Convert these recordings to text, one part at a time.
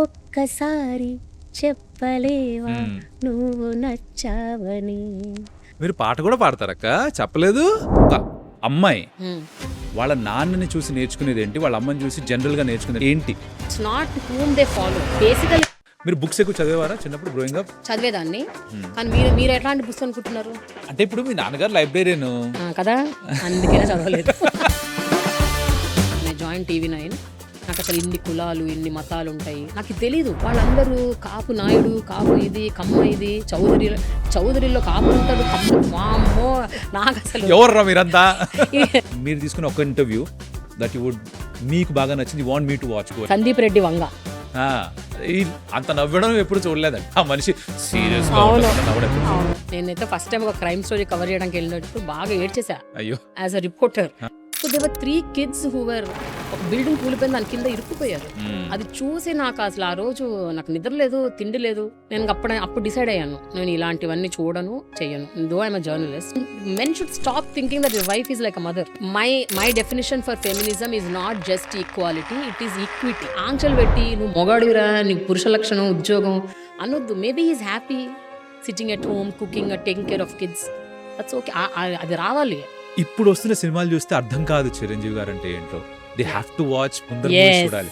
ఒక్కసారి చెప్పలేవా మ్మ్. నువ్వు నచ్చావని. మీరు పాట కూడా పాడతారక్క, చెప్పలేదు. ఒక అమ్మాయి వాళ్ళ నాన్నని చూసి నేర్చుకునేది ఏంటి, వాళ్ళ అమ్మని చూసి జనరల్ గా నేర్చుకునేది ఏంటి? It's not whom they follow. Basically మీరు బుక్స్ ఎక్కువ చదివేవారా చిన్నప్పుడు గ్రోయింగ్ అప్? చదివేదాన్ని, కానీ మీరు మీరు ఎట్లాంటి పుస్తకం అనుకుంటున్నారు అంటే ఇప్పుడు మీ నాన్నగారు లైబ్రేరియన్ కదా, అందుకే చదవలేదు. Join TV9. నాకు అసలు ఇన్ని కులాలు ఇన్ని మతాలు ఉంటాయి నాకు ఇది తెలీదు. వాళ్ళందరూ కాపు నాయుడు, కాపు ఇది, కమ్మ ఇది, చౌదరిలో కాపు ఉంటాడు, కమ్మ వామ్మో. నాకు అసలు ఎవర్రా మీరంతా? మీరు తీసుకున్న ఒక ఇంటర్వ్యూ దట్ యు వుడ్ మీకు బాగా నచ్చింది, want me to watch. Sandeep Reddy Vanga. అంత నవ్వడం ఎప్పుడు చూడలేదండి ఆ మనిషి. సీరియస్ నేనైతే ఫస్ట్ టైం ఒక క్రైమ్ స్టోరీ కవర్ చేయడానికి వెళ్ళినప్పుడు బాగా ఏడ్చేసా అయ్యో as a reporter. So they were 3 kids who were ఒక బిల్డింగ్ కూలిపోయింది, దాని కింద ఇరుక్కుపోయారు. అది చూసి నాకు అసలు ఆ రోజు నాకు నిద్ర లేదు, తిండి లేదు. నేను అప్పుడు డిసైడ్ అయ్యాను, నేను ఇలాంటివన్నీ చూడను, చెయ్యను. Though I'm a journalist. Men should stop thinking that your wife is like a mother. My definition for feminism is not just equality, it is equity. ఆంక్షలు పెట్టి నువ్వు మొగాడురా, నీకు పురుష లక్షణం, ఉద్యోగం అనొద్దు. Maybe is happy sitting at home, cooking, taking care of kids. That's okay. అది రావాలి. ఇప్పుడు వస్తున్న సినిమాలు చూస్తే అర్థం కాదు చిరంజీవి గారు అంటే ఏంటో. They have to watch. ముందర చూడాలి,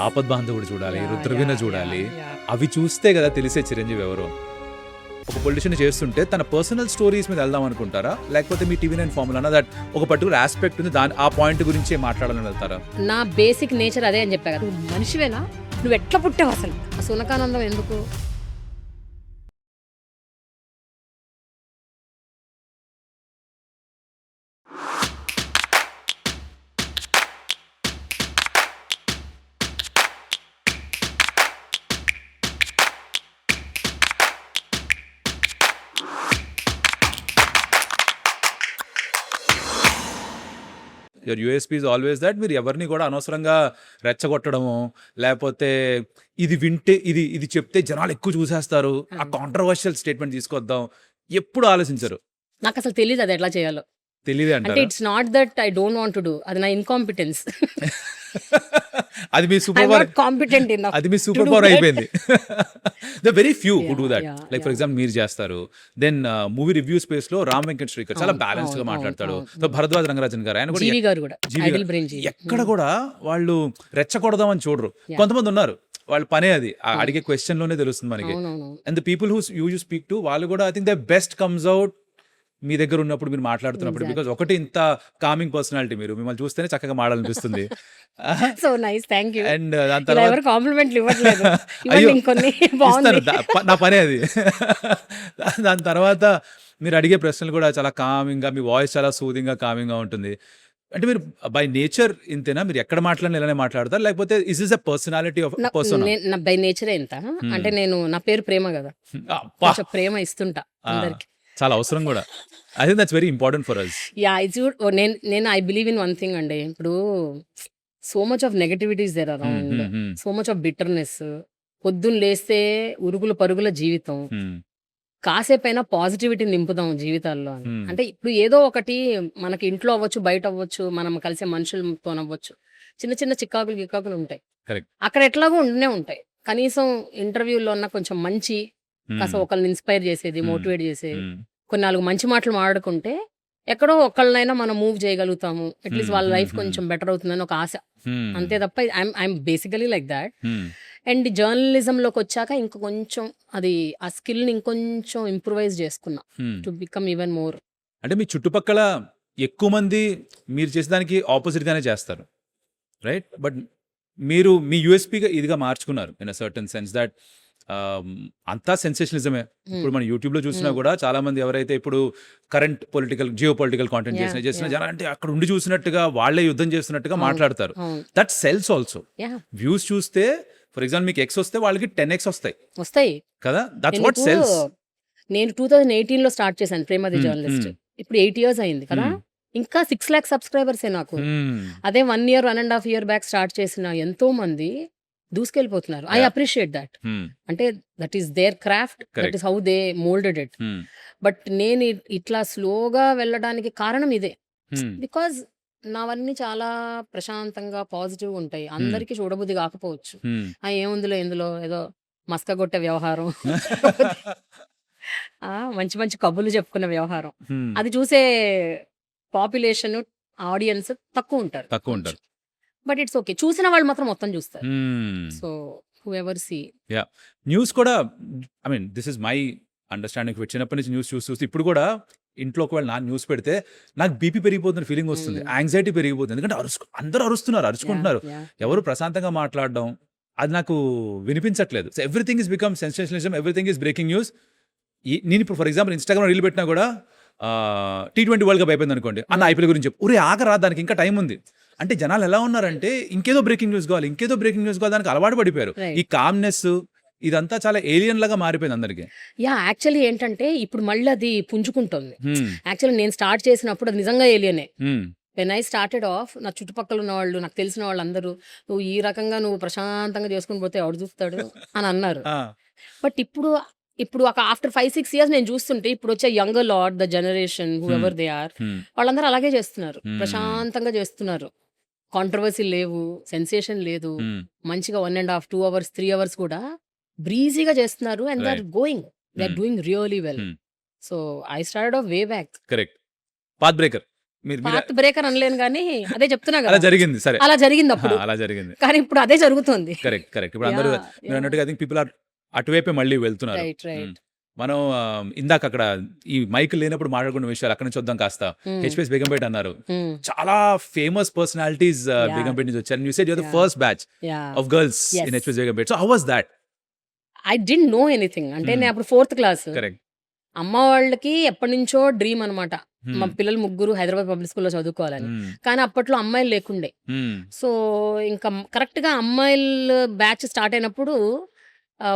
ఆపద్ బాంధవుడు చూడాలి, రుద్రవీణ చూడాలి. అవి చూస్తే కదా తెలిసే చిరంజీవి ఎవరో. ఒక పొలిటిషియన్ చేస్తుంటే తన పర్సనల్ స్టోరీస్ మీద వెళ్దాం అనుకుంటారా, లేకపోతే మీ టీవీ9 ఫార్ములా దట్ ఒక పర్టికులర్ ఆస్పెక్ట్ ఉంది, దాని ఆ పాయింట్ గురించి మాట్లాడాలని వెళ్తారా? నా బేసిక్ నేచర్ అదే అని చెప్పా కదా. నువ్వు మనిషివేనా, నువ్వు ఎట్లా పుట్టావు అసలు, ఆ సునకానందం ఎందుకు? Your USP is always that మీరు ఎవరిని కూడా అనవసరంగా రెచ్చగొట్టడము, లేకపోతే ఇది వింటే ఇది చెప్తే జనాలు ఎక్కువ చూసేస్తారు, ఆ కాంట్రవర్షియల్ స్టేట్మెంట్ తీసుకొద్దాం, ఎప్పుడు ఆలోచించరు. నాకు అసలు తెలియదు అది ఎట్లా చేయాలో. తెలియదు అంటే అంటే it's not that I don't want to do, అది నా ఇన్కాంపిటెన్స్. అది మీ సూపర్ పవర్. Competent enough. అది మీ సూపర్ పవర్ అయిపోయింది. The very few who do that. Like for example మీరు చేస్తారు. దెన్ మూవీ రివ్యూ స్పేస్ లో రామ్ వెంకట్ శ్రీకర్ చాలా బ్యాలెన్స్ గా మాట్లాడతాడు. సో భరద్వాజ్ రంగరాజన్ గారు, ఆయన కూడా జీవి గారు కూడా ఐడిల్ బ్రెయిన్ జీవి. ఎక్కడ కూడా వాళ్ళు రెచ్చగొడదామని చూడరు. కొంతమంది ఉన్నారు వాళ్ళ పనే అది, అడిగే క్వశ్చన్ లోనే తెలుస్తుంది మనకి. And the people who you speak to, వాళ్ళు కూడా I think the best comes out మీ దగ్గర ఉన్నప్పుడు, మీరు మాట్లాడుతున్నప్పుడు. బికాజ్ ఒకటి ఇంత కామింగ్ పర్సనాలిటీ, మీరు మిమ్మల్ని చూస్తేనే చక్కగా మాట్లాడాలనిపిస్తుంది. So nice, thank you. And దాని తర్వాత ఎవరు కాంప్లిమెంట్లు ఇవ్వట్లేదు. అయ్యో, ఇంకొన్ని ఇస్తారు, బాగుంది. నా పనే అది. దాని తర్వాత మీరు అడిగే ప్రశ్నలు కూడా చాలా కామింగ్ గా, మీ వాయిస్ చాలా సూదింగ్ గా, కామింగ్ గా ఉంటుంది. అంటే మీరు బై నేచర్ ఇంతేనా, మీరు ఎక్కడ మాట్లాడినా ఇలానే మాట్లాడతారు, లేకపోతే is is a personality of person? నా బై నేచర్ ఎంత అంటే, నా పేరు ప్రేమ కదా, కొంచెం ప్రేమ ఇస్తుంటా అందరికి. చాలా అవసరం కూడా. I think that's very important for us. Yeah it's good. నేను I believe in one thing అండి. ఇప్పుడు so much of negativities there around, so much of bitterness. పొద్దున్న లేస్తే ఉరుగుల పరుగుల జీవితం, కాసేపైనా పాజిటివిటీ నింపుదాం జీవితాల్లో అని. అంటే ఇప్పుడు ఏదో ఒకటి మనకి ఇంట్లో అవ్వచ్చు, బయట అవ్వచ్చు, మనం కలిసే మనుషులతో అవ్వచ్చు, చిన్న చిన్న చిక్కాకులు ఉంటాయి. Correct. అక్కడ ఎట్లాగో ఉంటూనే ఉంటాయి. కనీసం ఇంటర్వ్యూలో ఉన్న కొంచెం మంచి, కాస్త ఒకళ్ళని ఇన్స్పైర్ చేసేది, మోటివేట్ చేసేది, కొన్ని 4 మంచి మాటలు మాట్లాడుకుంటే ఎక్కడో ఒకళ్ళనైనా మనం మూవ్ చేయగలుగుతాము. అట్లీస్ట్ వాళ్ళ లైఫ్ కొంచెం బెటర్ అవుతుందని ఒక ఆశ, అంతే తప్ప I'm basically like that. And జర్నలిజంలోకి వచ్చాక ఇంక కొంచెం అది ఆ స్కిల్ని ఇంకొంచెం ఇంప్రూవైజ్ చేసుకున్నా టు బికమ్ ఈవెన్ మోర్. అంటే మీ చుట్టుపక్కల ఎక్కువ మంది మీరు చేసేదానికి ఆపోజిట్ గానే చేస్తారు, రైట్? బట్ మీరు మీ యూఎస్పీగా ఇదిగా మార్చుకున్నారు in a certain sense that అంతా సెన్సేషనలిజమే. ఇప్పుడు మనం యూట్యూబ్ లో చూసినా కూడా చాలా మంది ఎవరైతే ఇప్పుడు కరెంట్ జియో పొలిటికల్ కాంటెంట్ చేసిన జనాలు అంటే అక్కడ ఉండి చూసినట్టుగా, వాళ్లే యుద్ధం చేస్తున్నట్టుగా మాట్లాడతారు. That cells also. వ్యూస్ చూస్తే ఫర్ ఎగ్జాంపుల్ మీకు X వస్తే వాళ్ళకి 10x వస్తాయి కదా, దట్స్ వాట్ సెల్స్. నేను 2018లో స్టార్ట్ చేశాను ప్రేమ ది జర్నలిస్ట్. ఇప్పుడు 8 years అయింది కదా, ఇంకా 6 lakh సబ్స్క్రైబర్సే నాకు. అదే 1 year 1.5 year బ్యాక్ స్టార్ట్ చేసిన ఎంతో మంది దూసుకెళ్ళిపోతున్నారు. I appreciate that. అంటే that is their craft, that is how they moulded it. But నేను ఇట్లా స్లోగా వెళ్ళడానికి కారణం ఇదే. బికాజ్ నావన్నీ చాలా ప్రశాంతంగా పాజిటివ్ ఉంటాయి. అందరికీ చూడబుద్ధి కాకపోవచ్చు. హ్మ్. ఏముందిలే ఇందులో ఏదో మసకగొట్టే వ్యవహారం. మంచి మంచి కబుర్లు చెప్పుకునే వ్యవహారం. హ్మ్. అది చూసే పాపులేషన్, ఆడియన్స్ తక్కువ ఉంటారు. తక్కువ ఉంటారు. But it's okay. చూసిన వాళ్ళు మాత్రం మొత్తం చూస్తారు. Hmm. So whoever see. News కూడా I mean this is my understanding. చిన్నప్పటి నుంచి న్యూస్ చూసి ఇప్పుడు కూడా ఇంట్లో ఒకవేళ నా న్యూస్ పెడితే నాకు బీపీ పెరిగిపోతున్న ఫీలింగ్ వస్తుంది, యాంగ్జైటీ పెరిగిపోతుంది. ఎందుకంటే అందరూ అరుస్తున్నారు, అరుచుకుంటున్నారు, ఎవరు ప్రశాంతంగా మాట్లాడడం అది నాకు వినిపించట్లేదు. So everything is become sensationalism, everything is breaking news. నేను ఇప్పుడు ఫర్ ఎగ్జాంపుల్ ఇన్స్టాగ్రామ్ రీల్ పెట్టినా కూడా T20 వరల్డ్ కప్ అయిపోయింది అనుకోండి, అన్న ఐపీఎల్ గురించి చెప్పు, ఊరే ఆగరా దానికి ఇంకా టైం ఉంది అంటే జనాలు ఎలా ఉన్నారంటే ఇంకేదో బ్రేకింగ్ న్యూస్ కావాలి, ఇంకేదో బ్రేకింగ్ న్యూస్ కావాలి, దానికి అలవాటు పడిపోయారు. ఈ కామ్నెస్ ఇదంతా చాలా ఏలియన్ లాగా మారిపోయింది అందరికి. యాక్చువల్లీ ఏంటంటే ఇప్పుడు మళ్ళీ అది పుంజుకుంటుంది. యాక్చువల్లీ నేను స్టార్ట్ చేసినప్పుడు అది నిజంగా ఏలియనే. వెన్ ఐ స్టార్టెడ్ ఆఫ్, నా చుట్టుపక్కల ఉన్న వాళ్ళు, నాకు తెలిసిన వాళ్ళందరూ నువ్వు ఈ రకంగా నువ్వు ప్రశాంతంగా చేసుకుని పోతే ఎవడు చూస్తాడు అని అన్నారు. బట్ ఇప్పుడు ఒక ఆఫ్టర్ 5-6 years నేను చూస్తుంటే ఇప్పుడు వచ్చే younger lot, the generation whoever they are, వాళ్ళందరూ అలాగే చేస్తున్నారు, ప్రశాంతంగా చేస్తున్నారు. కాంట్రవర్సీ లేవు, సెన్సేషన్ లేదు, మంచిగా 1.5, 2 hours, 3 hours కూడా బ్రీజీగా చేస్తున్నారు. And they are doing really well. So I started off way back. Correct. Path breaker path breaker అనలేను కానీ అదే చెప్తున్నా కదా, అలా జరిగింది. సరే, అలా జరిగింది అప్పుడు, అలా జరిగింది. కానీ ఇప్పుడు అదే జరుగుతుంది. కరెక్ట్. ఇప్పుడు అందరూ మీరు అన్నట్టుగా ఐ థింక్ పీపుల్ ఆర్ అటువైపే మళ్ళీ వెళ్తున్నారు. మనం ఇందాక అక్కడ ఈ మైక్ లేనప్పుడు మాట్లాడుకున్న విషయాలు అక్కడ నుంచి వద్దాం కాస్త. హెచ్పిఎస్ బేగంపేట అన్నారు, చాలా ఫేమస్ పర్సనాలిటీస్ బేగంపేట నుంచి వచ్చారు. You said you are the first batch of girls in HPS Begumpet. So how was that? I didn't know anything. అంటే నేను అప్పుడు 4th class. కరెక్ట్. అమ్మ వాళ్ళకి ఎప్పటి నుంచో డ్రీమ్ అనమాట, మా పిల్లలు ముగ్గురు హైదరాబాద్ పబ్లిక్ స్కూల్లో చదువుకోవాలని. కానీ అప్పట్లో అమ్మాయిలు లేకుండే. సో ఇంకా కరెక్ట్ గా అమ్మాయిల బ్యాచ్ స్టార్ట్ అయినప్పుడు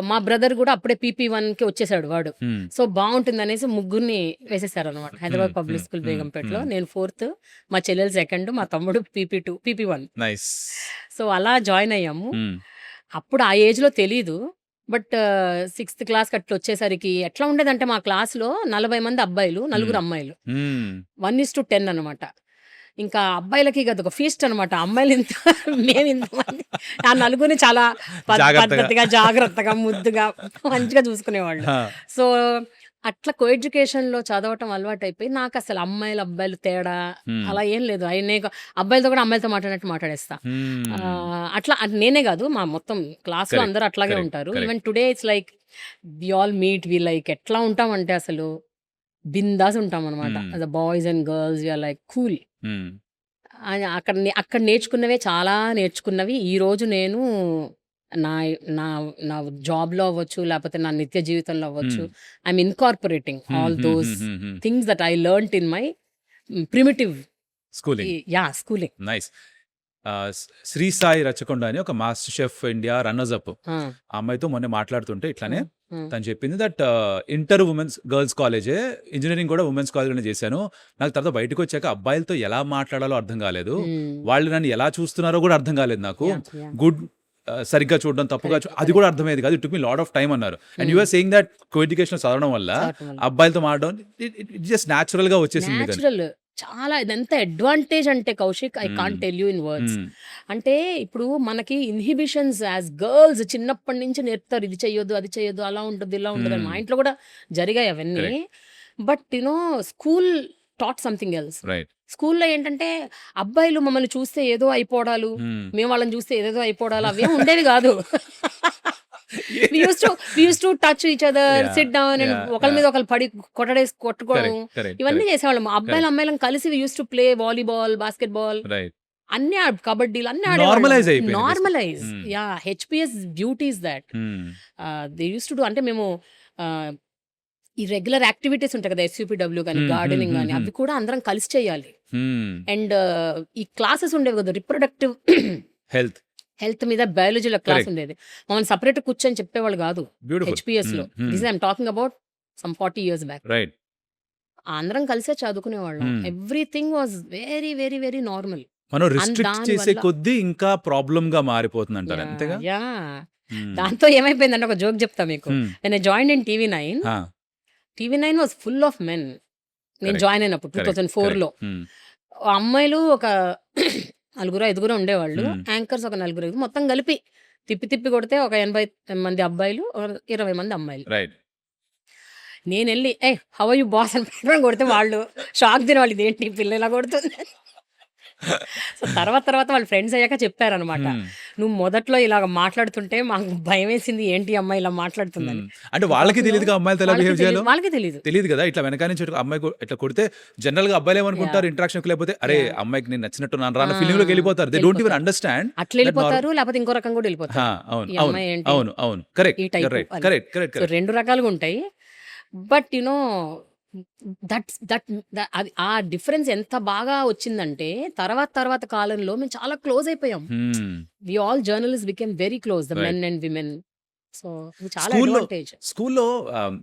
మా బ్రదర్ కూడా అప్పుడే PP1కి వచ్చేసాడు వాడు. సో బాగుంటుంది అనేసి ముగ్గురిని వేసేసారు అనమాట హైదరాబాద్ పబ్లిక్ స్కూల్ బేగంపేటలో. నేను 4th, మా చెల్లెలు 2nd, మా తమ్ముడు PP2, PP1. సో అలా జాయిన్ అయ్యాము. అప్పుడు ఆ ఏజ్ లో తెలీదు. బట్ 6th class అట్లా వచ్చేసరికి ఎట్లా ఉండేదంటే మా క్లాస్ లో 40 మంది అబ్బాయిలు, 4 అమ్మాయిలు, 1:10 అనమాట. ఇంకా అబ్బాయిలకి కదా ఒక ఫీస్ట్ అనమాట. అమ్మాయిలు ఇంత, మేము ఇంతమంది. ఆ 4 చాలా పద్ధతిగా, జాగ్రత్తగా, ముద్దుగా, మంచిగా చూసుకునేవాళ్ళు. సో అట్లా కో ఎడ్యుకేషన్ లో చదవటం అలవాటు అయిపోయి నాకు అసలు అమ్మాయిలు అబ్బాయిలు తేడా అలా ఏం లేదు. అబ్బాయిలతో కూడా అమ్మాయిలతో మాట్లాడినట్టు మాట్లాడేస్తా. అట్లా నేనే కాదు, మా మొత్తం క్లాస్ లో అందరూ అట్లాగే ఉంటారు. Even today it's like we all meet, we like ఎట్లా ఉంటామంటే అసలు బిందాస్ ఉంటాం అనమాట. Boys and girls we are like cool. అక్కడ నేర్చుకున్నవే చాలా నేర్చుకున్నవి ఈ రోజు నేను నా నా నా జాబ్ లో అవ్వచ్చు, లేకపోతే నా నిత్య జీవితంలో అవ్వచ్చు, I'm incorporating all those things that I learned in my primitive schooling. Nice. Sri Sai Rachakonda అని ఒక master chef India runners up అమ్మాయితో మొన్న మాట్లాడుతుంటే ఇట్లానే తను చెప్పింది దట్ ఇంటర్ ఉమెన్స్ గర్ల్స్ కాలేజే, ఇంజనీరింగ్ కూడా ఉమెన్స్ కాలేజ్ చేశాను. నాకు తర్వాత బయటకు వచ్చాక అబ్బాయిలతో ఎలా మాట్లాడాలో అర్థం కాలేదు, వాళ్ళు నన్ను ఎలా చూస్తున్నారో కూడా అర్థం కాలేదు. నాకు గుడ్ సరిగ్గా చూడడం, తప్పుగా అది కూడా అర్థమయ్యేది కాదు. It took me lot of time అన్నారు. And you are saying that co education చదవడం వల్ల అబ్బాయిలతో మాట్లాడడం ఇట్ జస్ట్ న్యాచురల్ గా వచ్చేసింది. చాలా ఇదంతా అడ్వాంటేజ్ అంటే Kaushik, I can't tell you in words. అంటే ఇప్పుడు మనకి ఇన్హిబిషన్స్ యాజ్ గర్ల్స్ చిన్నప్పటి నుంచి నేర్పుతారు, ఇది చెయ్యొద్దు, అది చెయ్యొద్దు, అలా ఉంటుంది, ఇలా ఉంటుంది అని. మా ఇంట్లో కూడా జరిగాయి అవన్నీ. But school taught something else. స్కూల్లో ఏంటంటే అబ్బాయిలు మమ్మల్ని చూస్తే ఏదో అయిపోవడాలు, మేము వాళ్ళని చూస్తే ఏదేదో అయిపోవడాలు అవేం ఉండేవి కాదు. we used to touch each other, sit down and ఒకళ్ళ మీద ఒకళ్ళు పడి కొట్టుకోవడం, ఇవన్నీ చేసేవాళ్ళం. అమ్మాయిలను కలిసి we used to play volleyball, basketball, అన్ని కబడ్డీలు అన్ని ఆడేవాళ్ళం. Normalise. HPS beauty is that they use to do. అంటే మేము ఈ రెగ్యులర్ యాక్టివిటీస్ ఉంటాయి కదా, SUPW కానీ, గార్డెనింగ్ కానీ, అవి కూడా అందరం కలిసి చేయాలి. అండ్ ఈ క్లాసెస్ ఉండేవి కదా, రిప్రొడక్టివ్ హెల్త్ మీద బయాలజీలో క్లాస్ ఉండేది. మమ్మల్ని సపరేట్ కూర్చొని చెప్పేవాళ్ళు కాదు హెచ్పిఎస్ లో. This I'm talking about some 40 years back. అందరం కలిసే చదువుకునేవాళ్ళం. Everything was very very very normal. మనం రిస్ట్రిక్ట్ చేసే కొద్దీ ఇంకా ప్రాబ్లం గా మారిపోతుంది అంటారు, అంతేగా? దాంతో ఏమైపోయిందంటే ఒక జోక్ చెప్తా మీకు. నేను join in TV9 was full of men. నేను జాయిన్ అయినప్పుడు 2004లో అమ్మాయిలు ఒక నలుగురు ఐదుగురు ఉండేవాళ్ళు. Hmm. యాంకర్స్ ఒక నలుగురు ఐదుగురు. మొత్తం కలిపి తిప్పి కొడితే ఒక 80 మంది అబ్బాయిలు, ఒక 20 మంది అమ్మాయిలు. రైట్. నేనెళ్ళి హౌ ఆర్ యూ బాస్ అని పట్టుకొని కొడితే వాళ్ళు షాక్ తినేవాళ్ళు, ఇదేంటి ఈ పిల్ల ఇలా కొడుతుంది. సో తర్వాత వాళ్ళ ఫ్రెండ్స్ అయ్యాక చెప్పారనమాట, నువ్వు మొదట్లో ఇలాగ మాట్లాడుతుంటే మాకు భయం వేసింది, ఏంటి ఈ అమ్మాయి ఇలా మాట్లాడుతుందని. అంటే వాళ్ళకి తెలియదుగా అమ్మాయిలతో ఎలా బిహేవ్ చేయాలో, వాళ్ళకి తెలియదు. తెలియదు కదా. ఇట్లా వెనక నుంచి అమ్మాయి ఇట్లా కొడితే జనరల్ గా అబ్బాయిలు ఏమనుకుంటారు, ఇంటరాక్షన్ లేకపోతే అరే అమ్మాయికి నేను నచ్చినట్టు రాన్న ఫీలింగ్ లోకి వెళ్ళిపోతారు. They don't even understand. అట్లా వెళ్ళిపోతారు, లేకపోతే ఇంకో రకంగా కూడా వెళ్ళిపోతారు. అవును ఈ అవును అమ్మాయి ఏంటి అవును అవును కరెక్ట్ ఈ టైప్ కరెక్ట్ అని. కరెక్ట్ కరెక్ట్ సో 2 రకాలుగా ఉంటాయి. బట్ అది ఆ డిఫరెన్స్ ఎంత బాగా వచ్చిందంటే తర్వాత కాలంలో మేము చాలా క్లోజ్ అయిపోయాం. We all journalist became very close, the Right. Men and women. So ఇది చాలా స్కూల్లో అడ్వాంటేజ్. స్కూల్లో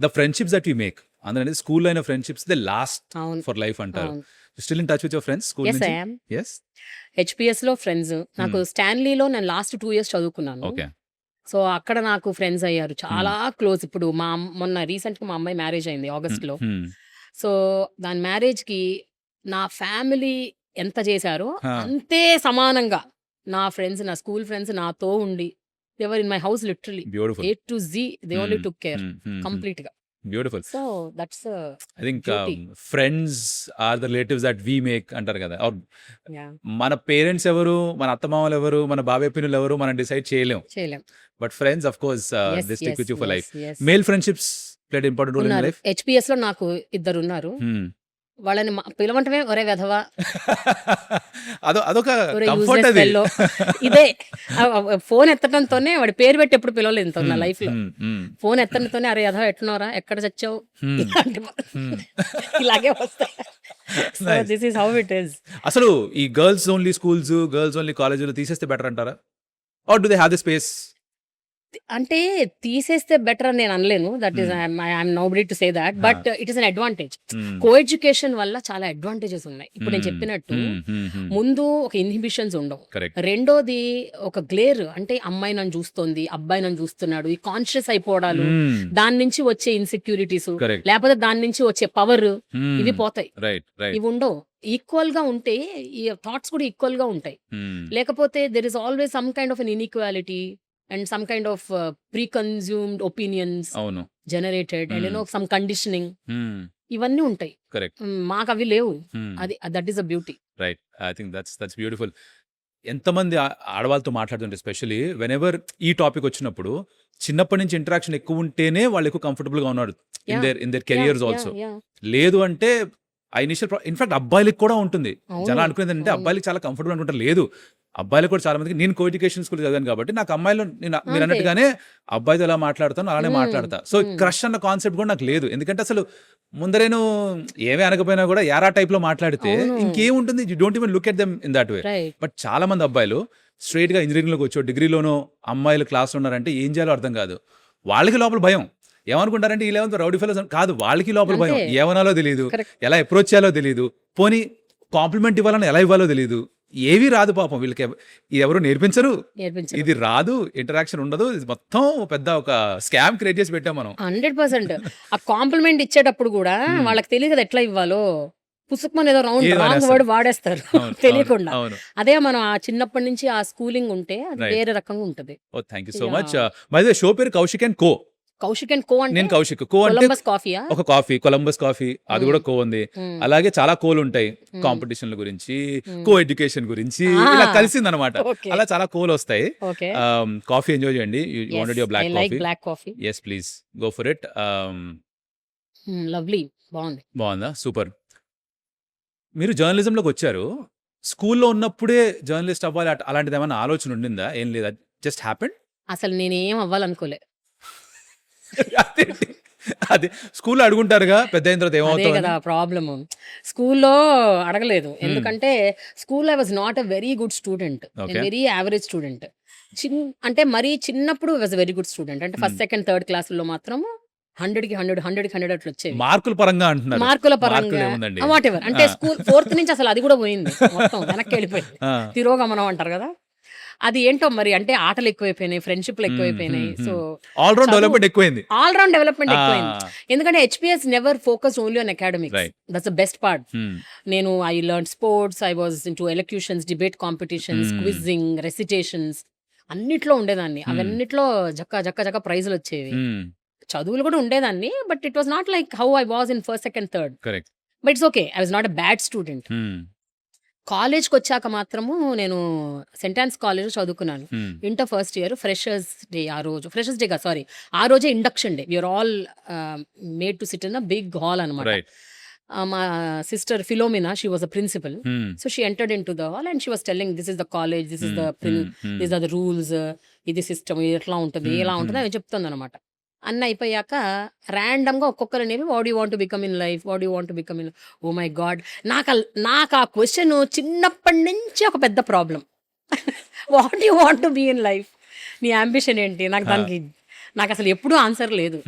the friendships that you make అందులో స్కూల్లో అయిన ఫ్రెండ్షిప్స్ దే లాస్ట్ అవును ఫర్ లైఫ్ అంటారు. అవును. Still in touch with your friends schools నుంచి? I am. yes హెచ్పిఎస్ లో ఫ్రెండ్స్ నాకు స్టాన్లీలో నేను లాస్ట్ 2 years చదువుకున్నాను. ఓకే. సో అక్కడ నాకు ఫ్రెండ్స్ అయ్యారు చాలా క్లోజ్. ఇప్పుడు మొన్న రీసెంట్ గా మా అమ్మాయి మ్యారేజ్ అయింది ఆగస్ట్ లో. సో దాని మ్యారేజ్ కి నా ఫ్యామిలీ ఎంత చేశారో అంతే సమానంగా నా ఫ్రెండ్స్, నా స్కూల్ ఫ్రెండ్స్ నాతో ఉండి they were in my house literally beautiful A to Z. They only took care complete గా. Beautiful. So that's I think beauty. Friends are the relatives that we make అంటారు కదా. యా మన parents ఎవరు, మన అత్తమామలు ఎవరు, మన బాబాయ్ పిన్నులు ఎవరు మనం డిసైడ్ చేయలేం. చేయలేం. But friends of course Yes, they stick yes, with you for life. yes, yes. Male friendships played important role in ఉన్నారు. లైఫ్. హెచ్పిఎస్ లో నాకు 2 ఉన్నారు. వాళ్ళని పిలవంటమే ఒరే వెధవా, అదొక ఒరే కంఫర్ట్ useless అది. fellow. ఇదే ఫోన్ ఎత్తడంతోనే వాడి పేరు పెట్టి ఎప్పుడు పిలవలేదు ఇంత నా లైఫ్ లో. ఫోన్ ఎత్తడంతోనే అరే వెధవా ఎట్టున్నారా, ఎక్కడ చచ్చావు, ఇలాంటి ఇలాగే వస్తాయి. So Nice. This is how it is. అసలు ఈ girls only schools, girls only కాలేజీలు తీసేస్తే బెటర్ అంటారా, or do they have the space? అంటే తీసేస్తే బెటర్ అని నేను అనలేను. That is I'm nobody to say that, but it is an advantage. Co education వల్ల చాలా అడ్వాంటేజెస్ ఉన్నాయి. ఇప్పుడు నేను చెప్పినట్టు ముందు ఒక ఇన్హిబిషన్స్ ఉండవు. కరెక్ట్. రెండోది ఒక గ్లేర్, అంటే అమ్మాయి నన్ను చూస్తోంది, అబ్బాయి నన్ను చూస్తున్నాడు, ఈ కాన్షియస్ అయిపోవడాలు, దాని నుంచి వచ్చే ఇన్సెక్యూరిటీస్, కరెక్ట్. లేకపోతే దాని నుంచి వచ్చే పవర్, ఇవి పోతాయి. Right right. ఇవి ఉండవు. ఈక్వల్ గా ఉంటే ఈ థాట్స్ కూడా ఈక్వల్ గా ఉంటాయి. లేకపోతే there is always some kind of an inequality and some kind of preconceived opinions అవును. జనరేటెడ్ అండ్ సమ్ కండిషనింగ్, ఇవన్నీ ఉంటాయి. కరెక్ట్. మాకు అవి లేవు. అది that is a beauty. Right. I think that's beautiful. ఎంతమంది ఆడవాళ్ళతో మాట్లాడుతుంటే స్పెషలీ వెన్ ఎవర్ ఈ టాపిక్ వచ్చినప్పుడు చిన్నప్పటి నుంచి ఇంటరాక్షన్ ఎక్కువ ఉంటేనే వాళ్ళు ఎక్కువ కంఫర్టబుల్ గా ఉన్నారు ఇన్ దేర్ కెరియర్స్ ఆల్సో. లేదు అంటే ఆ ఇనిషియల్ ఇన్ఫాక్ట్ అబ్బాయిలకు కూడా ఉంటుంది. జనాలు అనుకునేది అంటే అబ్బాయిలకు చాలా కంఫర్టబుల్ అనుకుంటారు. లేదు, అబ్బాయిలు కూడా చాలా మందికి, నేను కో ఎడ్యుకేషన్ స్కూల్ చదివాను కాబట్టి నాకు అమ్మాయిలో మీరు అన్నట్టుగానే అబ్బాయితో ఎలా మాట్లాడతాను అలానే మాట్లాడతా. సో క్రష్ అన్న కాన్సెప్ట్ కూడా నాకు లేదు. ఎందుకంటే అసలు ముందరేను ఏమీ అనకపోయినా కూడా యారా టైప్ లో మాట్లాడితే ఇంకేముంటుంది, you don't even look at them in that way. But చాలా మంది అబ్బాయిలు స్ట్రైట్ గా ఇంజనీరింగ్ లోకి వచ్చో డిగ్రీలోనో అమ్మాయిలు క్లాస్ ఉన్నారంటే ఏం చేయాలో అర్థం కాదు. వాళ్ళకి లోపల భయం. ఏమనుకుంటారంటే ఈ లెవెల్ రౌడీ ఫెలోస్ కాదు, వాళ్ళకి లోపల భయం. ఏమనాలో తెలియదు, ఎలా అప్రోచ్ చేయాలో తెలియదు, పోనీ కాంప్లిమెంట్ ఇవ్వాలని ఎలా ఇవ్వాలో తెలియదు, ఏవి రాదు పాపం వీళ్ళకి. ఇది ఎవరు నేర్పించరు, ఇది రాదు, ఇంటరాక్షన్ ఉండదు. ఇది మొత్తం పెద్ద ఒక స్కామ్ క్రియేట్ చేసి పెట్టాం మనం. 100%. ఆ కాంప్లిమెంట్ ఇచ్చేటప్పుడు కూడా వాళ్ళకి తెలియదు కదా ఎట్లా ఇవ్వాలో, పుసుకుమని ఏదో రాంగ్ వర్డ్ వాడేస్తారు తెలియకుండా. అదే మనం ఆ చిన్నప్పటి నుంచి ఆ స్కూలింగ్ ఉంటే అది వేరే రకంగా ఉంటది. Oh thank you so much. By the way show పేరు Kaushik and co. Kaushik and co అంటే నేను కౌశిక్ కో అంటే కొలంబస్ కాఫీయా, ఒక కాఫీ, కొలంబస్ కాఫీ, అది కూడా కో ఉంది. అలాగే చాలా కోలు ఉంటాయి, కాంపిటీషన్ల గురించి, కో ఎడ్యుకేషన్ గురించి, ఇలా కలిసింది అనమాట. అలా చాలా కోలు వస్తాయి. కాఫీ ఎంజాయ్ చేయండి. You wanted your black coffee? Black coffee. yes please go for it. Lovely, బాగుంది. బాగుందా? సూపర్. మీరు జర్నలిజంలోకి వచ్చారు, స్కూల్లో ఉన్నప్పుడే జర్నలిస్ట్ అవ్వాలి అలాంటిది ఏమైనా ఆలోచన ఉండిందా? ఏం లేదా, జస్ట్ హ్యాపెండ్? అసలు నేనేం అవ్వాలనుకోలే. అదే స్కూల్లో అడుగుంటారుగా పెద్ద అయిన తర్వాత అదే కదా ప్రాబ్లమ్. స్కూల్లో అడగలేదు, ఎందుకంటే school I was not a very good student, very average student. అంటే మరీ చిన్నప్పుడు వాజ్ వెరీ గుడ్ స్టూడెంట్, అంటే ఫస్ట్ సెకండ్ థర్డ్ క్లాసుల్లో మాత్రం 100కి 100 అట్లా వచ్చేది. మార్కుల పరంగా అంటున్నారు, మార్కుల పరంగా వాట్ ఎవర్. అంటే స్కూల్ 4th నుంచి అసలు అది కూడా పోయింది, మొత్తం వెనక్కి వెళ్ళిపోయింది, తిరోగమనం అంటారు కదా. అది ఏంటో మరి అంటే ఆటలు ఎక్కువైపోయినాయి, ఫ్రెండ్షిప్లు ఎక్కువైపోయినాయి. సో ఆల్ రౌండ్ చదువు డెవలప్మెంట్ ఎక్కువైంది. ఆల్ రౌండ్ డెవలప్మెంట్ ఎక్కువైంది. ఎందుకంటే HPS never focus only on academics. Right. That's the best part. నేను I learn sports, I was into elocutions, debate competitions, quizzing, recitations అన్నిట్లో ఉండేదాన్ని. అవన్నిట్లో జక్క ప్రైజులు వచ్చేవి. చదువులు కూడా ఉండేదాన్ని, but it was not like how I was in first, second, third. Correct. But it's okay, I was not a bad student. కాలేజ్కి వచ్చాక మాత్రము నేను సెంట్ ఆన్స్ కాలేజ్ చదువుకున్నాను. Inter first year freshers day. ఆ రోజు ఫ్రెషర్స్ డే కాదు, sorry, ఆ రోజే induction day. We're all made to sit in a big hall అనమాట. రైట్. మా sister Philomena, she was a principal. So she entered into the hall and she was telling this is the college, this is the this are the rules, ఇది system, ఇది ఎట్లా ఉంటుంది, ఎలా ఉంటుంది అని చెప్తుంది అనమాట. అన్న అయిపోయాక ర్యాండమ్గా ఒక్కొక్కరినేమి what you want to become in life, what you want to become in. Oh my god, నాకు ఆ క్వశ్చన్ చిన్నప్పటి నుంచి ఒక పెద్ద problem. What you want to be in life, నీ అంబిషన్ ఏంటి? నాకు అసలు ఎప్పుడూ ఆన్సర్ లేదు.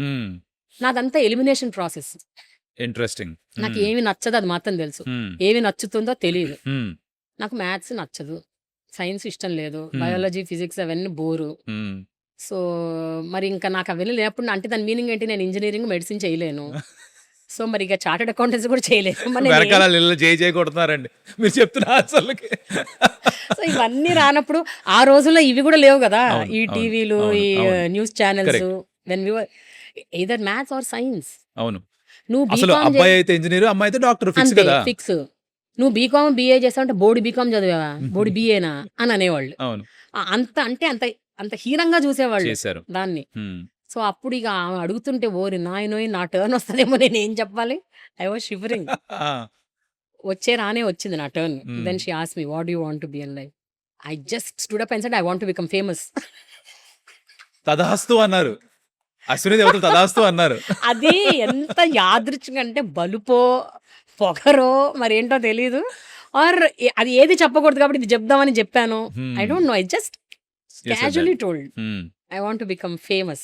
నాదంతా ఎలిమినేషన్ ప్రాసెస్. ఇంట్రెస్టింగ్. నాకు ఏమి నచ్చదు అది మాత్రం తెలుసు, ఏమి నచ్చుతుందో తెలియదు. నాకు మ్యాథ్స్ నచ్చదు, సైన్స్ ఇష్టం లేదు, బయాలజీ, ఫిజిక్స్ అవన్నీ బోరు. సో మరి ఇంకా నాకు అవన్నీ లేనప్పుడు అంటే దాని మీనింగ్ ఏంటి? నేను ఇంజనీరింగ్, మెడిసిన్ చేయలేను. సో మరి ఇక చార్టెడ్ అకౌంటెన్సీ కూడా చేయలేను. జై కొడుతున్నారండి మీరు చెప్తున్న ఆన్సర్లకి. సో ఇవన్నీ రానప్పుడు ఆ రోజుల్లో ఇవి కూడా లేవు కదా, అవును, ఈ అవును, టీవీలు, అవును, ఈ అవును. News channels. Correct. When we were either maths or science. అవును. నువ్వు అసలు బీకామ్ అబ్బాయి అయితే ఇంజనీర్, అమ్మాయి అయితే డాక్టర్, ఫిక్స్ అంతే కదా. ఫిక్స్. నువ్వు బీకామ్ బిఏ చేస్తావంటే బోడి బీకామ్ చదివావా, బోడి బిఏనా అని అనేవాళ్ళు. అవును, అంత హీనంగా చూసేవాళ్ళు చేశారు. దాన్ని. సో అప్పుడు ఇక ఆమె అడుగుతుంటే ఓరి నాయనోయ్ నా టర్న్ వస్తుందేమో, నేను ఏం చెప్పాలి? I was shivering. రానే వచ్చింది నా turn. Then she asked me what you want to be in life. I just stood up and said I want to become famous. తదాస్తు అన్నారు, అశ్విని దేవతలు తదాస్తు అన్నారు. అది ఎంత యాదృచ్ఛికంగా అంటే బలుపో పొగరో మరేంటో తెలీదు. ఆర్ అది ఏది చెప్పకూడదు కాబట్టి ఇది చెప్దామని చెప్పాను. I don't know, I just casually told I want to become famous.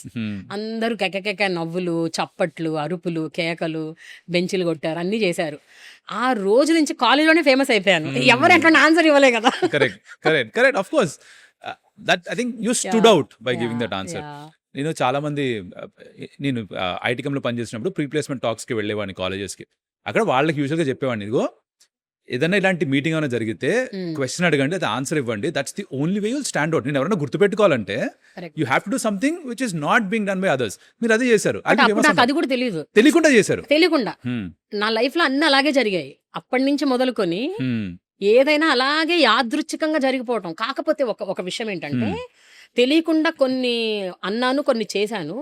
అందరూ కెక నవ్వులు, చప్పట్లు, అరుపులు, కేకలు, బెంచులు కొట్టారు, అన్నీ చేశారు. ఆ రోజు నుంచి కాలేజ్లోనే ఫేమస్ అయిపోయాను. ఎవరు ఎట్లా ఆన్సర్ ఇవ్వలే కదా. Correct of course. That I think you stood out by giving that answer. నేను చాలా మంది నేను ఐటీకంలో పనిచేసినప్పుడు ప్రీ ప్లేస్మెంట్ టాక్స్కి వెళ్ళేవాడిని కాలేజెస్కి. అక్కడ వాళ్ళకి యూజువల్గా చెప్పేవాడిని, ఇదిగో ఏదైనా ఇలాంటి మీటింగ్ ఏమైనా జరిగితే క్వశ్చన్ అడగండి, అది ఆన్సర్ ఇవ్వండి, that's the only way you'll stand out. నేను ఎవరైనా గుర్తుపెట్టుకోవాలంటే you have to do something which is not being done by others. మీరు అదే చేశారు, అది కూడా తెలియదు, తెలియకుండా చేశారు. తెలియకుండా నా లైఫ్ లో అన్ని అలాగే జరిగాయి. అప్పటి నుంచి మొదలుకొని ఏదైనా అలాగే యాదృచ్ఛికంగా జరిగిపోవటం. కాకపోతే ఒక విషయం ఏంటంటే తెలియకుండా కొన్ని అన్నాను, కొన్ని చేశాను.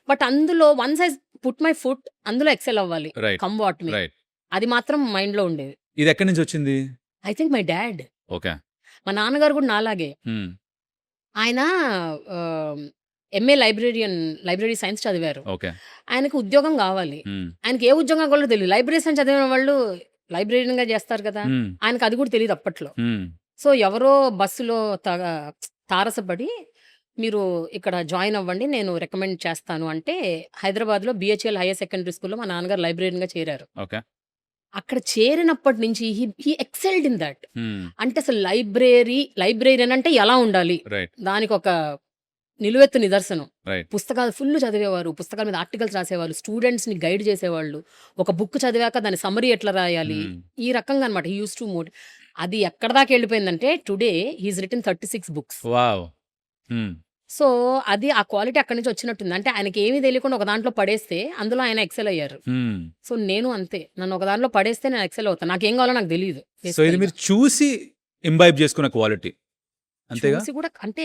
బట్ అందులో once I put my foot, అందులో ఎక్సెల్ అవ్వాలి, కమ్ వాట్ మీ, అది మాత్రం మైండ్ లో ఉండేది. ఇది ఎక్కడి నుంచి వచ్చింది? I think my dad. Okay. మా నాన్నగారు కూడా నాలాగే. ఆయన ఎంఏ లైబ్రరీ సైన్స్ చదివారు. ఆయనకు ఉద్యోగం కావాలి. ఆయనకి ఏ ఉద్యోగం కూడా తెలియదు. లైబ్రరీ సైన్స్ చదివిన వాళ్ళు లైబ్రరీన్ గా చేస్తారు కదా, ఆయనకు అది కూడా తెలియదు అప్పట్లో. సో ఎవరో బస్సులో తారసపడి మీరు ఇక్కడ జాయిన్ అవ్వండి, నేను రికమెండ్ చేస్తాను అంటే హైదరాబాద్లో బిహెచ్ఎల్ హైయర్ సెకండరీ స్కూల్లో మా నాన్నగారు లైబ్రరీన్గా చేరారు. అక్కడ చేరినప్పటి నుంచి హీ ఎక్సెల్డ్ ఇన్ దట్. అంటే అసలు లైబ్రరీన్ అంటే ఎలా ఉండాలి, దానికి ఒక నిలువెత్తు నిదర్శనం. పుస్తకాలు ఫుల్ చదివేవారు, పుస్తకాల మీద ఆర్టికల్స్ రాసేవాళ్ళు, స్టూడెంట్స్ ని గైడ్ చేసేవాళ్ళు. ఒక బుక్ చదివాక దాని సమ్మరీ ఎట్లా రాయాలి, ఈ రకంగా అనమాట. He use to mode. అది ఎక్కడ దాకా వెళ్ళిపోయిందంటే today he's written 36 books. So అది ఆ క్వాలిటీ అక్కడి నుంచి వచ్చినట్టుంది. అంటే ఆయనకి ఏమీ తెలియకుండా ఒక దాంట్లో పడేస్తే అందులో ఆయన ఎక్సెల్ అయ్యారు. సో నేను అంతే, నన్ను ఒక దాంట్లో పడేస్తే నేను ఎక్సెల్ అవుతాను. నాకేం కావాలో నాకు తెలియదు. సో ఇది మీరు చూసి ఇంబైబ్ చేసుకున్న క్వాలిటీ అంతేగా? కూడా అంటే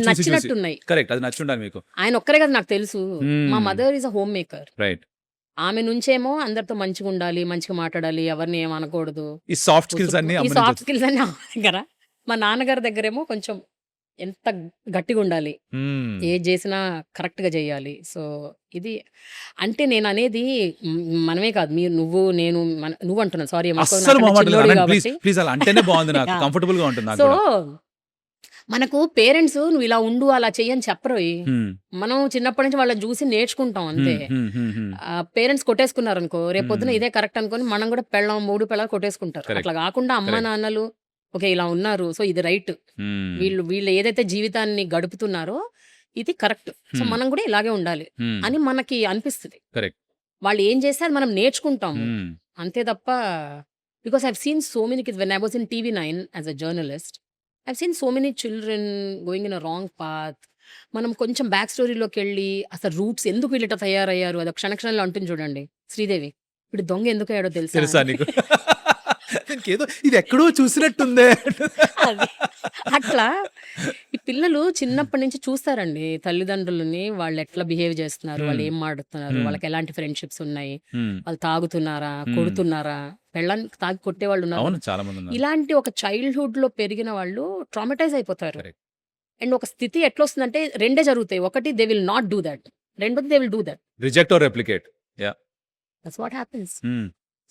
నచ్చినట్టున్నాయి. కరెక్ట్, అది నచ్చుండాలి మీకు. ఆయన ఒక్కరే కదా నాకు తెలుసు. మా mother is a home maker. ఆమె నుంచేమో అందరితో మంచిగా ఉండాలి, మంచిగా మాట్లాడాలి, ఎవరిని ఏమనకూడదు, ఈ సాఫ్ట్ స్కిల్స్ అన్ని దగ్గర. మా నాన్నగారి దగ్గరేమో కొంచెం ఎంత గట్టిగా ఉండాలి, ఏది చేసినా కరెక్ట్ గా చేయాలి. సో ఇది అంటే నేను అనేది మనమే కాదు, మీరు నువ్వు నేను నువ్వు అంటున్నాను, సారీ. సో మనకు పేరెంట్స్ నువ్వు ఇలా ఉండు అలా చెయ్యని చెప్పరు. మనం చిన్నప్పటి నుంచి వాళ్ళని చూసి నేర్చుకుంటాం అంతే. పేరెంట్స్ కొట్టేసుకున్నారు అనుకో, రేపు పొద్దున ఇదే కరెక్ట్ అనుకొని మనం కూడా 3 పిల్లలు కొట్టేసుకుంటారు. అట్లా కాకుండా అమ్మ నాన్నలు ఓకే ఇలా ఉన్నారు, సో ఇది రైట్, వీళ్ళు ఏదైతే జీవితాన్ని గడుపుతున్నారో ఇది కరెక్ట్, సో మనం కూడా ఇలాగే ఉండాలి అని మనకి అనిపిస్తుంది. కరెక్ట్. వాళ్ళు ఏం చేస్తే అది మనం నేర్చుకుంటాము అంతే తప్ప. Because I've seen so many kids when I was in TV9 as a journalist, I've seen so many children going in a wrong path. మనం కొంచెం బ్యాక్ స్టోరీలోకి వెళ్ళి అసలు రూట్స్ ఎందుకు వీళ్ళట తయారయ్యారు అది క్షణక్షణంలో అంటుంది చూడండి శ్రీదేవి, ఇప్పుడు దొంగ ఎందుకు అయ్యాడో తెలుసా తెలుసా నీకు? ఏదో ఇది ఎక్కడో చూసినట్టుందే. అది అట్లా ఈ పిల్లలు చిన్నప్పటి నుంచి చూస్తారండి తల్లిదండ్రులని, వాళ్ళు ఎట్లా బిహేవ్ చేస్తున్నారు, వాళ్ళు ఏం మాడుతున్నారు, వాళ్ళకి ఎలాంటి ఫ్రెండ్షిప్స్ ఉన్నాయి, వాళ్ళు తాగుతున్నారా, కొడుతున్నారా, పెళ్ళాన్ని తాగి కొట్టే వాళ్ళు ఉన్నారు. అవును, చాలా మంది ఉన్నారు. ఇలాంటి ఒక చైల్డ్హుడ్ లో పెరిగిన వాళ్ళు ట్రామటైజ్ అయిపోతారు. Correct. అండ్ ఒక స్థితి ఎట్లా వస్తుందంటే రెండే జరుగుతాయి, ఒకటి they will not do that, రెండోది they will do that. Reject or replicate. That's what happens.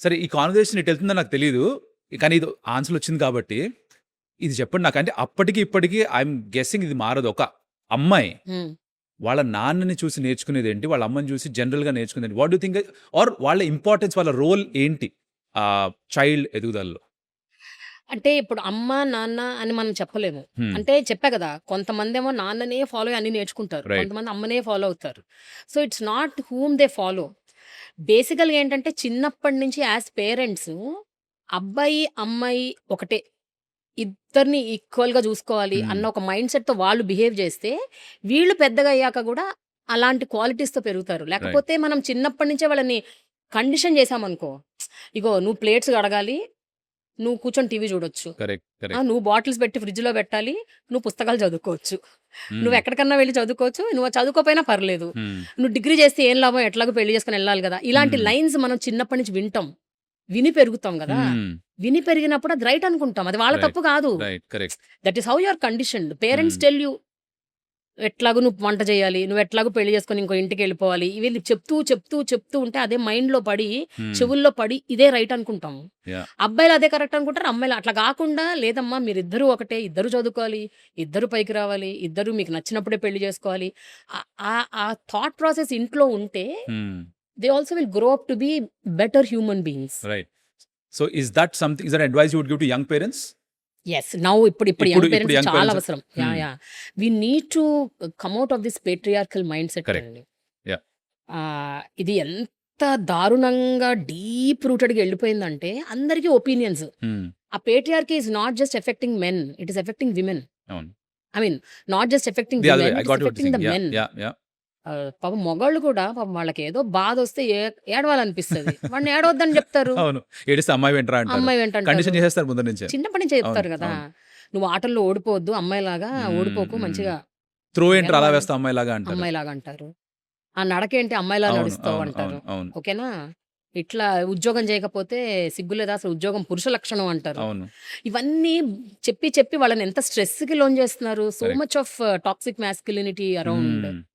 సరే, ఈ కాన్వర్సేషన్ ఇటు వెళ్తుందో నాకు తెలియదు, కానీ ఇది ఆన్సర్ వచ్చింది కాబట్టి ఇది చెప్పండి నాకు. అంటే అప్పటికి ఇప్పటికి ఐఎమ్ గెస్సింగ్ ఇది మారదు. ఒక అమ్మాయి వాళ్ళ నాన్నని చూసి నేర్చుకునేది ఏంటి, వాళ్ళ అమ్మని చూసి జనరల్ గా నేర్చుకునేది, వాట్ డూ థింక్, ఆర్ వాళ్ళ ఇంపార్టెన్స్, వాళ్ళ రోల్ ఏంటి ఆ చైల్డ్ ఎదుగుదలలో? అంటే ఇప్పుడు అమ్మ నాన్న అని మనం చెప్పలేము. అంటే చెప్పా కదా, కొంతమంది ఏమో నాన్ననే ఫాలో అన్ని నేర్చుకుంటారు, Right. కొంతమంది అమ్మనే ఫాలో అవుతారు. So it's not whom they follow. బేసికల్గా ఏంటంటే చిన్నప్పటి నుంచి యాజ్ పేరెంట్స్ అబ్బాయి అమ్మాయి ఒకటే, ఇద్దరిని ఈక్వల్ గా చూసుకోవాలి అన్న ఒక మైండ్ సెట్ తో వాళ్ళు బిహేవ్ చేస్తే వీళ్ళు పెద్దగా అయ్యాక కూడా అలాంటి క్వాలిటీస్ తో పెరుగుతారు. లేకపోతే మనం చిన్నప్పటి నుంచే వాళ్ళని కండిషన్ చేసామనుకో, ఇగో నువ్వు ప్లేట్స్ కడగాలి, నువ్వు కూర్చొని టీవీ చూడొచ్చు, కరెక్ట్, నువ్వు బాటిల్స్ పెట్టి ఫ్రిడ్జ్ లో పెట్టాలి, నువ్వు పుస్తకాలు చదువుకోవచ్చు, నువ్వు ఎక్కడికన్నా వెళ్ళి చదువుకోవచ్చు, నువ్వు చదువుకోపోయినా పర్లేదు, నువ్వు డిగ్రీ చేస్తే ఏం లాభం, ఎట్లాగో పెళ్లి చేసుకుని వెళ్ళాలి కదా. ఇలాంటి లైన్స్ మనం చిన్నప్పటి నుంచి వింటాం, విని పెరుగుతాం కదా. విని పెరిగినప్పుడు అది రైట్ అనుకుంటాం, అది వాళ్ళ Right. తప్పు కాదు. That is how you're conditioned. Parents tell you ఎట్లాగూ నువ్వు వంట చేయాలి, నువ్వు ఎట్లాగూ పెళ్లి చేసుకొని ఇంకో ఇంటికి వెళ్ళిపోవాలి, ఇవి చెప్తూ చెప్తూ చెప్తూ ఉంటే అదే మైండ్ లో పడి చెవుల్లో పడి ఇదే రైట్ అనుకుంటాం. అబ్బాయిలు అదే కరెక్ట్ అనుకుంటారు, అమ్మాయిలు అట్లా కాకుండా లేదమ్మా మీరిద్దరూ ఒకటే, ఇద్దరు చదువుకోవాలి, ఇద్దరు పైకి రావాలి, ఇద్దరు మీకు నచ్చినప్పుడే పెళ్లి చేసుకోవాలి, ఆ థాట్ ప్రాసెస్ ఇంట్లో ఉంటే they also will grow up to be better human beings. Right. So is that something, is that advice you would give to young parents? Yes, now ఇప్పుడు young ఇప్పుడు parents young చాలా parents- అవసరం. We need to come out of this patriarchal mindset. Correct. అండి. Yeah. ఇది ఎంత దారుణంగా deep rooted గా వెళ్ళిపోయిందంటే అందరికీ ఒపీనియన్స్. ఆ patriarchy is not just affecting men, it is affecting women. అవును. I mean not just affecting The other women, way, I it got is what you're affecting the saying. Yeah, men. yeah. పాపం మొగాళ్ళు కూడా పాపం వాళ్ళకి ఏదో బాధ వస్తే ఏడవాలనిపిస్తుంది, వాడిని ఏడవద్దని చెప్తారు, అవును, ఏడిస్తే అమ్మాయి వెంటరా అంటారు, అమ్మాయి కండిషన్ వెంటంటారు, చేసేస్తారు ముందు నుంచే. చిన్నప్పటి నుంచి చెప్తారు అవును, కదా, అవును. నువ్వు ఆటల్లో ఓడిపోవద్దు, అమ్మాయిలాగా ఓడిపోకు, మంచిగా త్రో ఏంటి అలా గెలవాలి, వేస్తా అమ్మాయిలాగా అంటారు. అమ్మాయిలాగా అంటారు. ఆ నడకేంటి అమ్మాయిలా అవును, నడుస్తావు అవును, అంటారు. అవును, అవును, ఓకేనా, ఇట్లా ఉద్యోగం చేయకపోతే సిగ్గులేదా, అసలు ఉద్యోగం పురుష లక్షణం అంటారు. అవును. ఇవన్నీ చెప్పి చెప్పి వాళ్ళని ఎంత స్ట్రెస్ కి లోన్ చేస్తున్నారు. So Correct. Much of toxic masculinity around, Hmm.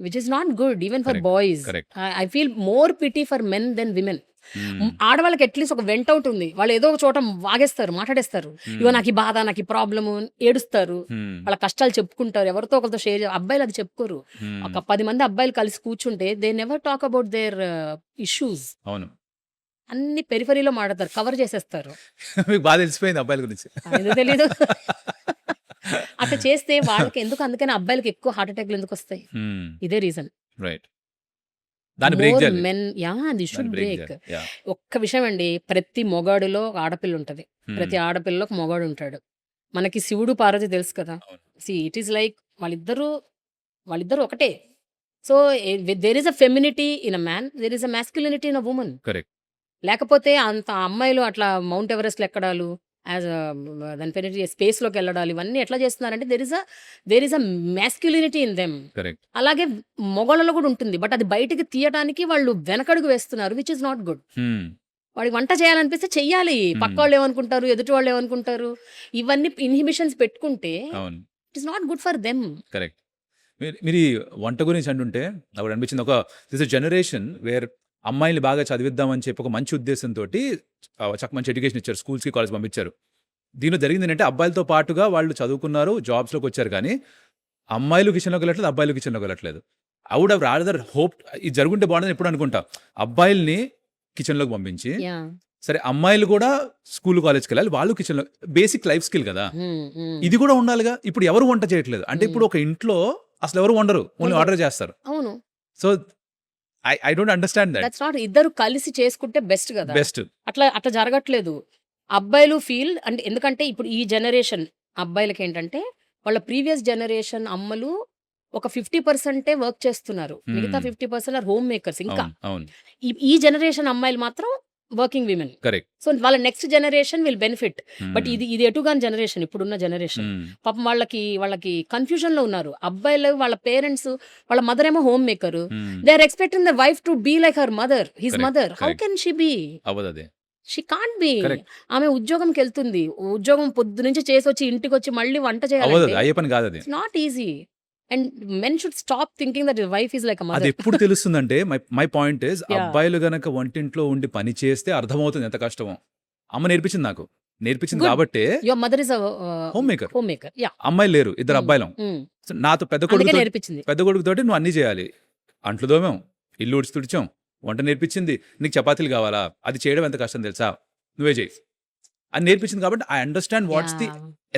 Which is not good even for Correct. Boys. Correct. I feel more pity for men than women. Hmm. ఆడవాళ్ళకి అట్లీస్ట్ ఒక వెంట అవుట్ ఉంది, వాళ్ళు ఏదో ఒక చోట వాగేస్తారు, మాట్లాడేస్తారు, ఇగో నాకు ఈ బాధ, నాకు ఈ ప్రాబ్లము, ఏడుస్తారు, Hmm. వాళ్ళ కష్టాలు చెప్పుకుంటారు, ఎవరితో ఒకరితో షేర్. అబ్బాయిలు అది చెప్పుకోరు. Hmm. ఒక 10 మంది అబ్బాయిలు కలిసి కూర్చుంటే they never talk about their issues. అవును. అన్ని పెరిఫరీలో మాట్లాడతారు, కవర్ చేసేస్తారు. మీకు బాగా తెలిసిపోయింది అబ్బాయిల గురించి. ఎందుకు తెలీదు అట్లా చేస్తే వాళ్ళకి ఎందుకు, అందుకని అబ్బాయిలకి ఎక్కువ హార్ట్ అటాక్లు ఎందుకు వస్తాయి, ఇదే రీజన్. రైట్. దాన్ని బ్రేక్ చేయాలి. మెన్ ది దాన్ని షుడ్ బ్రేక్ బ్రేక్. చేయాలి. Yeah. ఒక్క విషయం అండి, ప్రతి మొగాడులో ఒక ఆడపిల్ల ఉంటది, Hmm. ప్రతి ఆడపిల్లలో ఒక మొగాడు ఉంటాడు. మనకి శివుడు పార్వతి తెలుసు కదా, అవును. ఇట్ ఈస్ లైక్ వాళ్ళిద్దరు ఒకటే. So there is a femininity in a man, there is a masculinity in a woman. Correct. లేకపోతే అంత అమ్మాయిలు అట్లా మౌంట్ ఎవరెస్ట్ ఎక్కడాలు, యాజ్ దాని పేరు స్పేస్ లోకి వెళ్ళడాలు, ఇవన్నీ ఎట్లా చేస్తున్నారంటే there is a masculinity in them. Correct. అలాగే మొగళ్ళలో కూడా ఉంటుంది, బట్ అది బయటికి తీయడానికి వాళ్ళు వెనకడుగు వేస్తున్నారు, which is not good. Hmm. వాడికి వంట చేయాలనిపిస్తే చెయ్యాలి, పక్క వాళ్ళు ఏమనుకుంటారు, ఎదుటి వాళ్ళు ఏమనుకుంటారు, ఇవన్నీ ఇన్హిబిషన్స్ పెట్టుకుంటే అవును. It is not good for them. Correct. మీరు ఈ వంట గురించి అంటుంటే నాకు అనిపించింది, ఒక దిస్ ఇస్ జనరేషన్ వేర్ అమ్మాయిని బాగా చదివిద్దామని చెప్పి ఒక మంచి ఉద్దేశంతో చక్క మంచి ఎడ్యుకేషన్ ఇచ్చారు, స్కూల్స్కి కాలేజ్ పంపించారు. దీనిలో జరిగింది ఏంటంటే అబ్బాయిలతో పాటుగా వాళ్ళు చదువుకున్నారు, జాబ్స్లోకి వచ్చారు, కానీ అమ్మాయిలు కిచెన్లోకి వెళ్ళట్లేదు, అబ్బాయిలు కిచెన్లోకి వెళ్ళట్లేదు. I would have rather hope ఇది జరుగుంటే బాగుందని ఎప్పుడు అనుకుంటా, అబ్బాయిల్ని కిచెన్లోకి పంపించి యా సరే అమ్మాయిలు కూడా స్కూల్ కాలేజ్కి వెళ్ళాలి, వాళ్ళు కిచెన్లో బేసిక్ లైఫ్ స్కిల్ కదా, ఇది కూడా ఉండాలిగా. ఇప్పుడు ఎవరు వంట చేయట్లేదు అంటే ఇప్పుడు ఒక ఇంట్లో అసలు ఎవరు వండరు, ఓన్లీ ఆర్డర్ చేస్తారు. అవును, so I don't understand that. That's not, ఇద్దరు కలిసి చేసుకుంటే బెస్ట్ కదా. బెస్ట్. అట్లా జరగట్లేదు. అబ్బాయిలు ఫీల్ అంటే, ఎందుకంటే ఇప్పుడు ఈ జనరేషన్ అబ్బాయిలకి ఏంటంటే వాళ్ళ ప్రీవియస్ జనరేషన్ అమ్మలు ఒక 50% వర్క్ చేస్తున్నారు, మిగతా 50% ఆర్ హోమ్ మేకర్స్. ఇంకా అవును, ఈ జనరేషన్ అమ్మాయిలు మాత్రం వర్కింగ్ విమెన్. కరెక్ట్. సో వాళ్ళ next generation will benefit. But ఇది ఎటుగాని జనరేషన్, ఇప్పుడున్న జనరేషన్ పాపం వాళ్ళకి కన్ఫ్యూజన్ లో ఉన్నారు. అబ్బాయిలు వాళ్ళ పేరెంట్స్, వాళ్ళ మదర్ ఏమో home maker, they are expecting the wife to be like her mother, his mother. How can she be? అవ్వదు. She can't be. Correct. ఆమె ఉద్యోగంకి వెళ్తుంది, ఉద్యోగం పొద్దు నుంచి చేసి వచ్చి ఇంటికి వచ్చి మళ్ళీ వంట అవ్వదు, చేయాలి. అయ్యే పని కాదు అది. It's not easy. And men should stop thinking that wife is like a అది మదర్. ఎప్పుడు తెలుస్తుందంటే మై పాయింట్ ఇస్, Yeah. అబ్బాయిలు గనక వంటింట్లో ఉండి పని చేస్తే అర్థమవుతుంది ఎంత కష్టమో. అమ్మ నేర్పించింది, నాకు నేర్పించింది Good. కాబట్టి. Your mother is home maker. Home maker. Yeah, అమ్మాయిలు లేరు, ఇద్దరు అబ్బాయిలం. So, నాతో అందుకే నేర్పించింది. పెద్ద కొడుకుతోటి నువ్వు అన్ని చేయాలి. అంట్లు దోమాం, ఇల్లు ఉడిచి తుడిచాం, వంట నేర్పించింది. నీకు చపాతీలు కావాలా, అది చేయడం ఎంత కష్టం తెలుసా, నువ్వే చేయి అని నేర్పించింది. కాబట్టి ఐ అండర్స్టాండ్ వాట్స్ ది,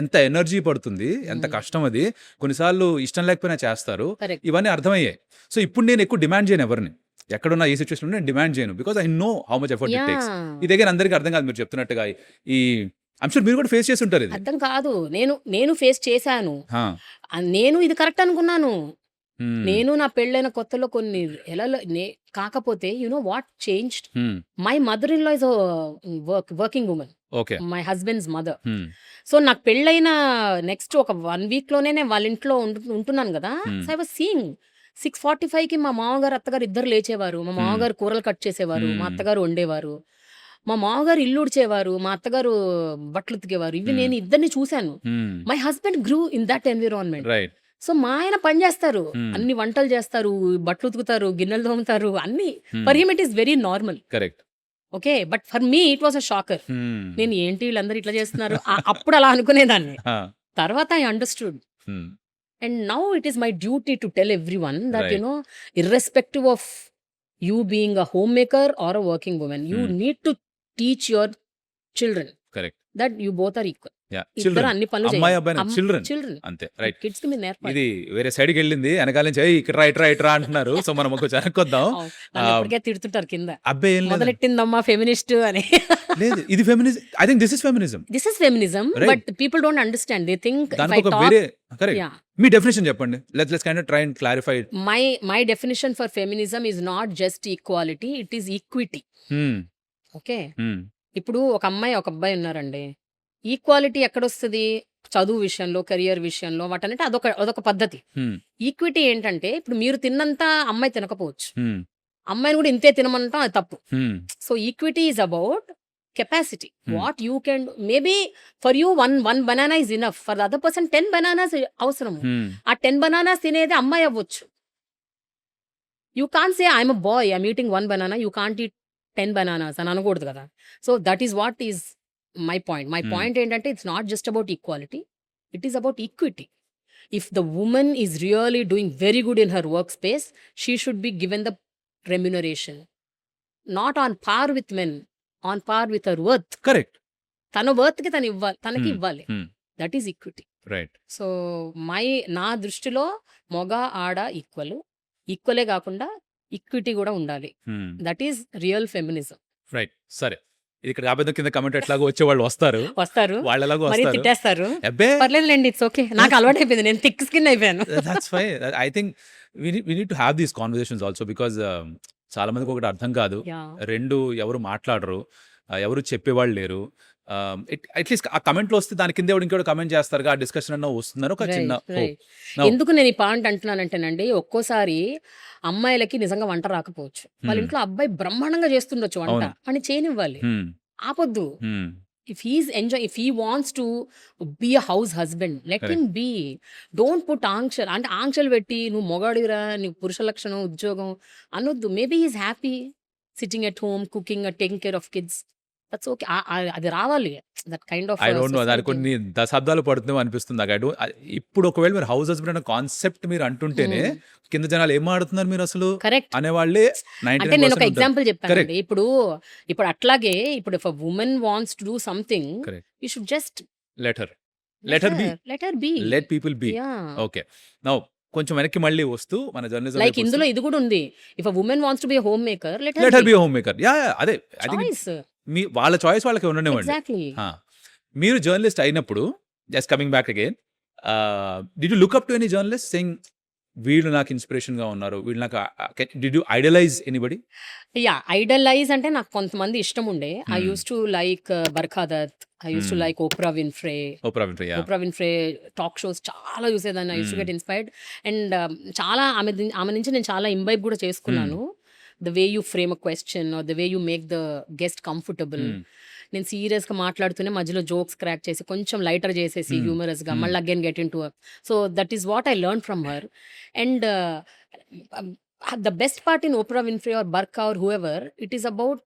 ఎంత ఎనర్జీ పడుతుంది, ఎంత కష్టం అది. కొన్నిసార్లు ఇష్టం లేకపోయినా చేస్తారు, కరెక్ట్. ఇవన్నీ అర్థమయ్యాయి. సో ఇప్పుడు నేను ఎక్కువ డిమాండ్ చేయను ఎవరిని, ఎక్కడున్నా ఏ సిచ్యువేషన్ నేను డిమాండ్ చేయను, because I know how much effort it takes. ఈ దగ్గర అందరికీ అర్థం కాదు మీరు చెప్తున్నట్టుగా. ఈ ఐమ్ షూర్ మీరు కూడా ఫేస్ చేసి ఉంటారు ఇది. అర్థం కాదు, నేను ఫేస్ చేశాను. హా. నేను ఇది కరెక్ట్ అనుకున్నాను. Hmm. నేను నా పెళ్ళైన కొత్తలో కొన్ని ఎలా కాకపోతే you know what changed. Hmm. My mother in law is working women, okay. My husband's mother. Hmm. So నాకు పెళ్ళైన నెక్స్ట్ ఒక 1 week లోనే నేను వాళ్ళ ఇంట్లో ఉంటున్నాను కదా. సో ఐ వాజ్ సీయింగ్ 6:45కి మా మామగారు అత్తగారు ఇద్దరు లేచేవారు. మా మామగారు కూరలు కట్ చేసేవారు, మా అత్తగారు వండేవారు. మా మామగారు ఇల్లు ఉడిచేవారు, మా అత్తగారు బట్టలు ఉతికేవారు. ఇవి నేను ఇద్దరిని చూశాను. Hmm. My husband గ్రూ in that environment. Right. So మా ఆయన పని చేస్తారు, Hmm. అన్ని వంటలు చేస్తారు, బట్టలు ఉతుకుతారు, గిన్నెలు తోముతారు, అన్ని. Hmm. For him it is very normal. Correct. Okay, but for me it was a shocker. Hmm. నేను ఏంటి వీళ్ళందరూ ఇట్లా చేస్తున్నారు, అప్పుడు అలా అనుకునేదాన్ని. హా. తర్వాత I understood. Hmm. And now it is my duty to tell everyone that, Right. you know, irrespective of you being a homemaker or a working woman, you need to teach your children Correct. that you both are equal. Yeah. ఇద్దరు Children. అన్ని పనులు అమ్మాయి అబ్బాయి children children అంతే. Right. Kids కి మీరు నేర్పాలి. ఇది వేరే సైడ్కి వెళ్ళింది, వెనకాల నుంచి "ఏయ్, ఇక్కడ ఇట్రా అంటున్నారు. సో మనం ఒక వెనక్కొద్దాం. అవును. నన్ను ఇప్పటికే తిడుతుంటారు కింద, అబ్బాయి ఏం లేదు, మొదలెట్టిందమ్మా ఫెమినిస్ట్ అని. లేదు ఇది feminism. I think this is feminism. This is feminism, Right. But people don't understand. They think దానికి ఒక వేరే. కరెక్ట్. yeah, మీ డెఫినేషన్ చెప్పండి. Let's kind of try and clarify. my definition for feminism is not just equality, it is equity. Okay, ఇప్పుడు ఒక అమ్మాయి ఒక అబ్బాయి ఉన్నారండి, ఈక్వాలిటీ ఎక్కడొస్తుంది? చదువు విషయంలో, కెరియర్ విషయంలో, వాటంటే అదొక పద్ధతి. ఈక్విటీ ఏంటంటే ఇప్పుడు మీరు తిన్నంత అమ్మాయి తినకపోవచ్చు, అమ్మాయిని కూడా ఇంతే తినమంటాం, అది తప్పు. So equity is about capacity. What you can, maybe for you one banana is enough, for the other person 10 bananas అవసరం. ఆ 10 బనానాస్ తినేది అమ్మాయి అవ్వచ్చు. You can't say I'm a boy, I'm eating 1 banana, you can't eat 10 bananas అని అనకూడదు కదా. So that is what is my point. My point ఏంటంటే it's not just about equality, it is about equity. If the women is really doing very good in her work space, she should be given the remuneration, not on par with men, on par with her worth. Correct. తన worth కి తనకి ఇవ్వాలి. That is equity. Right. So నా దృష్టిలో మగ ఆడ ఈక్వలే కాకుండా equity కూడా ఉండాలి. That is real feminism. Right. సరే, ఇక్కడ అబద్ధం కింద కమెంట్ ఎట్లాగో వచ్చే వాళ్ళు వస్తారు, వాళ్ళు ఎలాగో మరి వస్తారు. తిట్టేస్తారు. అబ్బే పర్లేదులేండి, ఇట్స్ ఓకే. నాకు అలవాటు అయిపోయింది, నేను థిక్ స్కిన్ అయిపోయాను. That's fine. I think we need to have these conversations also, because చాలా మందికి ఒకటి అర్థం కాదు, రెండు ఎవరు మాట్లాడరు, ఎవరు చెప్పేవాళ్ళు లేరు. అట్లీస్ట్ ఆ కమెంట్లో వస్తే దాని కింద ఇంకోటి కమెంట్ చేస్తారు, ఆ డిస్కషన్ అన్న వస్తుందని ఒక చిన్న hope. Now- ఎందుకు నేను ఈ పాయింట్ అంటున్నానంటేనండి, ఒక్కోసారి అమ్మాయిలకి నిజంగా వంట రాకపోవచ్చు, వాళ్ళ ఇంట్లో అబ్బాయి బ్రహ్మాండంగా చేస్తుండొచ్చు వంట, అవును. అని చేయనివ్వాలి, Hmm. ఆపొద్దు. Hmm. If if he wants to be a house husband, let him be. Don't put ఆంక్షలు పెట్టి నువ్వు మొగాడిరా, నీకు పురుష లక్షణం ఉద్యోగం అనొద్దు. Maybe is happy sitting at home, cooking, taking care of kids. That's okay. అది రావాలి. That kind of I don't know దానికి కొన్ని దశాబ్దాలు పడుతుందేమో అనిపిస్తుంది నాకు. ఇప్పుడు ఒకవేళ మీరు హౌస్ హస్బెండ్ అనే కాన్సెప్ట్ మీరు అంటుంటేనే కింద జనాలు ఏం ఆడుతున్నారు మీరు అసలు కరెక్ట్. అనేవాళ్ళే అంటే నేను ఒక 99% ఉంటారు. Example Correct. చెప్పానండి. ఇప్పుడు అట్లాగే ఇప్పుడు if a woman wants to do something, Correct. You should just Let her be. Let her be. Let people be. Okay. Now కొంచెం వెనక్కి మళ్ళీ వస్తూ మన జర్నలిజం లైక్ ఇందులో ఇది కూడా ఉంది. If a woman wants to be home maker, let let her her be home maker. Yeah అదే ఐ థింక్ చాయిస్. మీ వాళ్ళ చాయిస్ వాళ్ళకి ఉండనివ్వండి. ఎగ్జాక్ట్లీ. మీరు జర్నలిస్ట్ అయినప్పుడు just coming back again, did you look up to any journalist saying వీళ్ళు నాకు inspiration గా ఉన్నారు, వీళ్ళు నాకు did you idolise anybody? Yeah, idolise అంటే నాకు కొంతమంది ఇష్టం ఉండే. I use to like Barkha Dutt, I use to like Oprah Winfrey. Oprah Winfrey talk shows చాలా చూసేదాన్ని. I use to get inspired and చాలా ఆమె నుంచి నేను చాలా ఇంబైబ్ కూడా చేసుకున్నాను. The way you frame a question or the way you make the guest comfortable. నేను సీరియస్గా మాట్లాడుతూనే మధ్యలో జోక్స్ క్రాక్ చేసి కొంచెం లైటర్ చేసేసి హ్యూమరస్గా మళ్ళీ again get in to. So that is what I learn from her. And the best part in Oprah Winfrey or Barkha or whoever, it is about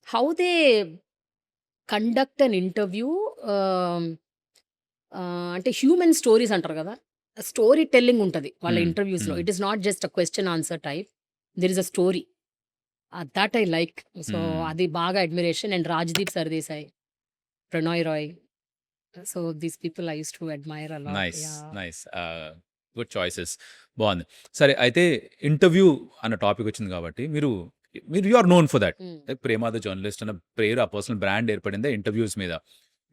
how they conduct an interview. అంటే human stories అంటారు కదా, story telling ఉంటుంది వాళ్ళ ఇంటర్వ్యూస్లో. It is not just a question answer type, there is a story. That I like. So అది బాగా admiration. And Rajdeep Sardesai, Prannoy Roy, so these people I use to admire a lot. Nice good choices. బాగుంది. సరే అయితే interview అన్న topic వచ్చింది కాబట్టి మీరు you are known for that. Prema the journalist అన్న పేరు, ఆ పర్సనల్ బ్రాండ్ ఏర్పడింది ఇంటర్వ్యూస్ మీద.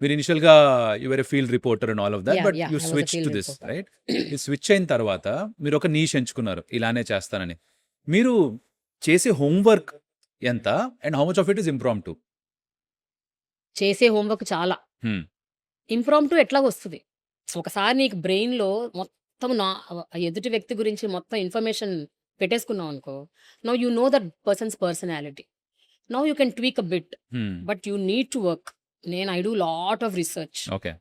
మీరు ఇనిషియల్ గా you were a field reporter and all of that, but you switch to this, right? ఈ స్విచ్ అయిన తర్వాత మీరు ఒక నీష్ ఎంచుకున్నారు, ఇలానే చేస్తానని. మీరు చేసే హోంవర్క్ ఎంత and how much of it is impromptu? చేసే హోంవర్క్ చాలా. ఇంప్రాంప్టు ఎట్లా వస్తుంది? ఒకసారి నీకు బ్రెయిన్లో మొత్తం ఎదుటి వ్యక్తి గురించి మొత్తం ఇన్ఫర్మేషన్ పెట్టేసుకున్నావు అనుకో, now you know that persons personality. Now you can tweak a bit, but you need to work. I do lot of research okay.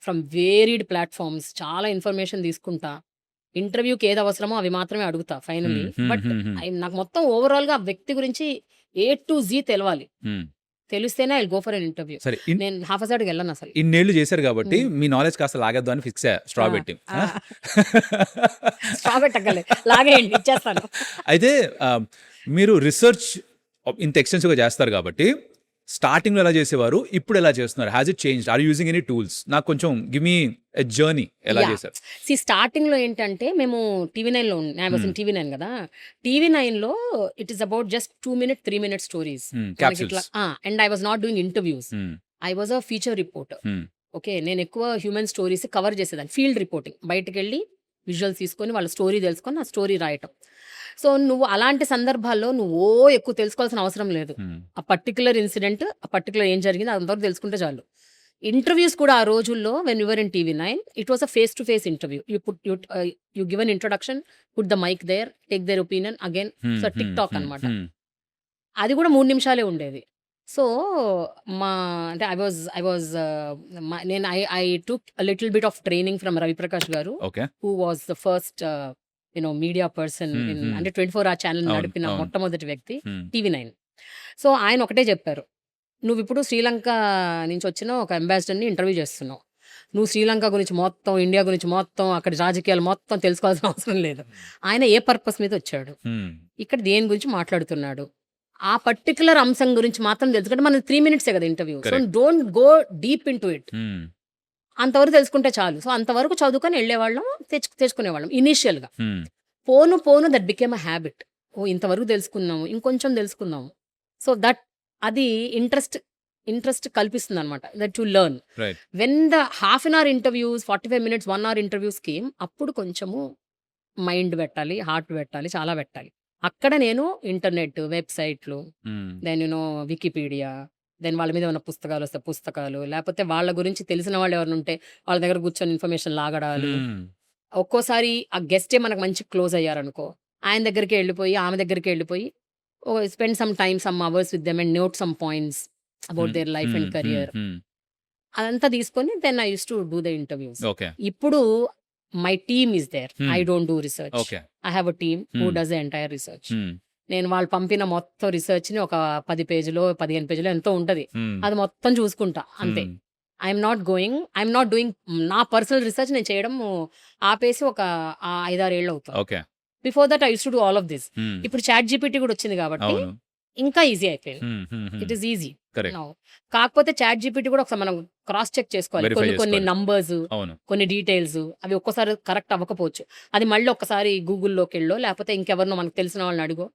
From varied platforms. చాలా ఇన్ఫర్మేషన్ తీసుకుంటా. ఇంటర్వ్యూకి ఏది అవసరమో అవి మాత్రమే అడుగుతా ఫైనల్లీ. బట్ నాకు మొత్తం ఓవరాల్ గా ఆ వ్యక్తి గురించి A to Z తెలవాలి. తెలిస్తేనే I go for N interview. సరే, నేను హాఫ్ అ సైడ్కి వెళ్ళను అసలు. ఇన్నేళ్ళు చేశారు కాబట్టి మీ నాలెడ్జ్ కాస్త లాగద్దు అని ఫిక్స్ అయ్యా, స్ట్రా పెట్టి. స్ట్రా పెట్టగలే, లాగేయండి, ఇచ్చేస్తాను. అయితే మీరు రీసెర్చ్ ఇంత ఎక్స్టెన్సివ్గా చేస్తారు కాబట్టి స్టార్టింగ్లో ఎలా చేసేవారు, ఇప్పుడు ఎలా చేస్తున్నారు? Has it changed? Are using any tools? నాకు కొంచెం గివ్ మీ ఎ జర్నీ, ఎలా చేశారు? స్టార్టింగ్ లో ఏంటంటే మేము TV9 లో ఐ వాస్ ఇన్ TV9 కదా. TV9 లో it is about just 2 minute 3 minute stories. And I was not doing interviews, I was a feature reporter. Okay, నేను ఎక్కువ హ్యూమన్ స్టోరీస్ కవర్ చేసేదాన్ని. ఫీల్డ్ రిపోర్టింగ్, బయటకు వెళ్ళి విజువల్స్ తీసుకొని వాళ్ళ స్టోరీ తెలుసుకొని ఆ స్టోరీ రాయటం. సో నువ్వు అలాంటి సందర్భాల్లో నువ్వు ఎక్కువ తెలుసుకోవాల్సిన అవసరం లేదు. ఆ పర్టికులర్ ఇన్సిడెంట్, ఆ పర్టికులర్ ఏం జరిగింది అంతవరకు తెలుసుకుంటే చాలు. ఇంటర్వ్యూస్ కూడా ఆ రోజుల్లో when you're in TV9, it was a face to face interview. You give an introduction, put the mike there, take their opinion again. So tick tock అనమాట. అది కూడా 3 నిమిషాలే ఉండేది. సో అంటే I took a little bit of training from Ravi Prakash garu, who was the first media person అంటే 24 hour channel నడిపిన మొట్టమొదటి వ్యక్తి TV9. సో ఆయన ఒకటే చెప్పారు, నువ్వు ఇప్పుడు శ్రీలంక నుంచి వచ్చిన ఒక అంబాసిడర్ని ఇంటర్వ్యూ చేస్తున్నావు. నువ్వు శ్రీలంక గురించి మొత్తం, ఇండియా గురించి మొత్తం, అక్కడ రాజకీయాలు మొత్తం తెలుసుకోవాల్సిన అవసరం లేదు. ఆయన ఏ పర్పస్ మీద వచ్చాడు, ఇక్కడ దేని గురించి మాట్లాడుతున్నాడు, ఆ పర్టికులర్ అంశం గురించి మాత్రం తెలుసుకుంటే మనం 3 minutes కదా interview. So don't go deep into it. అంతవరకు తెలుసుకుంటే చాలు. సో అంతవరకు చదువుకొని వెళ్ళేవాళ్ళం, తెచ్చుకునేవాళ్ళం ఇనీషియల్గా. పోను దట్ బికేమ్ అ హ్యాబిట్. ఇంతవరకు తెలుసుకున్నాము, ఇంకొంచెం తెలుసుకుందాము. సో అది ఇంట్రెస్ట్ కల్పిస్తుంది అనమాట, that to learn. When the half an hour interviews, 45 minutes 1 hour ఇంటర్వ్యూస్కి అప్పుడు కొంచెము మైండ్ పెట్టాలి, హార్ట్ పెట్టాలి, చాలా పెట్టాలి. అక్కడ నేను ఇంటర్నెట్, వెబ్సైట్లు, దెన్ వికీపీడియా, దెన్ వాళ్ళ మీద ఏమైనా పుస్తకాలు వస్తే పుస్తకాలు, లేకపోతే వాళ్ళ గురించి తెలిసిన వాళ్ళు ఎవరైనా ఉంటే వాళ్ళ దగ్గర కూర్చొని ఇన్ఫర్మేషన్ లాగడాలు. ఒక్కోసారి ఆ గెస్టే మనకు మంచి క్లోజ్ అయ్యారనుకో, ఆయన దగ్గరికి వెళ్ళిపోయి, ఆమె దగ్గరికి వెళ్ళిపోయి spend some time, some hours with them and note some points about their life and career. అదంతా తీసుకొని then I use to do the interviews. ఇప్పుడు my team is there, I don't do research. I have a team who does the entire research. నేను వాళ్ళు పంపిన మొత్తం రీసెర్చ్ని ఒక 10 పేజీలో 15 పేజీలో ఎంతో ఉంటుంది, అది మొత్తం చూసుకుంటా అంతే. ఐఎమ్ నాట్ డూయింగ్ నా పర్సనల్ రీసెర్చ్ నేను చేయడం ఆపేసి ఒక 5-6 ఏళ్ళు అవుతుంది. Okay. Before that I use to do all of this. ఇప్పుడు చాట్ జీపీటీ కూడా వచ్చింది కాబట్టి అవును. ఇంకా ఈజీ అయిపోయింది. It is easy. Correct. కాకపోతే చాట్ జీపీటీ కూడా ఒకసారి మనం క్రాస్ చెక్ చేసుకోవాలి. Verify కొన్ని చేసుకోవాలి. నంబర్స్, అవును. కొన్ని డీటెయిల్స్ అవి ఒక్కసారి కరెక్ట్ అవ్వకపోవచ్చు. అది మళ్ళీ ఒక్కసారి గూగుల్లోకి వెళ్ళో లేకపోతే ఇంకెవరినో మనకు తెలిసిన వాళ్ళని అడిగో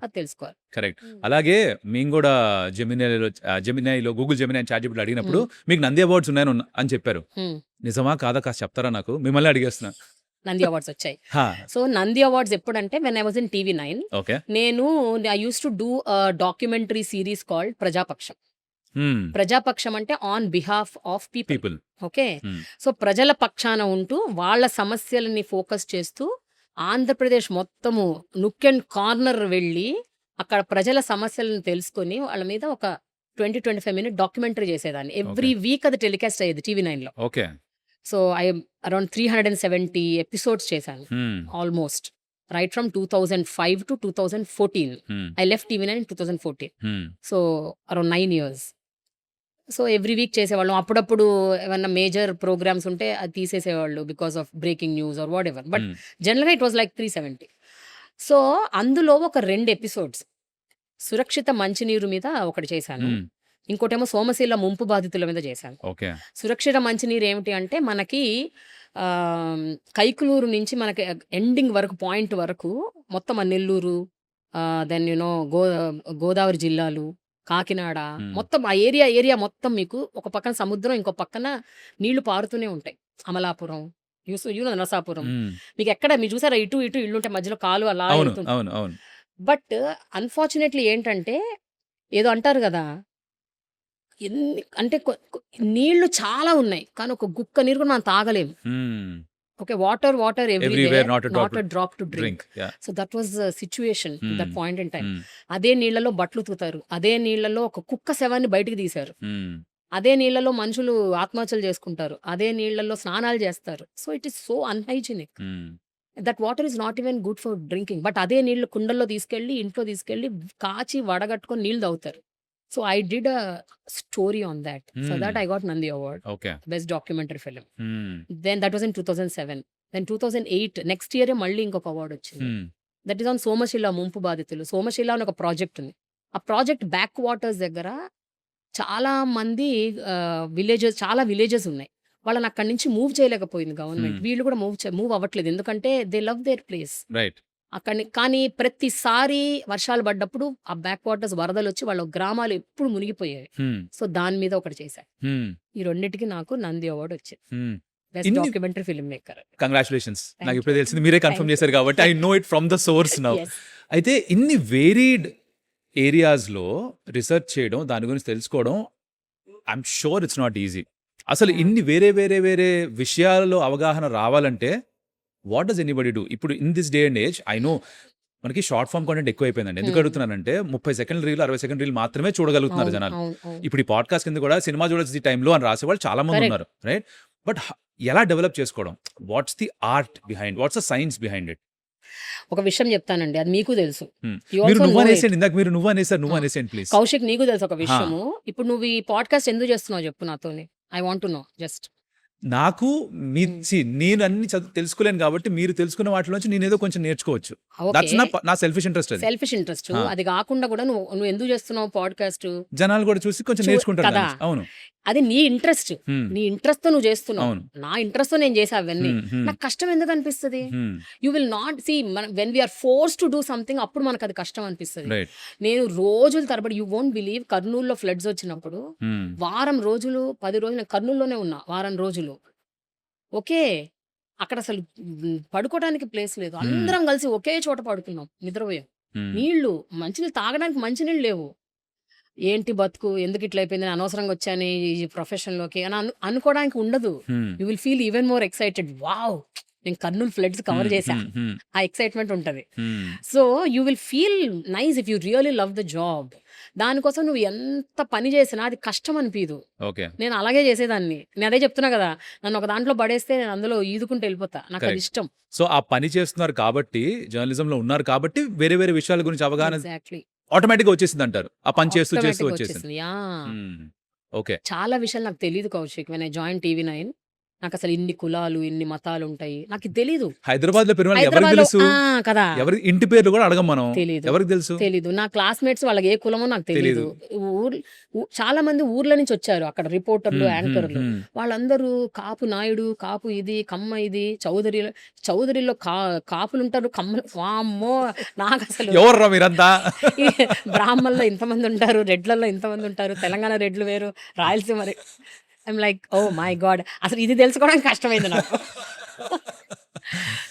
అది తెలుసుకోవాలి. కరెక్ట్. అలాగే మేము కూడా జెమినైలో గూగుల్ జెమినై చాట్ జీపీటీ అడిగినప్పుడు మీకు నంది అవార్డ్స్ ఉన్నాయని అని చెప్పారు. నిజమా కాదా కాస్త చెప్తారా నాకు? మిమ్మల్ని అడిగేస్తున్నా. నంది అవార్డ్స్ వచ్చాయి. సో నంది అవార్డ్స్ ఎప్పుడంటే when I was in TV9, okay. నేను I use to do documentary series called Prajapaksham. Prajapaksham అంటే on behalf of people. Okay. So ప్రజల పక్షాన ఉంటూ వాళ్ళ సమస్యలని ఫోకస్ చేస్తూ ఆంధ్రప్రదేశ్ మొత్తము నుక్ అండ్ కార్నర్ వెళ్ళి అక్కడ ప్రజల సమస్యలను తెలుసుకొని వాళ్ళ మీద ఒక 20-25 మినిట్ డాక్యుమెంటరీ చేసేదాన్ని. ఎవ్రీ వీక్ అది టెలికాస్ట్ అయ్యేది TV9లో. Okay. So I around 370 episodes చేశాను almost, right from 2005 to 2014. I left TV9 in 2014. So around 9 years. So every week చేసేవాళ్ళం. అప్పుడప్పుడు ఏమన్నా మేజర్ ప్రోగ్రామ్స్ ఉంటే అది తీసేసేవాళ్ళు because of breaking news or whatever. But జనరల్గా ఇట్ వాజ్ లైక్ 370. సో అందులో ఒక 2 ఎపిసోడ్స్ సురక్షిత మంచినీరు మీద ఒకటి చేశాను, ఇంకోటేమో సోమశీల ముంపు బాధితుల మీద చేశాను. ఓకే. సురక్షిత మంచినీరు ఏమిటి అంటే మనకి కైకులూరు నుంచి మనకి ఎండింగ్ వరకు పాయింట్ వరకు మొత్తం ఆ నెల్లూరు, దెన్ గోదావరి జిల్లాలు, కాకినాడ, మొత్తం ఆ ఏరియా మొత్తం మీకు ఒక పక్కన సముద్రం, ఇంకో పక్కన నీళ్లు పారుతూనే ఉంటాయి. అమలాపురం, నరసాపురం, మీకు ఎక్కడ మీరు చూసారా ఇటు ఇళ్ళు ఉంటే మధ్యలో కాలు అలా వెళ్తుంది. బట్ అన్ఫార్చునేట్లీ ఏంటంటే ఏదో అంటారు కదా, అంటే నీళ్లు చాలా ఉన్నాయి కానీ ఒక గుక్క నీరు కూడా మనం తాగలేము. Okay, water everywhere, not a drop to drink. So that was situation that point in time. అదే నీళ్లలో బట్టలు ఉతుకుతారు, అదే నీళ్లలో ఒక కుక్క శవాన్ని బయటికి తీశారు, అదే నీళ్లలో మనుషులు ఆత్మహత్యలు చేసుకుంటారు, అదే నీళ్లలో స్నానాలు చేస్తారు. So it is so unhygienic. That water is not even good for drinking. But అదే నీళ్లు కుండల్లో తీసుకెళ్లి ఇంట్లో తీసుకెళ్లి కాచి వడగట్టుకొని నీళ్లు తాగుతారు. So I did a story on that. So that I got Nandi Award. Okay. Best documentary film. Then that was in 2007. Then 2008 next year మళ్ళీ ఇంకొక అవార్డ్ వచ్చింది. దట్ ఈస్ ఆన్ సోమశిల ముంపు బాధితులు. సోమశిల అని ఒక ప్రాజెక్ట్ ఉంది. ఆ ప్రాజెక్ట్ బ్యాక్ వాటర్స్ దగ్గర చాలా మంది చాలా విలేజెస్ ఉన్నాయి. వాళ్ళని అక్కడి నుంచి మూవ్ చేయలేకపోయింది గవర్నమెంట్. వీళ్ళు కూడా మూవ్ అవ్వట్లేదు, ఎందుకంటే they love their place. Right. అక్కడిని కానీ ప్రతిసారి వర్షాలు పడ్డప్పుడు ఆ బ్యాక్ వాటర్స్ వరదలు వచ్చి వాళ్ళ గ్రామాలు ఎప్పుడు మునిగిపోయాయి. సో దాని మీద ఒకటి చేశారు. ఈ రెండింటికి నాకు నంది అవార్డు వచ్చింది, best documentary film maker. Congratulations. నాకు ఇప్పుడు తెలిసింది, మీరే కన్ఫర్మ్ చేశారు కాబట్టి I know it from the source now. అయితే ఇన్ని వేరీడ్ ఏరియాస్లో రీసెర్చ్ చేయడం, దాని గురించి తెలుసుకోవడం, I'm sure it's not easy. అసలు ఇన్ని వేరే విషయాలలో అవగాహన రావాలంటే వాట్ డస్ ఎనీబడి డూ? ఇప్పుడు in this day and age I know మనకి షార్ట్ ఫార్మ్ కంటెంట్ ఎక్కువ అయిపోయిందండి. ఎందుకు అడుగుతున్నానంటే 30 సెకండ్ రీల్ 60 సెకండ్ రీల్ మాత్రమే చూడగలుగుతున్నారు జనాలు. ఇప్పుడు ఈ పాడ్కాస్ట్ కింద కూడా సినిమా చూడాల్సి టైంలో అని రాసేవాళ్ళు చాలా మంది ఉన్నారు, రైట్? బట్ ఎలా డెవలప్ చేసుకోవడం? What's the art behind, what's the science behind it? ఒక విషయం చెప్తానండి, అది మీకు తెలుసు. నువ్వు అనేసారు ప్లీజ్. కౌశిక్, నీకు తెలుసు ఒక విషయము. ఇప్పుడు నువ్వు ఈ పాడ్కాస్ట్ ఎందుకు చేస్తున్నావు చెప్పు నాతోని. I want to know just. నాకు నేను అన్ని తెలుసుకోలేను కాబట్టి మీరు తెలుసుకున్న వాటిలోంచి నేను ఏదో కొంచెం నేర్చుకోవచ్చు. నా సెల్ఫిష్ ఇంట్రెస్ట్. అది కాకుండా కూడా నువ్వు ఎందుకు చేస్తున్నావు పాడ్కాస్ట్, జనాలు కూడా చూసి కొంచెం నేర్చుకుంటారు కదా. అవును, అది నీ ఇంట్రెస్ట్. నీ ఇంట్రెస్ట్ తో నువ్వు చేస్తున్నావు. నా ఇంట్రెస్ట్ తో నేను చేసా అవన్నీ. నాకు కష్టం ఎందుకు అనిపిస్తుంది? You will not see when we're force to do something, అప్పుడు మనకు అది కష్టం అనిపిస్తుంది. నేను రోజుల తరబడి, యూ వోంట్ బిలీవ్, కర్నూలులో ఫ్లడ్స్ వచ్చినప్పుడు వారం రోజులు 10 రోజులు నేను కర్నూలులోనే ఉన్నా. వారం రోజులు ఓకే, అక్కడ అసలు పడుకోవడానికి ప్లేస్ లేదు. అందరం కలిసి ఒకే చోట పడుకున్నాం, నిద్రపోయాం. నీళ్లు, మంచినీళ్ళు తాగడానికి మంచినీళ్ళు లేవు. ఏంటి బతుకు, ఎందుకు ఇట్లా అయిపోయింది, అనవసరంగా వచ్చాను ఈ ప్రొఫెషన్ లోకి అని అనుకోవడానికి ఉండదు. You will feel even more excited. Wow, నేను కర్నూలు ఫ్లడ్స్ కవర్ చేశా. హ్మ్. ఆ ఎక్సైట్మెంట్ ఉంటది. హ్మ్. So you will feel nice if you really love the job. దానికోసం నువ్వు ఎంత పని చేసినా అది కష్టం అనిపించదు. ఓకే. నేను అలాగే చేసేదాన్ని. నేను అదే చెప్తున్నా కదా, నన్ను ఒక దాంట్లో పడేస్తే నేను అందులో ఈదుకుంటూ వెళ్ళిపోతా. నాకు అది కరెక్ట్. ఇష్టం. సో ఆ పని చేస్తున్నారు కాబట్టి, జర్నలిజంలో ఉన్నారు కాబట్టి వేరే వేరే విషయాల గురించి అవగాహన ఎగ్జాక్ట్లీ. ఆటోమేటిక్‌గా వచ్చేసిందంటారు. ఆ పని చేస్తూ చేస్తూ ఆటోమేటిక్గా వచ్చేసింది. వచ్చేసింది. యా. హ్మ్. ఓకే. చాలా విషయాలు నాకు తెలీదు Kaushik. When I join TV9 నాకు అసలు ఇన్ని కులాలు, ఇన్ని మతాలు ఉంటాయి నాకు ఇది తెలీదు. హైదరాబాద్‌లో పెరిగిన వాళ్ళకి ఎవరికి హైదరాబాద్లో తెలుసు? కదా, ఎవరి ఇంటి పేర్లు కూడా అడగం మనం. తెలీదు. ఎవరికి తెలుసు? తెలీదు. నా క్లాస్‌మేట్స్ వాళ్ళకి ఏ కులమో నాకు తెలీదు. ఊర్ చాలా మంది ఊర్ల నుంచి వచ్చారు అక్కడ రిపోర్టర్లు, హ్మ్. హ్మ్. యాంకర్లు. హ్మ్. వాళ్ళందరూ కాపు నాయుడు, కాపు ఇది, కమ్మ ఇది, చౌదరిలో కాపులుంటారు, కమ్మలు వామ్మో! నాకసలు ఎవర్రా మీరంతా? ఈ బ్రాహ్మణుల్లో ఇంతమంది ఉంటారు, రెడ్లలో ఇంతమంది ఉంటారు, తెలంగాణ రెడ్లు వేరు, Rayalaseema I'm like oh my God, అసలు ఇది తెలుసుకోవడానికి కష్టమైంది నాకు.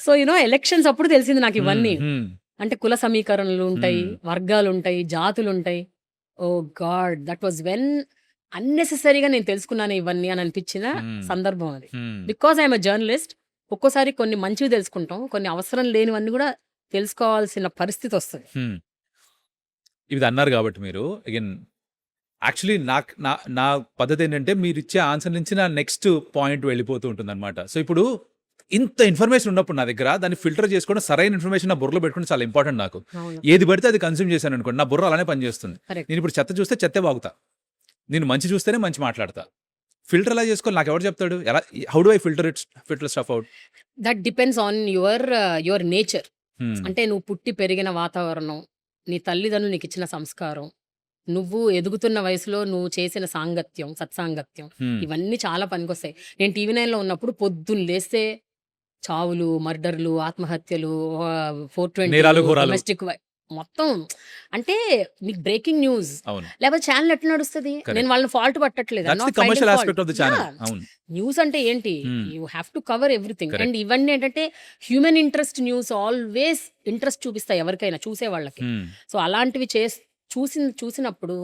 సో ఎలక్షన్స్ అప్పుడు తెలిసింది నాకు హ్మ్. ఇవన్నీ. హ్మ్. అంటే కుల సమీకరణలు ఉంటాయి, హ్మ్. వర్గాలు ఉంటాయి, జాతులు ఉంటాయి. ఓ గాడ్, దట్ వాజ్ వెన్ అన్నెసెసరీగా నేను తెలుసుకున్నాను ఇవన్నీ అని అనిపించిన హ్మ్. సందర్భం అది. హ్మ్. Because I'm a journalist. ఒక్కోసారి కొన్ని మంచివి తెలుసుకుంటాం, కొన్ని అవసరం లేనివన్నీ కూడా తెలుసుకోవాల్సిన పరిస్థితి వస్తుంది. హ్మ్. ఇది అన్నారు కాబట్టి మీరు అగైన్ యాక్చువల్లీ నా పద్ధతేంటంటే మీరిచ్చే ఆన్సర్ నుంచి నా నెక్స్ట్ పాయింట్ వెళ్ళిపోతూ ఉంటుందనమాట. సో, ఇప్పుడు ఇంత ఇన్ఫర్మేషన్ ఉన్నప్పుడు నా దగ్గర దాన్ని ఫిల్టర్ చేసుకోవడం, సరైన ఇన్ఫర్మేషన్ నా బుర్రలో పెట్టుకోవడం చాలా ఇంపార్టెంట్ నాకు. అవును. ఏది పడితే అది కన్జ్యూమ్ చేశాననుకోండి, నా బుర్ర అలానే పనిచేస్తుంది. కరెక్ట్. నేనిప్పుడు చెత్త చూస్తే చెత్తే వాగుతా. నేను మంచి చూస్తేనే మంచి మాట్లాడతా. ఫిల్టర్ ఎలా చేసుకోవాలి నాకెవడు చెప్తాడు? ఎలా how do I filter stuff out? That depends on your nature. హ్మ్. అంటే నువ్వు పుట్టి పెరిగిన వాతావరణం, నీ తల్లిదండ్రులు నీకు ఇచ్చిన సంస్కారం, నువ్వు ఎదుగుతున్న వయసులో నువ్వు చేసిన సాంగత్యం, సత్సాంగత్యం, హ్మ్. ఇవన్నీ చాలా పనికొస్తాయి. నేను టీవీ9లో ఉన్నప్పుడు పొద్దున్న లేస్తే చావులు, మర్డర్లు, ఆత్మహత్యలు, 420 నేరాలు, ఘోరాలు. డొమెస్టిక్ మొత్తం. అంటే నీకు బ్రేకింగ్ న్యూస్ అవును. లేకపోతే ఛానల్ ఎట్లా నడుస్తుంది? కరెక్ట్. నేను వాళ్ళని ఫాల్ట్ పట్టట్లేదు. That's the commercial aspect of the channel. అవును. న్యూస్ అంటే ఏంటి? హ్మ్. You have to cover everything. Correct. And ఇవన్నీ ఏంటంటే human interest news always interest చూపిస్తాయి ఎవరికైనా, చూసే వాళ్ళకి. హ్మ్. సో అలాంటివి చూసినప్పుడు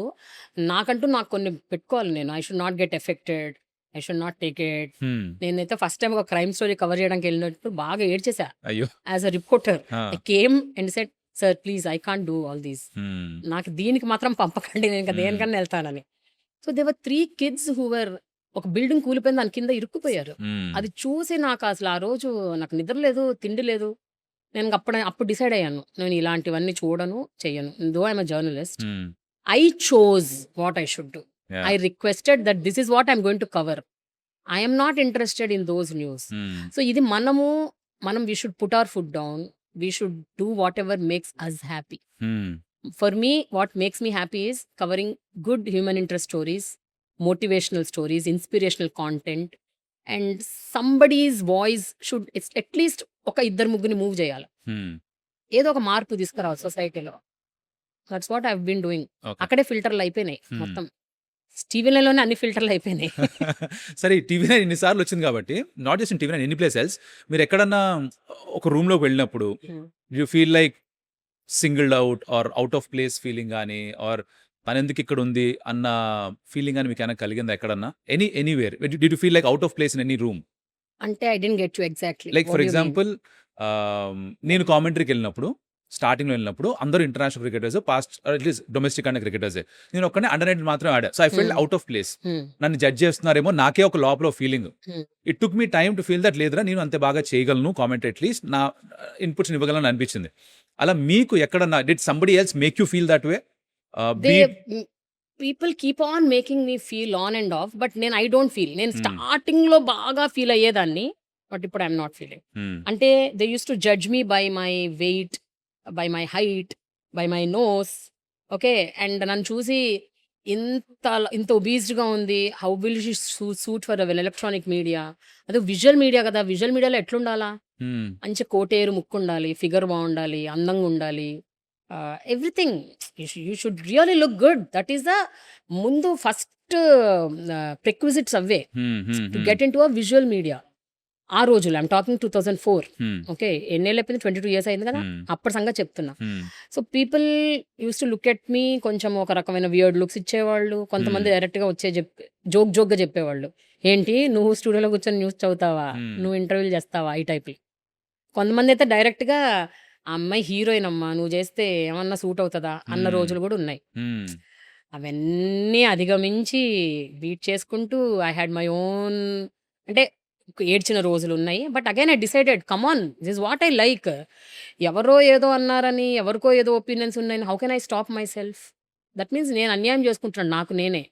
నాకు కొన్ని పెట్టుకోవాలి నేను. I should not get affected, I should not take it. Hmm. నేనైతే ఫస్ట్ టైం ఒక క్రైమ్ స్టోరీ కవర్ చేయడానికి వెళ్ళినప్పుడు బాగా ఏడ్చేసా అయ్యో! As a reporter. ఆ! I came and said sir please I can't do all these. Hmm. నాకు దీనికి మాత్రం పంపకండి, నేను ఇంకా Hmm. దేనికన్నా వెళ్తానని. So there were 3 kids who were ఒక బిల్డింగ్ కూలిపోయింది, దాని కింద ఇరుక్కుపోయారు. హ్మ్. అది చూసి నాకు అసలు ఆ రోజు నాకు నిద్ర లేదు, తిండి లేదు. నేను అప్పుడు డిసైడ్ అయ్యాను, నేను ఇలాంటివన్నీ చూడను, చెయ్యను. దో ఐఎమ్ అ జర్నలిస్ట్, హ్మ్. I chose what I should do. Yeah! I requested that this is what I'm going to cover. I am not interested in those news. హ్మ్. సో ఇది మనం we should put our foot down. We should do whatever makes us happy. హ్మ్. For me, what makes me happy is covering good human interest stories, motivational stories, inspirational content, and somebody's voice should, it's at least ఒక ఇద్దరు ముగ్గురిని move చేయాలి. హ్మ్. ఏదో ఒక మార్పు తీసుకురావాలి సొసైటీలో. That's what I have been doing. Okay. అక్కడే ఫిల్టర్లు అయిపోయినాయి Hmm. మొత్తం. టీవీలలోనే అన్ని ఫిల్టర్లు అయిపోయినాయి. సరే ఈ టీవీ9 ఇన్ని సార్లు వచ్చింది కాబట్టి not just in TV nine any place else మీరు ఎక్కడన్నా ఒక రూమ్‌లోకి వెళ్ళినప్పుడు Hmm. You feel like singled out of place feeling గాని ఆర్ తనెందుకు ఇక్కడ ఉంది అన్న ఫీలింగ్ గాని మీకేమైనా కలిగిందా ఎక్కడన్నా? Anywhere did you feel like out of place in any room? అంటే I didn't get you exactly. Like for example నేను కామెంటరీకి వెళ్ళినప్పుడు స్టార్టింగ్‌లో వెళ్ళినప్పుడు అందరూ international cricketers past at least domestic అనే క్రికెటర్సే. నేను ఒక్కనే అండర్ 19 మాత్రం ఆడా. So I felt out of place. నన్ను జడ్జ్ చేస్తున్నారేమో నాకే ఒక లోపల feeling. Hmm. It took me time to feel that లేదురా నేను అంతే బాగా చేయగలను కామెంట్ అట్లీస్ట్ నా ఇన్పుట్స్ ఇవ్వగలను అనిపించింది. అలా మీకు ఎక్కడన్నా did somebody else make you feel that way? People keep on making me feel on and off, but నేను ఐ డోంట్ ఫీల్. నేను Hmm. స్టార్టింగ్ లో బాగా ఫీల్ అయ్యేదాన్ని, బట్ ఇప్పుడు ఐఎమ్ నాట్ ఫీలింగ్. అంటే they use to judge me by my weight, by my height, by my nose. Okay, and నన్ను చూసి ఇంత ఒబీస్డ్గా ఉంది, how will she suit for electronic media. అదే విజువల్ మీడియా కదా, విజువల్ మీడియాలో ఎట్లుండాలా? మంచి కోటేరు ముక్కు ఉండాలి, ఫిగర్ బాగుండాలి, అందంగా ఉండాలి, everything. You should really look good. That is the ముందు ఫస్ట్ ప్రిక్విజిట్స్ అవే to get in to a visual media. ఆ రోజులు ఐమ్ టాకింగ్ 2004. ఓకే, ఎన్నేళ్ళు అయిపోయింది, 22 years అయింది కదా, అప్పటి సంగతి చెప్తున్నా. So people use to look at me, కొంచెం ఒక రకమైన వియర్డ్ లుక్స్ ఇచ్చేవాళ్ళు. కొంతమంది డైరెక్ట్గా వచ్చే జోక్గా చెప్పేవాళ్ళు, ఏంటి నువ్వు స్టూడియోలో కూర్చొని న్యూస్ చదువుతావా, నువ్వు ఇంటర్వ్యూలు చేస్తావా, ఈ టైప్. కొంతమంది అయితే డైరెక్ట్‌గా ఆ అమ్మాయి హీరోయిన్ అమ్మా! నువ్వు చేస్తే ఏమన్నా సూట్ అవుతదా? అన్న హ్మ్. రోజులు కూడా ఉన్నాయి. హ్మ్. అవన్నీ అధిగమించి బీట్ చేసుకుంటూ ఐ హాడ్ మై ఓన్ అంటే ఏడ్చిన రోజులున్నాయి. But again I decided come on this is what I like. ఎవరో ఏదో అన్నారని, ఎవరికో ఏదో ఒపీనియన్స్ ఉన్నాయని how can I stop myself? That means నేను అన్యాయం చేసుకుంటున్నాను నాకు నేనే.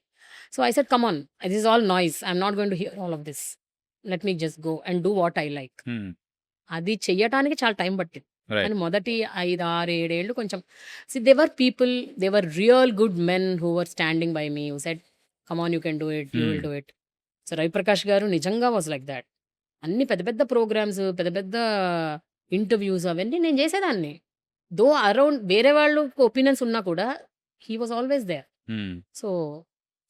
So I said come on this is all noise. I am not going to hear all of this. Let me just go and do what I like. Hmm. అది చెయ్యటానికి చాలా time పట్టింది. Right. కానీ మొదటి 5, 6, 7 ఏళ్ళు కొంచెం they were people, they were real good men who were standing by me, who said come on you can do it, you hmm. Will do it. So Ravi Prakash garu నిజంగా was like that. అన్ని పెద్ద పెద్ద programmes, పెద్ద పెద్ద interviews అవన్నీ నేను చేసేదాన్ని. దో around వేరే వాళ్ళు ఒపీనియన్స్ ఉన్నా కూడా హీ వాజ్ ఆల్వేస్ దేర్. హ్మ్. సో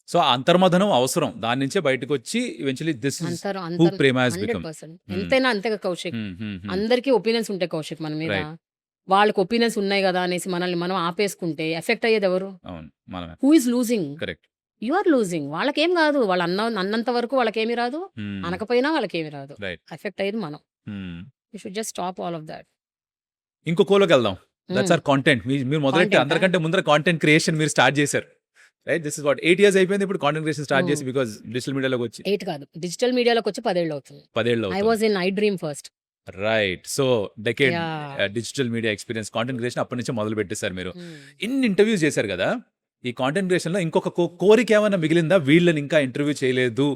సో, ఆ అంతర్మథనం అవసరం. దాని నుంచే బయటకొచ్చి ఈవెన్చువల్లీ దిస్ ఈస్ అంతరు హూ అంతర్ ప్రేమ హాస్ బికమ్. 100% హ్మ్. ఎంతైనా అంతే కదా కౌశిక్. హ్మ్. హ్మ్. హ్మ్. అందరికీ ఒపీనియన్స్ ఉంటాయి కౌశిక్ మన మీద. రైట్. వాళ్ళకి ఒపీనియన్స్ ఉన్నాయి గదా! అనేసి మనల్ని మనం ఆపేసుకుంటే ఎఫెక్ట్ అయ్యేదెవరు? అవును. మనమే. Who is losing? Correct. You are losing. వాళ్ళకేం గాదు. వాళ్ళు అన్నంత వరకు వాళ్ళకేమి రాదు. హ్మ్. అనకపోయినా వాళ్ళకేమి రాదు. రైట్. ఎఫెక్ట్ అయ్యేది మనం. Hmm. You should just stop all of thought. ఇంకో కోలోకెళ్దాం. That's hmm. Our content. మీరు మొదలెట్టి కాంటెంటా? అందరికంటే ముందర కాంటెంట్ క్రియేషన్ మీరు స్టార్ట్ చేశారు. Right. This is what 8 years అయిపోయింది. ఇప్పుడు కాంటెంట్ క్రియేషన్ స్టార్ట్ హ్మ్. చేసి బికాజ్ డిజిటల్ మీడియాలోకొచ్చి 8 కాదు. డిజిటల్ మీడియాలోకొచ్చి 10 ఏళ్లవుతుంది. 10 ఏళ్ళు ఐ అవుతుంది. Was in I dream first. Right. So, decade yeah! Digital media experience content creation అప్పటి నుంచే మొదలు పెట్టేసారు మీరు. హ్మ్. ఇన్ని ఇంటర్వ్యూస్ చేశారు గదా! ఈ కాంటెంట్ క్రియేషన్‌లో ఇంకొక కోరిక ఏమన్నా మిగిలిందా? వీళ్ళని ఇంకా ఇంటర్వ్యూ చేయలేదు.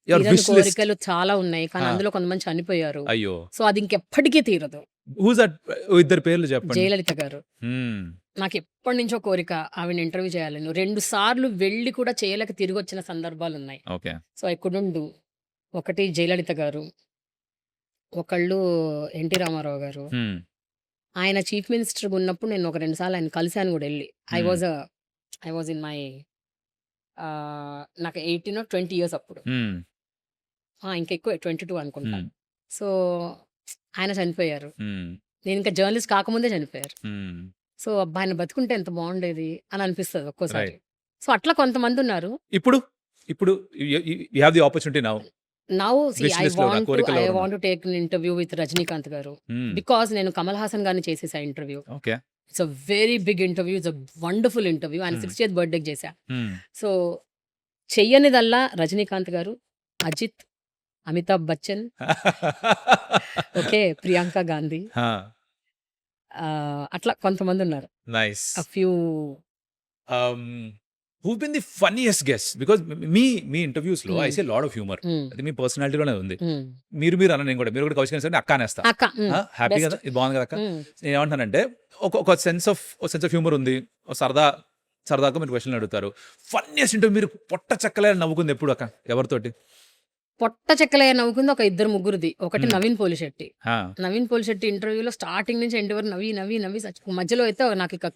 యువర్ తీరని విష్ లిస్ట్. కోరికలు చాలా ఉన్నాయి. కానీ ఆ! అందులో కొంతమంది చనిపోయారు. అయ్యో! సో అది ఇంకెప్పటికీ తీరదు. Who's that? ఇద్దరి పేర్లు చెప్పండి. జయలలిత గారు. హ్మ్. నాకెప్పటినుంచో కోరిక ఆవిడని ఇంటర్వ్యూ చేయాలని. 2 సార్లు వెళ్లి కూడా చేయలేక తిరిగొచ్చిన సందర్భాలున్నాయి. Okay. So I couldn't do. ఒకటి జయలలిత గారు, ఒకళ్ళు ఎన్టీ రామారావు గారు. హ్మ్. ఆయన చీఫ్ మినిస్టర్‌గా ఉన్నప్పుడు నేను ఒక 2 సార్లు ఆయన్ని కలిసాను గూడా ఎళ్లి. హ్మ్. ఐ వాస్ ఇన్ మై నాకు 18 20 ఇయర్స్ అప్పుడు. హ్మ్. ఇంకెక్కువే 22 అనుకుంటా. హ్మ్. సో ఆయన చనిపోయారు. హ్మ్. నేనింకా జర్నలిస్ట్ కాకముందే చనిపోయారు. హ్మ్. సో అబ్బా! ఆయన బతికుంటే ఎంత బావుండేది అని అనిపిస్తది ఒక్కోసారి. రైట్. సో అట్లా కొంతమందున్నారు. ఇప్పుడు? ఇప్పుడు you have the opportunity now. Now see wish లిస్ట్‌లో ఉన్న కోరికల్లో ఐ ఎవరున్నారు? Want to take an interview with Rajinikanth garu. Hmm. Because నేను కమల్ హాసన్ గారిని చేసేసా interview. Okay. It's a very big interview. It's a wonderful interview. ఆయన హ్మ్. 60థ్ బర్త్‌డేకి చేశా. హ్మ్. సో చెయ్యనిదల్లా రజనీకాంత్ గారు, అజిత్, అమితాబ్ బచ్చన్, ఓకే. ప్రియాంక గాంధీ, ఆ! అట్లా కొంతమందున్నారు. Nice. A few who been the funniest guest? Because మీ ఇంటర్వ్యూస్‌లో I hmm. See lot of humour. Hmm. అది మీ పర్సనాలిటీలోనే ఉంది. హ్మ్. మీరు అనను నేను కూడా. మీరు కూడా కౌశిక్ అనేసరికి అక్క అనేస్తా. అక్క. హ్మ్. ఆ! Happy best. గదా! ఇది బాగుంది కదా అక్క. హ్మ్. నేనేమంటున్నానంటే ఒక సెన్స్ ఆఫ్ హ్యూమర్ ఉంది. ఒక సరదాగా మీరు క్వెషన్‌లు అడుగుతారు. ఫన్నీయెస్ట్ ఇంటర్వ్యూ మీరు పొట్ట చెక్కలే నవ్వుకుంది ఎప్పుడు అక్క? ఎవరితోటి? పొట్ట చెక్కలయ్య నవ్వుకుంది ఒక ఇద్దరు ముగ్గురిది. ఒకటి హ్మ్. నవీన్ పోలిశెట్టి. ఆ! నవీన్ పోలిశెట్టి ఇంటర్వ్యూలో స్టార్టింగ్ నుంచి ఎండ్ వరకు నవ్వి, నవ్వి, నవ్వి మధ్యలో అయితే నాకిక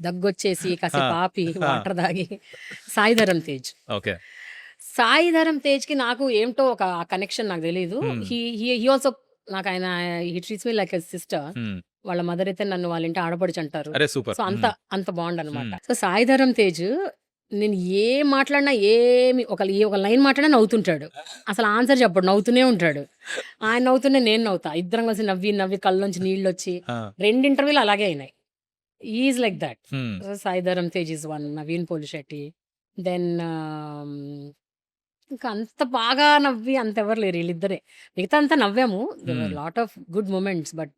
దగ్గొచ్చేసి కాసేపు ఆ! ఆపి ఆ! వాటర్ తాగి సాయి ధరమ్ తేజ్. ఓకే. సాయి ధరమ్ తేజ్‌కి నాకు ఏంటో ఒక కనెక్షన్ నాకు తెలీదు. Hmm. He he he also నాకాయన he treats me like a sister. Hmm. వాళ్ళ మదర్ అయితే నన్ను వాళ్ళ ఇంటి ఆడపడుచు అంటారు. అరే సూపర్. సో అంత హ్మ్. అంత బాండ్ హ్మ్. సో సాయి ధరమ్ తేజ్ నేను ఏం మాట్లాడినా ఏమి ఒక లైన్ మాట్లాడినా నవ్వుతుంటాడు. అసలు ఆన్సర్ చెప్పడు. నవ్వుతూనే ఉంటాడు. ఆయన నవ్వుతూనే నేను నవ్వుతా. ఇద్దరం కలిసి నవ్వి, నవ్వి కళ్ళలోంచి నీళ్ళొచ్చి ఆ! 2 ఇంటర్వ్యూలు అలాగే అయినాయి. He is like that. Hmm. So Sai Dharam Tej is one. Naveen Polishetty. Then ఇంకా అంత బాగా నవ్వి అంతెవరు లేరు ఈళ్ళిద్దరే. మిగతా అంతా నవ్వాము. దేర్ హ్మ్. Were lot of good moments but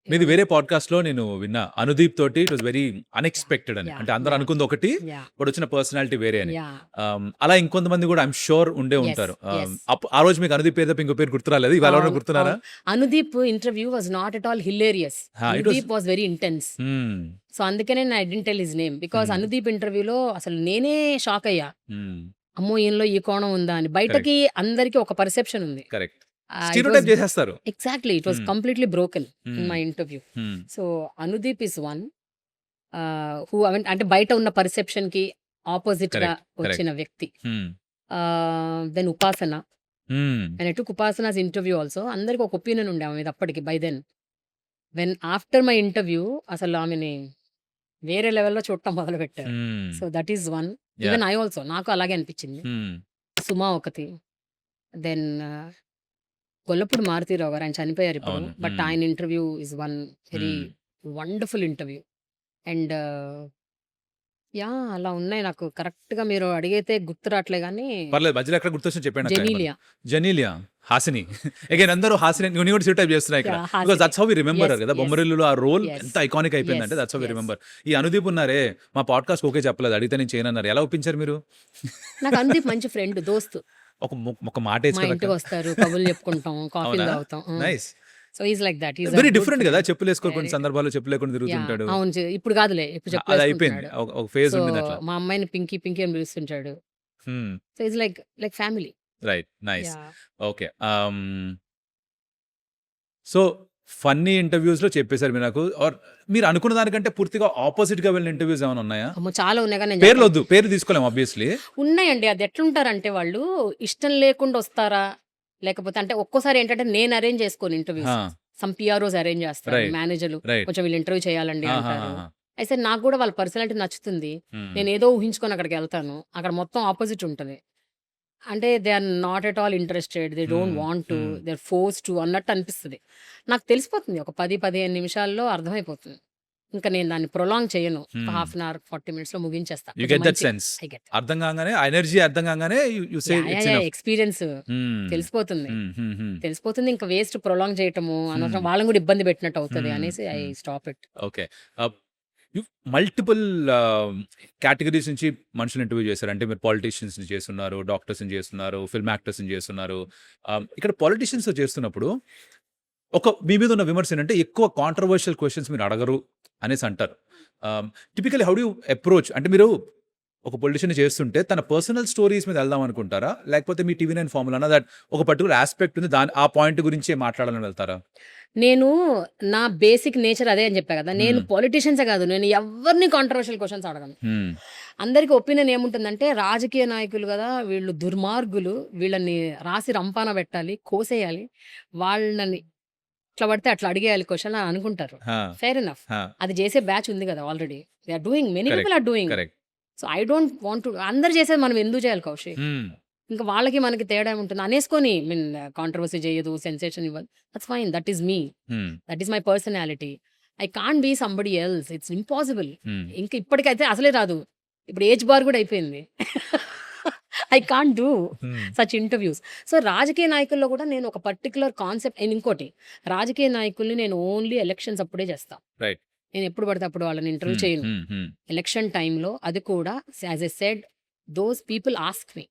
మీది వేరే పాడ్‌కాస్ట్‌లో నేను విన్నా. 'అనుదీప్' తోటి ఇట్ వాస్ వెరీ అన్‌ఎక్స్‌పెక్టెడ్ అని. యాహ్! అంటే అందరూ యాహ్! అనుకుంది ఒకటి, యాహ్! ఇప్పుడొచ్చిన పర్సనాలిటీ వేరే అని. యాహ్! అలా ఇంకొంతమంది గూడా ఐయామ్ ష్యూర్ ఉండే యెస్. ఉంటారు. యెస్. ఆ రోజు మీకు 'అనుదీప్' పేరు తప్ప ఇంకో పేరు గుర్తు రాలేదు. ఇవాళ ఎవరైనా అవును. గుర్తున్నారా? అవును. Anudeep interview was not at all hilarious. It was. Anudeep was very intense. హ్మ్. సో అందుకనే I didn't tell his name. Because హ్మ్. అనుదీప్ ఇంటర్వ్యూలో అసలు నేనే షాక్ అయ్యా. హ్మ్. అమ్మో! ఈయనలో ఈ కోణం ఉందా అని. కరెక్ట్. బయటకి అందరికి ఒక పర్సెప్షన్ ఉంది. కరెక్ట్. ఇట్ వాస్ స్టీరియోటైప్ చేసేస్తారు. Exactly. It was hmm. Completely broken in hmm. My interview. Hmm. So Anudeep is one. అంటే బయట ఉన్న పర్సెప్షన్‌కి ఆపోజిట్‌గా కరెక్ట్. వచ్చిన కరెక్ట్. వ్యక్తి. హ్మ్. Then Upasana. Hmm. And I took Upasana's interview also. అందరికి ఒక ఒపీనియన్ ఉండే ఆమె మీద అప్పటికి by then. After my interview అసలు ఆమెని వేరే లెవెల్‌లో చూడటం మొదలుపెట్టారు. Hmm. So that is one. Yeah! Even I also నాకు అలాగే అనిపించింది. హ్మ్. సుమ ఒకటి. దెన్ గొల్లపూడి మారుతీరావు గారు, ఆయన చనిపోయారు ఇప్పుడు. అవును. బట్ ఆయన interview is one very wonderful interview. And అలా ఉన్నాయి. నాకు కరెక్ట్ గా మీరు అడిగితే గుర్తు రావట్లే కానీ పర్లేదు, మధ్యలో ఎక్కడ గుర్తొచ్చిన చెప్పండి అక్క. జెనీలియా. జెనీలియా, హాసిని. అగైన్ అందరూ హాసిని, నువ్వు కూడా టైప్ చేస్తున్నాయి ఇక్కడ. Yeah, because Hasini. That's how we remember Yes, కదా. yes. బొమ్మరిల్లులో ఆ రోల్ Yes. ఎంత ఐకానిక్ అయిపోయిందంటే Yes, that's how we yes. Remember. ఈ అనుదీప్ ఉన్నారే, మా పాడ్కాస్ట్ ఓకే చెప్పలేదు, అడిగితే నేను చేయనన్నారు. ఎలా ఒప్పించారు మీరు? నాకు అనుదీప్ మంచి ఫ్రెండ్, దోస్తు. ఒక మాట మా వేసుకోవాలి. ఇంటికి వస్తారు, కబుర్లు చెప్పుకుంటాం, కాఫీలు అవునా? తాగుతాం. Nice. So is like that. Very different కదా, చెప్పులు వేసుకోరు కొన్ని సందర్భాల్లో, చెప్పు లేకుండా తిరుగుతుంటాడు. అవును, ఇప్పుడు కాదులే, ఇప్పుడు అది అయిపోయింది, చెప్పేసుకుంటున్నాడు. ఒక ఫేజ్ సో ఉండింది అట్లా. మా అమ్మాయిని పింకీ పింకీ అని పిలుస్తుంటాడు. So is like family. Right, nice. Okay. So funny interviews లో చెప్పేశారు మీరు నాకు. ఆర్ మీరు అనుకున్న దానికంటే పూర్తిగా ఆపోజిట్ గా వెళ్ళిన ఇంటర్వ్యూస్ ఏమైనా ఉన్నాయా? అమ్మో, చాలా ఉన్నాయి కానీ నేను పేర్లు వద్దు, పేరు తీసుకోలేము ఆబ్వియస్లీ. ఉన్నాయండి. అది ఎట్లుంటారంటే వాళ్ళు ఇష్టం లేకుండా వస్తారా, లేకపోతే అంటే ఒక్కోసారి ఏంటంటే నేను అరేంజ్ చేసుకోను ఇంటర్వ్యూస్, సమ్ పిఆర్ఓస్ అరేంజ్ చేస్తారు, Right. మేనేజర్లు రైట్. కొంచెం వీళ్ళు ఇంటర్వ్యూ చేయాలండి అంటారు. అయితే నాకు కూడా వాళ్ళ పర్సనాలిటీ నచ్చుతుంది, నేను ఏదో ఊహించుకొని అక్కడికి వెళ్తాను, అక్కడ మొత్తం ఆపోజిట్ ఉంటుంది. అంటే they are not at all interested, they don't want to, they are force to అన్నట్టు అనిపిస్తుంది. నాకు తెలిసిపోతుంది, ఒక 10-15 నిమిషాల్లో అర్థమైపోతుంది. ఇంకా నేను దాన్ని ప్రొలాంగ్ చేయను, హాఫ్ అన్ అవర్ 40 minutes లో ముగించేస్తా. You get that sense. అర్థం కాగానే, ఎనర్జీ అర్థం కాగానే you say it's enough. Experience తెలిసిపోతుంది. ఇంకా వేస్ట్ ప్రొలాంగ్ చేయటము అనవసరం, వాళ్ళని కూడా ఇబ్బంది పెట్టినట్టు అవుతుంది అనేసి I stop it. Okay. Multiple categories నుంచి మనుషులు ఇంటర్వ్యూ చేశారు. అంటే మీరు పాలిటీషియన్స్ ని చేస్తున్నారు, డాక్టర్స్ ని చేస్తున్నారు, ఫిల్మ్ యాక్టర్స్ ని చేస్తున్నారు. ఇక్కడ పాలిటీషియన్స్ చేస్తున్నప్పుడు మీ మీద ఉన్న విమర్శ ఏంటంటే ఎక్కువ కాంట్రవర్షియల్ క్వశ్చన్స్ మీరు అడగరు అనేసి అంటారు. Typically how do you approach? అంటే మీరు ఒక పొలిటీషియన్ చేస్తుంటే తన పర్సనల్ స్టోరీస్ మీద వెళ్దాం అనుకుంటారా, లేకపోతే మీ TV9 ఫార్ములా దట్ ఒక పర్టికులర్ ఆస్పెక్ట్ ఉంది, ఆ పాయింట్ గురించే మాట్లాడాలని వెళ్తారా? నేను నా బేసిక్ నేచర్ అదే అని చెప్పా కదా. నేను పొలిటీషియన్సే కాదు, నేను ఎవరిని కాంట్రవర్షియల్ క్వశ్చన్స్ అడగను. అందరికి ఒపీనియన్ ఏముంటుందంటే రాజకీయ నాయకులు కదా, వీళ్ళు దుర్మార్గులు, వీళ్ళని రాసి రంపాన పెట్టాలి, కోసేయాలి, వాళ్ళని ఇట్లా పడితే అట్లా అడిగేయాలి క్వశ్చన్ అని అనుకుంటారు. ఫెయిర్ ఎనఫ్, అది చేసే బ్యాచ్ ఉంది కదా already. They are doing, many people are doing. So I don't want to, అందరు చేసేది మనం ఎందుకు చేయాలి కౌశిక్? ఇంకా వాళ్ళకి మనకి తేడా ఉంటుంది అనేసుకొని, మీన్ కాంట్రవర్సీ చేయదు, సెన్సేషన్ ఇవ్వదు, that's fine, that is me, that is my personality. I can't be somebody else, it's impossible. ఇంకా ఇప్పటికైతే అసలే రాదు, ఇప్పుడు ఏజ్ బార్ కూడా అయిపోయింది. I can't do such interviews. So రాజకీయ నాయకుల్లో కూడా నేను ఒక పర్టికులర్ కాన్సెప్ట్, ఇంకోటి, రాజకీయ నాయకుల్ని నేను ఓన్లీ ఎలక్షన్స్ అప్పుడే చేస్తా. Right. నేను ఎప్పుడు పడితే అప్పుడు వాళ్ళని ఇంటర్వ్యూ చేయను. ఎలక్షన్ టైంలో అది కూడా, as I said, those people ask me,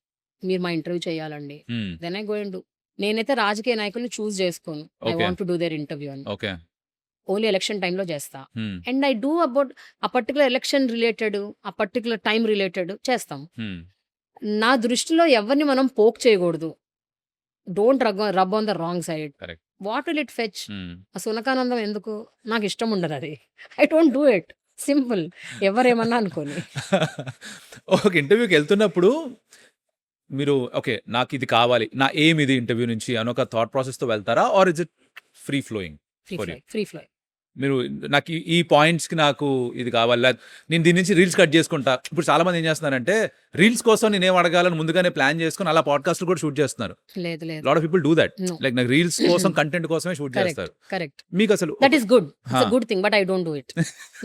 మీరు మా ఇంటర్వ్యూ చేయాలండి, then I go and do. నేనైతే రాజకీయ నాయకుల్ని చూస్ చేసుకోను, I want to do their interview అని. ఓన్లీ ఎలక్షన్ టైంలో చేస్తా. అండ్ ఐ డూ అబౌట్ ఆ పర్టికులర్ ఎలక్షన్ రిలేటెడ్, ఆ పర్టికులర్ టైం రిలేటెడ్ చేస్తాం. నా దృష్టిలో ఎవరిని మనం పోక్ చేయకూడదు. Don't rub on the wrong side. What will it fetch? ఆ సునకానందం ఎందుకు? నాకు ఇష్టం ఉండదు అది. I don't do it. Simple. ఎవరేమన్నా అనుకోని. ఒక ఇంటర్వ్యూకి వెళ్తున్నప్పుడు మీరు ఓకే, నాకు ఇది కావాలి, నా ఏం ఇది ఇంటర్వ్యూ నుంచి అని ఒక థాట్ ప్రాసెస్ తో వెళ్తారా, or is it free flowing? Free flow. మీరు నాకు ఈ పాయింట్స్ కి నాకు ఇది కావాలి, నేను దీని నుంచి రీల్స్ కట్ చేసుకుంటా. ఇప్పుడు చాలా మంది ఏం చేస్తున్నారంటే రీల్స్ కోసం నేను ఏం అడగాలని ముందుగానే ప్లాన్ చేసుకుని అలా పాడ్కాస్ట్ కూడా షూట్ చేస్తున్నారు. లేదు లేదు, lot of people do that. No. Like నాకు రీల్స్ కోసం కంటెంట్ కోసమే షూట్ చేస్తారు. కరెక్ట్. మీకు అసలు that is good, it's good thing, but I don't do it.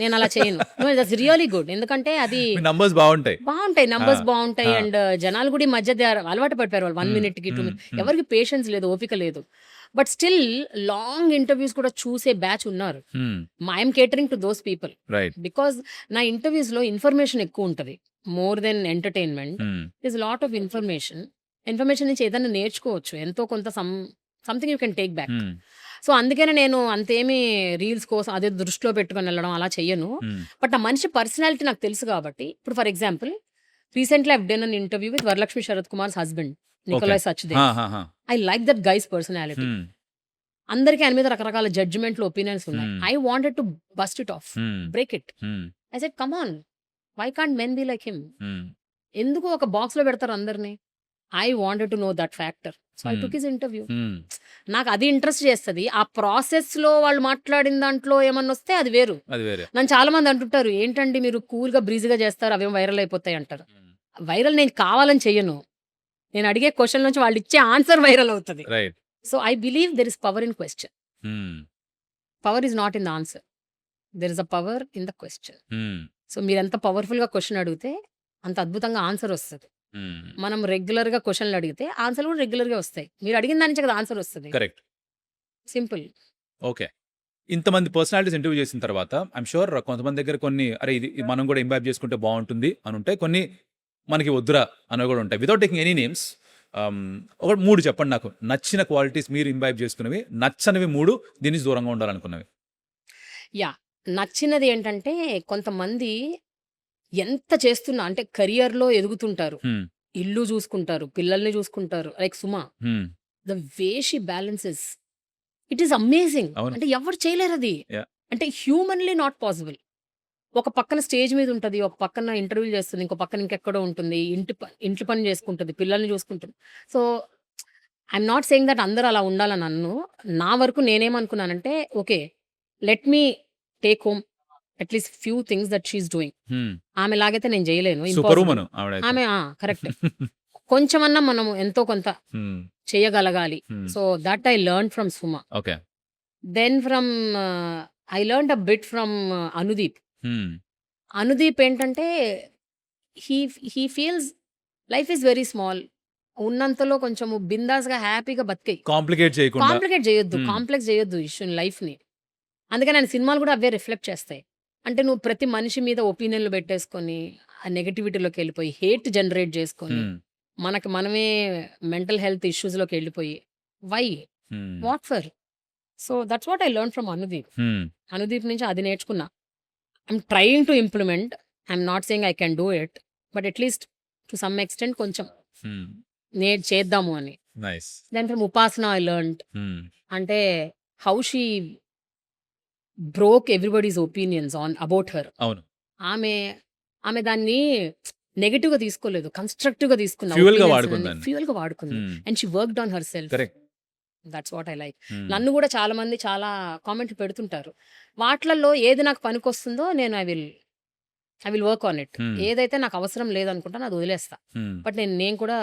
నేను అలా చేయను. No, that's really good. ఎందుకంటే అది నంబర్స్ బాగుంటాయి, నంబర్స్ బాగుంటాయి. అండ్ జనాలు కూడా ఈ మధ్య అలవాటు పడిపోయారు వాళ్ళు 1 minute కి 2 minutes. ఎవరికి పేషెన్స్ లేదు, ఓపిక లేదు. బట్ స్టిల్ లాంగ్ ఇంటర్వ్యూస్ కూడా చూసే బ్యాచ్ ఉన్నారు. I'm catering to those people because నా ఇంటర్వ్యూస్ లో ఇన్ఫర్మేషన్ ఎక్కువ ఉంటుంది, more than entertainment. Is lot of information నుంచి ఏదైనా నేర్చుకోవచ్చు, ఎంతో కొంత something you can take back. So అందుకనే నేను అంతేమి రీల్స్ కోసం అదే దృష్టిలో పెట్టుకొని వెళ్ళడం అలా చెయ్యను. బట్ ఆ మనిషి పర్సనాలిటీ నాకు తెలుసు కాబట్టి, ఇప్పుడు for example recently I've done an interview with Varalakshmi Sarath Kumar's husband Nikolai Sachdev. I like that guy's personality. అందరికీ ఆయన మీద రకరకాల జడ్జిమెంట్లు, ఒపీనియన్స్ ఉన్నాయి. I wanted to bust it off, break it. I said come on, why can't men be like him? ఎందుకు ఒక box లో పెడతారు అందరినీ? I wanted to know that factor. So I took his interview. నాకు అది interest చేస్తుంది. ఆ process లో వాళ్ళు మాట్లాడిన దాంట్లో ఏమన్నా వస్తే అది వేరు. నన్ను చాలా మంది అంటుంటారు, ఏంటండి మీరు కూల్ గా బ్రీజీగా చేస్తారు, అవేం వైరల్ అయిపోతాయి అంటారు. వైరల్ నేను కావాలని చెయ్యను. నేను అడిగే క్వశ్చన్ నుంచి వాళ్ళు ఇచ్చే ఆన్సర్ వైరల్ అవుతుంది. So I believe there is power in question. Power is not in the answer, there is a power in the question. So మీరు ఎంత పవర్ఫుల్గా క్వశ్చన్ అడిగితే అంత అద్భుతంగా ఆన్సర్ వస్తుంది. మనం రెగ్యులర్గా క్వశ్చన్లు అడిగితే ఆన్సర్లు కూడా రెగ్యులర్గా వస్తాయి. మీరు అడిగిన దాని నుంచి కదా ఆన్సర్ వస్తుంది. కరెక్ట్. సింపుల్. ఓకే. ఇంతమంది పర్సనాలిటీస్ ఇంటర్వ్యూ చేసిన తర్వాత ఐఎమ్ షూర్ కొంతమంది దగ్గర కొన్ని అరే ఇది మనం కూడా ఇంబాబ్ చేసుకుంటే బాగుంటుంది అని ఉంటాయి, కొన్ని మనకి వద్దురా అనేవి కూడా ఉంటాయి. వితౌట్ టేకింగ్ ఎనీ నేమ్స్ ఒక 3 చెప్పండి నాకు, నచ్చిన క్వాలిటీస్ మీరు ఇంబాబ్ చేసుకున్నవి, నచ్చనివి 3 దీని నుంచి దూరంగా ఉండాలనుకున్నవి. యా, నచ్చినది ఏంటంటే కొంతమంది ఎంత చేస్తున్నా అంటే కెరియర్లో ఎదుగుతుంటారు, ఇల్లు చూసుకుంటారు, పిల్లల్ని చూసుకుంటారు. Like Suma, the way she balances, it is amazing. అవును. అంటే ఎవరు చేయలేరు అది. Yeah. అంటే హ్యూమన్లీ నాట్ పాసిబుల్. ఒక పక్కన స్టేజ్ మీద ఉంటుంది, ఒక పక్కన ఇంటర్వ్యూ చేస్తుంది, ఇంకో పక్కన ఇంకెక్కడో ఉంటుంది, ఇంటి పని చేసుకుంటుంది, పిల్లల్ని చూసుకుంటుంది. So I'm not saying that అందరూ అలా ఉండాలని అన్ను. నా వరకు నేనేమనుకున్నానంటే okay, let me take home at least few things that she is doing. ఆమె లాగైతే నేను చేయలేను, సూపర్ impossible. ఉమన్ ఆవిడైతే. ఆమె కరెక్ట్. కొంచెమన్నా మనం ఎంతో కొంత చేయగలగాలి. So that I learn from Suma. Okay. Then from I learn a bit from Anudeep. Anudeep ఏంటంటే he feels life is very small. ఉన్నంతలో కొంచెము బిందాస్గా హ్యాపీగా బతికాయి. కాంప్లికేట్ చేయకుండా. కాంప్లికేట్ చేయొద్దు, Hmm. కాంప్లెక్స్ చేయొద్దు ఇష్యూని, లైఫ్ని. అందుకని ఆయన సినిమాలు కూడా అవే రిఫ్లెక్ట్ చేస్తాయి. అంటే నువ్వు ప్రతి మనిషి మీద ఒపీనియన్లు పెట్టేసుకొని ఆ నెగటివిటీలోకి వెళ్ళిపోయి హేట్ జనరేట్ చేసుకొని మనకి మనమే మెంటల్ హెల్త్ ఇష్యూస్లోకి వెళ్ళిపోయి why what for. So that's what I learn from Anudeep. Anudeep నుంచి అది నేర్చుకున్నా. I'm trying to implement, I'm not saying I can do it, but at least to some extent కొంచెం చేద్దాము అని. Nice. Then from Upasana I learned అంటే how she broke everybody's opinions on about her. అవును. ఆమె ఆమె దాన్ని నెగటివ్ గా తీసుకోలేదు, కన్స్ట్రక్టివ్ గా తీసుకున్నా, Fuel గా వాడుకుంది. ఫ్యూయల్ గా వాడుకుంది. And she worked on herself. Correct. That's what I like. నన్ను కూడా చాలా మంది చాలా కామెంట్లు పెడుతుంటారు. వాటిలలో ఏది నాకు పనికొస్తుందో నేను I will work on it. ఏదైతే నాకు అవసరం లేదనుకుంటానో అది వదిలేస్తా. బట్ నేను కూడా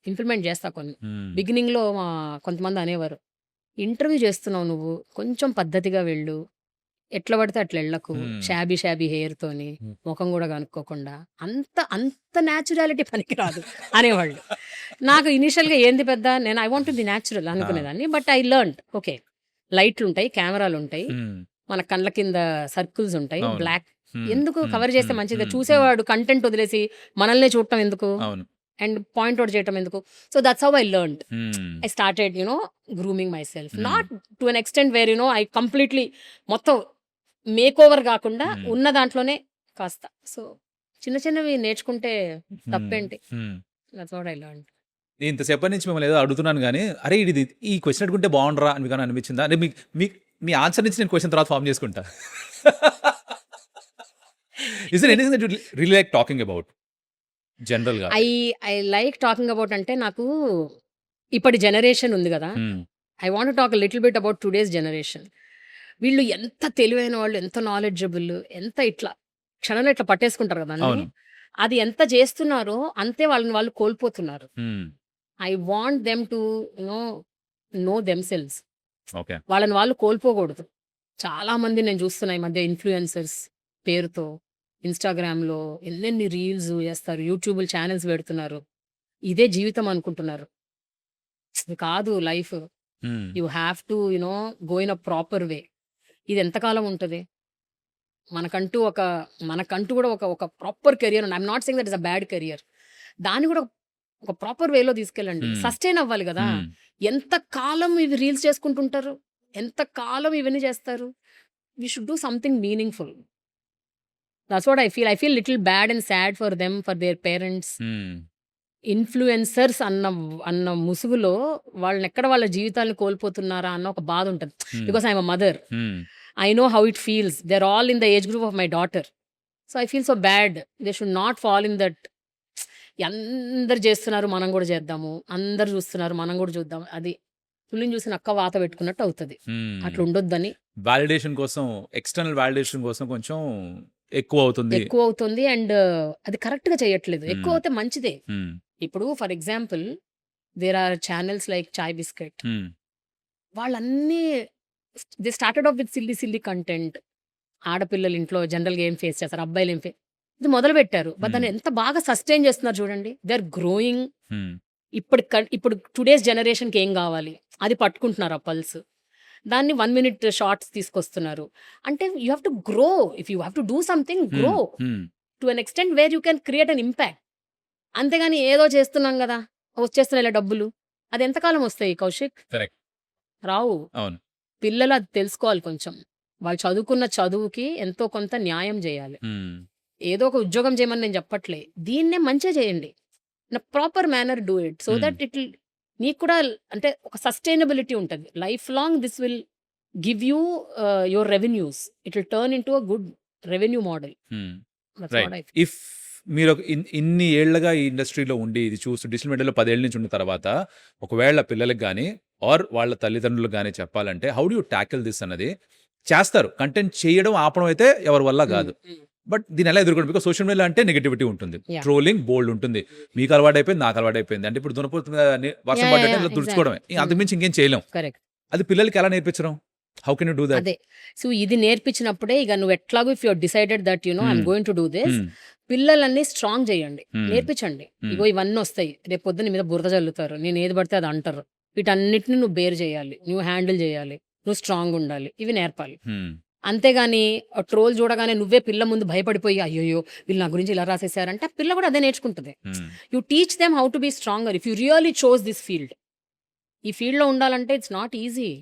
ఇంప్లిమెంట్ చేస్తా కొన్ని. బిగినింగ్ లో కొంతమంది అనేవారు, ఇంటర్వ్యూ చేస్తున్నావు నువ్వు, కొంచెం పద్ధతిగా వెళ్ళు, ఎట్లా పడితే అట్లా వెళ్ళకు, షాబీ హెయిర్ తోని ముఖం కూడా కనుక్కోకుండా, అంత న్యాచురాలిటీ పనికిరాదు అనేవాళ్ళు. నాకు ఇనిషియల్ గా ఏంది పెద్ద, నేను ఐ వాంట్ ది న్యాచురల్ అనుకునేదాన్ని. బట్ ఐ లెర్న్ ఓకే, లైట్లు ఉంటాయి, కెమెరాలు ఉంటాయి, మన కళ్ళ కింద సర్కిల్స్ ఉంటాయి, అవును. బ్లాక్ ఎందుకు కవర్ చేస్తే మంచిది, చూసేవాడు కంటెంట్ వదిలేసి మనల్ని చూడటం ఎందుకు, అవును. అండ్ పాయింట్ అవుట్ చేయటం ఎందుకు. So that's how I learn. I started, grooming myself. Not to an extent where, I completely మొత్తం మేక్ ఓవర్ కాకుండా ఉన్న దాంట్లోనే కాస్త. సో చిన్న చిన్నవి నేర్చుకుంటే తప్పేంటి. That's what I learn. ఇంతసేపటి నుంచి మిమ్మల్ని ఏదో అడుగుతున్నాను కానీ అరే ఇది ఈ క్వశ్చన్ అడుగుంటే బాగుండరా అని మీకు అనిపించిందా? అంటే మీ ఆన్సర్ నుంచి నేను క్వశ్చన్ తర్వాత ఫామ్ చేసుకుంటా. Is there anything that you really like talking about general గా? ఐ లైక్ టాకింగ్ అబౌట్ అంటే నాకు ఇప్పటి జనరేషన్ ఉంది కదా, I want talk little bit about today's generation. వీళ్ళు ఎంత తెలివైన వాళ్ళు, ఎంత నాలెడ్జబుల్, ఎంత ఇట్లా క్షణంలో ఇట్లా పట్టేసుకుంటారు కదా అన్ని. అవును. అది ఎంత చేస్తున్నారో అంతే వాళ్ళని వాళ్ళు కోల్పోతున్నారు. I want them to know themselves. Okay. వాళ్ళని వాళ్ళు కోల్పోకూడదు. చాలా మంది నేను చూస్తున్నా ఈ మధ్య ఇన్ఫ్లుయెన్సర్స్ పేరుతో ఇన్స్టాగ్రామ్లో ఎన్నెన్ని రీల్స్ చేస్తారు, యూట్యూబ్ ఛానల్స్ పెడుతున్నారు, ఇదే జీవితం అనుకుంటున్నారు. ఇది కాదు life. You have to go in a proper way. ఇది ఎంతకాలం ఉంటుంది? మనకంటూ కూడా ఒక ప్రాపర్ కెరియర్ ఉంది. I'm not saying that is a bad career. దాన్ని కూడా ఒక ప్రాపర్ వేలో తీసుకెళ్ళండి. సస్టైన్ అవ్వాలి కదా. ఎంత కాలం ఇవి రీల్స్ చేసుకుంటుంటారు, ఎంత కాలం ఇవన్నీ చేస్తారు. We should do something meaningful. That's what I feel little bad and sad for them, for their parents. Influencers అన్న ముసుగులో వాళ్ళని ఎక్కడ వాళ్ళ జీవితాలను కోల్పోతున్నారా అన్న ఒక బాధ ఉంటుంది. Because I'm a mother, I know how it feels. They're all in the age group of my daughter. So I feel so bad. They should not fall in that. అందరు చేస్తున్నారు మనం కూడా చేద్దాము, అందరు చూస్తున్నారు మనం కూడా చూద్దాం, అది పులిని చూసిన అక్క వాత పెట్టుకున్నట్టు అవుతుంది. అట్లా ఉండొద్దని. వాలిడేషన్ కోసం, ఎక్స్టర్నల్ వాలిడేషన్ కోసం కొంచెం ఎక్కువ అవుతుంది. అండ్ అది కరెక్ట్ గా చేయట్లేదు. ఎక్కువ అవుతే మంచిదే. ఇప్పుడు for example there are channels like Chai Bisket, వాళ్ళన్నీ they started off with silly content. ఆడపిల్లలు ఇంట్లో జనరల్‌గా ఏం ఫేస్ చేస్తారు, అబ్బాయిలు ఏం ఇది మొదలుపెట్టారు. బట్ దాన్ని ఎంత బాగా సస్టైన్ చేస్తున్నారు చూడండి. They are growing. ఇప్పుడు టుడేస్ జనరేషన్‌కి ఏం గావాలి? అది పట్టుకుంటున్నారు ఆ పల్స్. దాన్ని 1 మినిట్ షార్ట్స్ తీసుకొస్తున్నారు. అంటే you have to grow. If you have to do something grow to an extent where you can create an impact. అంతేగాని ఏదో చేస్తున్నాం గదా! వచ్చేస్తున్నాయిలే డబ్బులు. అది ఎంతకాలం వస్తాయి కౌశిక్? కరెక్ట్. రావు. అవును. పిల్లలు అది తెలుసుకోవాలి కొంచెం. వాళ్ళు చదువుకున్న చదువుకి ఎంతో కొంత న్యాయం జేయాలి. ఏదో ఒక ఉద్యోగం చేయమని నేను చెప్పట్లే. దీన్నే మంచిగా చేయండి. In a proper manner do it. So that it will నీకు కూడా అంటే ఒక సస్టైనబిలిటీ ఉంటది. Life long this will give you your revenues. It will turn into a good revenue model. That's what I feel. If మీరు ఒక ఇన్ని ఏళ్లుగా ఈ ఇండస్ట్రీలో ఉండి ఇది చూస్తూ డిజిటల్ మీడియాలో 10 ఏళ్ల నుంచి ఉన్న తర్వాత ఒకవేళ పిల్లలకి కానీ ఆర్ వాళ్ళ తల్లిదండ్రులకు కానీ చెప్పాలంటే how do you tackle this అన్నది చేస్తారు. కంటెంట్ చేయడం ఆపడం అయితే ఎవరి వల్ల కాదు. బట్ దీని ఎలా ఎదుర్కోండి? బికాస్ సోషల్ మీడియా అంటే నెగిటివిటీ ఉంటుంది, Yeah. ట్రోలింగ్ బోల్డ్ ఉంటుంది. మీకు అలవాటు అయిపోయింది, నాకు అలవాటు అయిపోయింది. అంటే ఇప్పుడు దునపోతు వర్షం Yeah, పడ్డట్టు yeah, ఇలా తుడుచుకోవడమే. exactly. అంతకుమించి ఇంకేం చేయలేం. కరెక్ట్. అది పిల్లలకి ఎలా నేర్పించడం? How can you do that? అదే. సో ఇది నేర్పించినప్పుడే ఇక నువ్వు ఎట్లాగో if you are decided that you know I am going to do this, పిల్లలన్నీ స్ట్రాంగ్ చేయండి. నేర్పించండి. ఇగో ఇవన్నీ వస్తాయి. రేపు పొద్దున్న నీ మీద బురద చల్లుతారు. నేను ఏది పడితే అది అంటారు. వీటన్నిటిని నువ్వు బేర్ చేయాలి, నువ్వు హ్యాండిల్ చేయాలి, నువ్వు స్ట్రాంగ్ ఉండాలి. ఇవి నేర్పాలి. అంతేగాని ట్రోల్ చూడగానే నువ్వే పిల్ల ముందు భయపడిపోయి అయ్యోయ్యో వీళ్ళు నా గురించి ఇలా రాసేసారంటే ఆ పిల్ల కూడా అదే నేర్చుకుంటుంది. You teach them how to be stronger if you really chose this field. ఈ ఫీల్డ్ లో ఉండాలంటే ఇట్స్ నాట్ ఈజీ.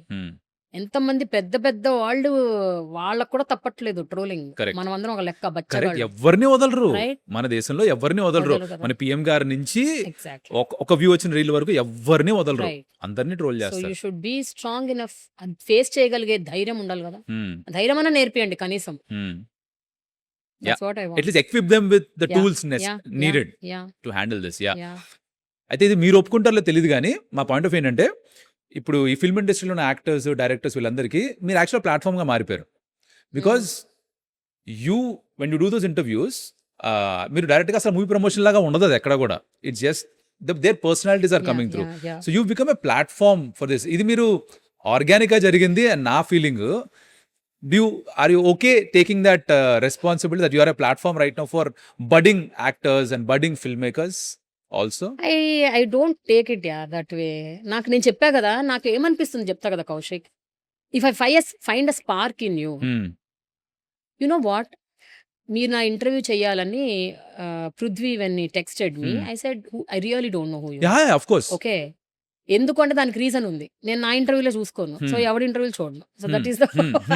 ఎంతమంది పెద్ద పెద్ద వాళ్ళు వాళ్ళకు కూడా తప్పట్లేదు ట్రోలింగ్. Correct. మనం అందరం ఒక లెక్క కరెక్ట్. బచ్చగాళ్ళు. ఎవరిని వదలరు. Right. మన దేశంలో ఎవరిని వదలరు. వదలరు కదా. మన పిఎం గారి నుంచి ఎగ్జాక్ట్లీ. ఒక వ్యూ వచ్చిన రీల్ వరకు ఎవరిని వదలరు. రైట్. అందరినీ ట్రోల్ సో చేస్తారు. You should be strong enough. Face చేయగలిగే ధైర్యం ఉండాలి కదా. ధైర్యం అన్న నేర్పియండి కనీసం. That's what I want. At least equip them with the Yeah, tools yeah needed yeah to handle this. Yeah. Yeah అయితే ఇది మీరు ఒప్పుకుంటారో తెలియదు కానీ మా పాయింట్ ఆఫ్ ఏంటంటే ఇప్పుడు ఈ ఫిల్మ్ ఇండస్ట్రీలో ఉన్న యాక్టర్స్, డైరెక్టర్స్ వీళ్ళందరికీ మీరు యాక్చువల్ ప్లాట్ఫామ్గా మారిపోయారు. Because you when you do those interviews మీరు డైరెక్ట్గా అసలు మూవీ ప్రమోషన్ లాగా ఉండదు అది ఎక్కడ కూడా. It's just their personalities are coming through. So you become a platform for this. ఇది మీరు ఆర్గానిక్గా జరిగింది అండ్ నా ఫీలింగ్. Are you okay taking that responsibility that you are a platform right now for budding actors and budding film makers also? I don't take it yeah that way. నాకు నేను చెప్పా కదా, నాకు ఏమనిపిస్తుంది చెప్తా కదా Kaushik. If I find a spark in you, you know what, మీరు నా ఇంటర్వ్యూ చేయాలని పృథ్వీ వెన్ ఈ texted me, I said I really don't know who you. Yeah of course. Okay, ఎందుకంటే దానికి రీజన్ ఉంది. నేను నా ఇంటర్వ్యూలో చూసుకోను, సో ఎవరి ఇంటర్వ్యూలు చూడను. So that is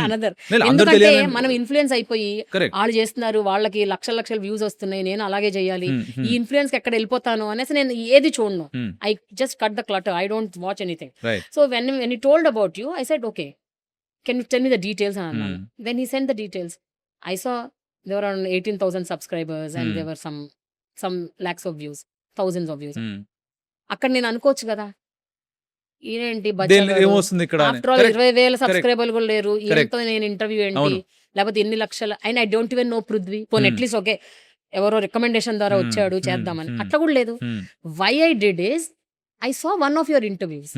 another. ఎందుకంటే మనం ఇన్ఫ్లుయెన్స్ అయిపోయి కరెక్ట్. వాళ్ళు చేస్తున్నారు, వాళ్ళకి లక్షల లక్షల వ్యూస్ వస్తున్నాయి, నేను అలాగే చేయాలి, ఈ ఇన్ఫ్లుయెన్స్ ఎక్కడ వెళ్ళిపోతాను అనేసి నేను ఏది చూడను. I just cut the clutter. I don't watch anything. Right. So when you told about you, I said okay, can you tell me the details అని అన్నాను. When he send the details, I saw there are 18,000 subscribers and there were some lakhs of views, thousands of views. అక్కడ నేను అనుకోవచ్చు కదా, ఈయనేంటి ఏమొస్తుంది ఇక్కడ అని. After all Correct. 20,000 సబ్స్క్రైబర్లు కూడా లేరు, Correct. ఎంతో నేను ఇంటర్వ్యూ ఏంటి, అవును. లేకపోతే ఎన్ని లక్షల and I don't even know Prithvi. పోనీ అట్లీస్ట్ ఓకే ఎవరో రికమెండేషన్ ద్వారా వచ్చాడు చేద్దామని, అట్లా కూడా లేదు. Why I did is I saw one of your interviews.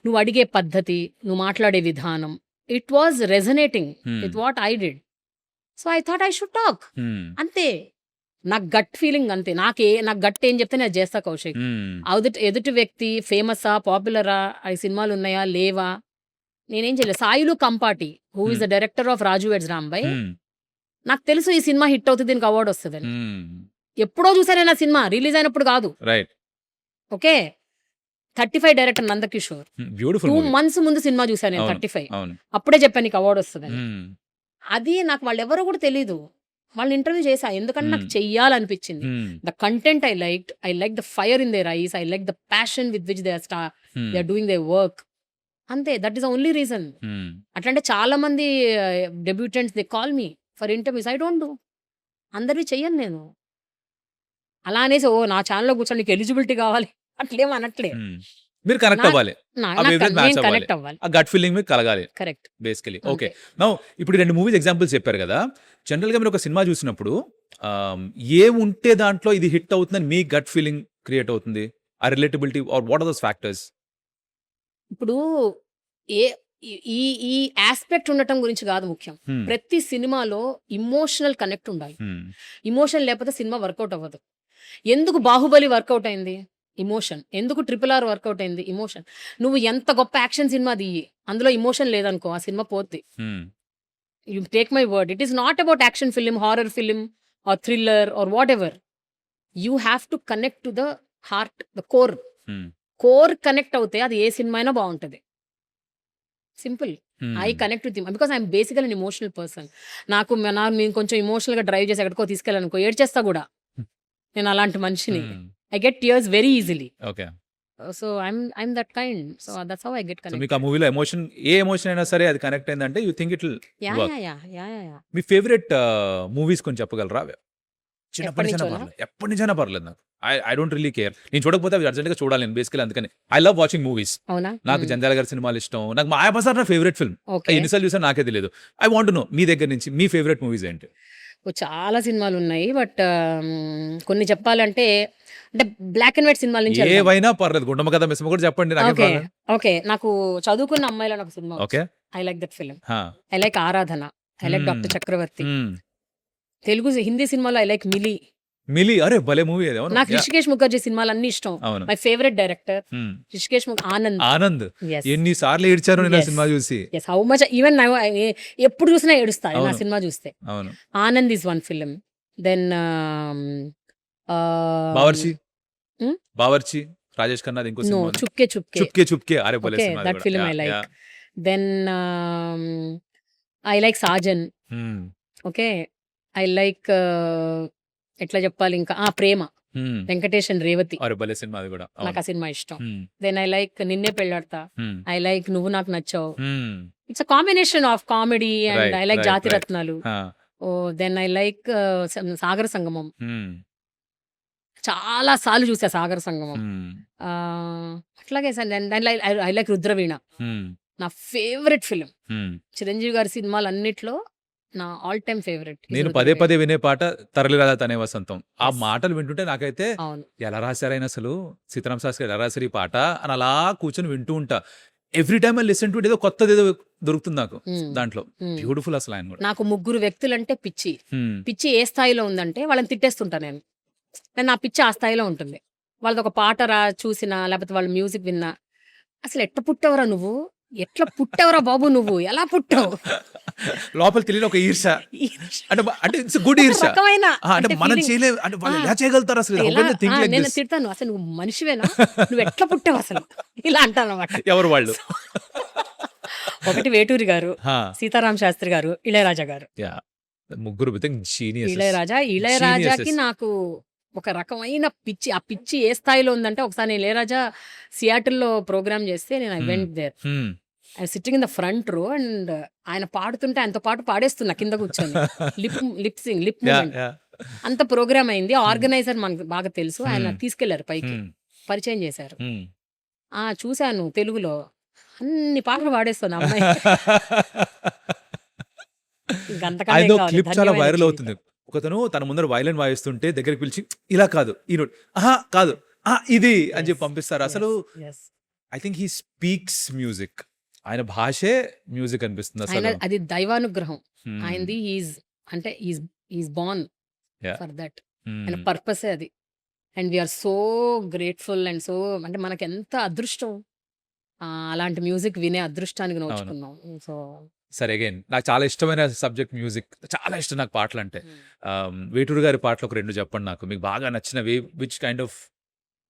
నువ్వు అడిగే పద్ధతి, నువ్వు మాట్లాడే విధానం, it was resonating with what I did. So I thought I should talk. అంతే, నాకు గట్ ఫీలింగ్ అంతే. నాకు గట్ ఏం చెప్తే నేను చేస్తా కౌశిక్. ఎదుటి వ్యక్తి ఫేమసా, పాపులరా, ఆ సినిమాలు ఉన్నాయా లేవా, నేనేం చేయలేదు. Sailu Kampati who is the director of Raju weds Rambai, నాకు తెలుసు ఈ సినిమా హిట్ అవుతుంది, దీనికి అవార్డు వస్తుంది. ఎప్పుడో చూసాను నేను ఆ సినిమా, రిలీజ్ అయినప్పుడు కాదు. Right. Okay, 35 director Nandakishore, beautiful 2 months ముందు సినిమా చూసాను నేను. అవును. 35 అవును. అప్పుడే చెప్పాను నీకు అవార్డు వస్తుంది. అది నాకు వాళ్ళు ఎవరో కూడా తెలీదు. వాళ్ళని ఇంటర్వ్యూ చేశా ఎందుకంటే నాకు చెయ్యాలనిపించింది. The content I like the fire in their eyes, I like the passion with which they are doing their work. అంతే, that is the only reason. అట్లంటే చాలా మంది debutantes they call me for interviews, I don't do. అందరివి చెయ్యను నేను. అలా అనేసి ఓ నా ఛానల్లో కూర్చొని నీకు ఎలిజిబిలిటీ కావాలి అట్లేం అనట్లే. మీరు కనెక్ట్ అవ్వాలి, నేను కనెక్ట్ అవ్వాలి. ఆ గట్ ఫీలింగ్ మీకు కలగాలి కరెక్ట్. బేసికలీ. ఓకే, నౌ ఇప్పుడు 2 మూవీస్ ఎగ్జాంపుల్స్ చెప్పారు కదా. జనరల్గా మీరు ఒక సినిమా చూసినప్పుడు ఏముంటే దాంట్లో ఇది హిట్ అవుతుందని మీ గట్ ఫీలింగ్ క్రియేట్ అవుతుంది? ఆ relatability or what are those factors? ఇప్పుడు ఏ ఈ ఈ ఆస్పెక్ట్ ఉండటం గురించి కాదు ముఖ్యం. ప్రతి సినిమాలో ఇమోషనల్ కనెక్ట్ ఉండాలి. ఇమోషన్ లేకపోతే సినిమా వర్కౌట్ అవ్వదు. ఎందుకు 'బాహుబలి' వర్కౌట్ అయింది? ఇమోషన్. ఎందుకు 'RRR' వర్కౌట్ అయింది? ఇమోషన్. నువ్వు ఎంత గొప్ప యాక్షన్ సినిమా తీయి, అందులో ఇమోషన్ లేదనుకో ఆ సినిమా పోద్ది. You take my word. It is not about action film, horror film or thriller or whatever. You have to connect to the heart, the core. Core connect అవుతే అది ఏ సినిమా అయినా బాగుంటది. Simple. I connect with him because I'm basically an emotional person. నేను కొంచెం emotional గా drive చేసి ఎక్కడికో తీసుకెళ్ళాలనుకో ఏడ్చేస్తా కూడా. నేను అలాంటి మనిషిని. I get tears very easily. Okay. So I'm that kind. So that's how I get so connect. మీకు ఆ మూవీలో ఏ ఎమోషన్ అయినా సరే అది కనెక్ట్ అయిందంటే you think it yeah work. Yeah yeah yeah yeah. Me favourite movies కొంచెం చెప్పగలరా? చిన్నప్పటి ఎప్పటి నుంచైనా నుంచోనా? పర్లేదు, ఎప్పటి నుంచైనా పర్లేదు నాకు. I don't really care. నేను చూడకపోతే అవి అర్జెంట్గా చూడాలి నేను బేసికలీ. అందుకని ఐ లవ్ వాచింగ్ మూవీస్. అవునా? నాకు జంధ్యాల గారి సినిమాలు ఇష్టం. నాకు మాయాబజార్ నా ఫేవరెట్ ఫిల్మ్. ఓకే. ఎన్నిసార్లు చూసాను నాకే తెలియదు. ఐ వాంట్ నో మీ దగ్గర నుంచి మీ ఫేవరెట్ మూవీస్ ఏంటి? చాలా సినిమాలు ఉన్నాయి. బట్ కొన్ని చెప్పాలంటే అంటే బ్లాక్ అండ్ వైట్ సినిమాల నుంచి వెళ్దాం. ఏవైనా పర్లేదు. గుండమ్మ కథ మిస్మ కూడా చెప్పండి. నాకేం ఓకే ప్రాబ్లం. ఓకే. నాకు చదువుకున్న అమ్మాయిలో ఒక cinema. Okay. I like that film. హా. ఐ లైక్ ఆరాధన. ఐ లైక్ డాక్టర్ చక్రవర్తి. మ్మ్. తెలుగు హిందీ సినిమాలో ఐ లైక్ మిలి. మిలి అరే భలే మూవీ అది. అవును. నాకు Yeah. రిషికేష్ ముఖర్జీ సినిమాలు అన్ని ఇష్టం. అవును. My favourite director hmm. Rishikesh Anand. Anand Yes. ఎన్నిసార్లు ఏడ్చారు నేను ఆ Yes. సినిమా చూసి. Yes, how much even now ఎప్పుడు చూసినా ఏడుస్తా నా అవును. సినిమా చూస్తే. అవును. Anand is one film. Then Bawarchi Hmm? Bawarchi Rajesh ఖన్నాది ఇంకో నో సినిమా ఉంది. చుక్కే చుక్కే. చుప్కే చుప్కే అరే భలే ఓకే సినిమా అది దట్ కూడా. Film I Yeah, like. yeah. Then I like Saajan. Hmm. Okay. I like ఎట్లా చెప్పాలి ఇంకా ప్రేమ మ్మ్. వెంకటేష్ అండ్ రేవతి. అరే భలే సినిమా అది కూడా. నాకు అవును. ఆ సినిమా ఇష్టం. మ్మ్. దెన్ ఐ లైక్ నిన్నే పెళ్ళాడతా. మ్మ్. ఐ లైక్ నువ్వు నాకు నచ్చావు. మ్మ్. It's a combination of comedy and Right, I like right, జాతి right. రత్నాలు. హా. ఓ దెన్ ఐ లైక్ సాగర సంగమం. మ్మ్. చాలా సార్లు చూసా సాగర సంగమం. మ్మ్. ఆ, అట్లాగే ఐ లైక్ రుద్రవీణ. మ్మ్. నా ఫేవరెట్ ఫిలిం. మ్మ్. చిరంజీవి గారి సినిమాలు అన్నిట్లో నా ఆల్ టైమ్ ఫేవరెట్. నేను పదే పదే వినే పాట తరలిరాదా తనే వసంతం. ఆ Yes. మాటలు వింటుంటే నాకైతే అవును. ఎలా రాశారైనా అసలు సీతారాం శాస్త్రి గారు ఎలా రాశారు ఈ పాట అని అలా కూర్చొని వింటూ ఉంటా. Every time I listen to it ఏదో కొత్తది ఏదో దొరుకుతుంది నాకు Hmm. దాంట్లో. Hmm. బ్యూటిఫుల్ అసలు ఆయన కూడా. నాకు ముగ్గురు వ్యక్తులంటే పిచ్చి. Hmm. పిచ్చి ఏ స్థాయిలో ఉందంటే వాళ్ళని తిట్టేస్తుంటా నేను. నా పిచ్చి ఆ స్థాయిలో ఉంటుంది. వాళ్ళది ఒక పాట చూసినా లేకపోతే వాళ్ళ మ్యూజిక్ విన్నా అసలు ఎట్లా పుట్టావురా నువ్వు, ఎట్లా పుట్టావురా బాబు నువ్వు, ఎలా పుట్టావు లోపల తెలియని ఒక ఈర్ష అంటే అంటే ఇట్స్ గుడ్ ఈర్ష. రకమైన అంటే అంటే మనం feeling. చేయలేము అంటే వాళ్ళు ఎలా చేయగలుగుతారు అసలు ఎలా- How can they think like నేను this? తిడతాను అసలు నువ్వు మనిషివేనా, నువ్వు ఎట్లా పుట్టావు అసలు ఇలా అంటాను అనమాట. ఎవరు వాళ్ళు? ఒకటి వేటూరి గారు, హా. సీతారాం శాస్త్రి గారు, ఇళయరాజా గారు. Yeah. ముగ్గురు జీనియస్. ఇళయరాజాకి Geniuses. నాకు ఒక రకమైన పిచ్చి. ఆ పిచ్చి ఏ స్థాయిలో ఉందంటే ఒకసారి నేను ఇళయరాజా సియాటిల్లో ప్రోగ్రామ్ చేస్తే నేను I went there. I sitting in the front row and ఆయన పాడుతుంటే ఆయనతో పాటు పాడేస్తున్నా కింద కూర్చొని. లిప్ మూమెంట్ అంత ప్రోగ్రామ్ అయింది. ఆర్గనైజర్ మనకు బాగా తెలుసు. ఆయన తీసుకెళ్లారు పైకి, పరిచయం చేశారు. చూశాను తెలుగులో అన్ని పాటలు పాడేస్తాను అమ్మాయి. ఇంకంతకన్నా ఏం ఆయన కావాలి? క్లిప్ చాలా ధన్యమైన వైరల్ జీవితం. అవుతుంది. ఒకతను తన ముందర వైలెన్ వాయిస్తుంటే దగ్గరికి పిలిచి ఇలా కాదు ఈ నోట్ కాదు ఇది అని చెప్పి పంపిస్తారు. అసలు Yes. I think he speaks music. ఆయన భాషే మ్యూజిక్ అనిపిస్తుంది ఆయన అసలు. అది దైవానుగ్రహం. Hmm. ఆయనది అంటే is born Yeah. For that. Hmm. ఆయన పర్పసే అది. And we're so grateful and so అంటే మనకి ఎంత అదృష్టం అలాంటి మ్యూజిక్ వినే అదృష్టానికి నోచుకున్నాం. సో సరే అగైన్ నాకు చాలా ఇష్టమైన సబ్జెక్ట్ మ్యూజిక్. చాలా ఇష్టం నాకు పాటలు అంటే. వేటూరు గారి పాటలు ఒక 2 చెప్పండి నాకు. మీకు బాగా నచ్చినవి, విచ్ కైండ్ ఆఫ్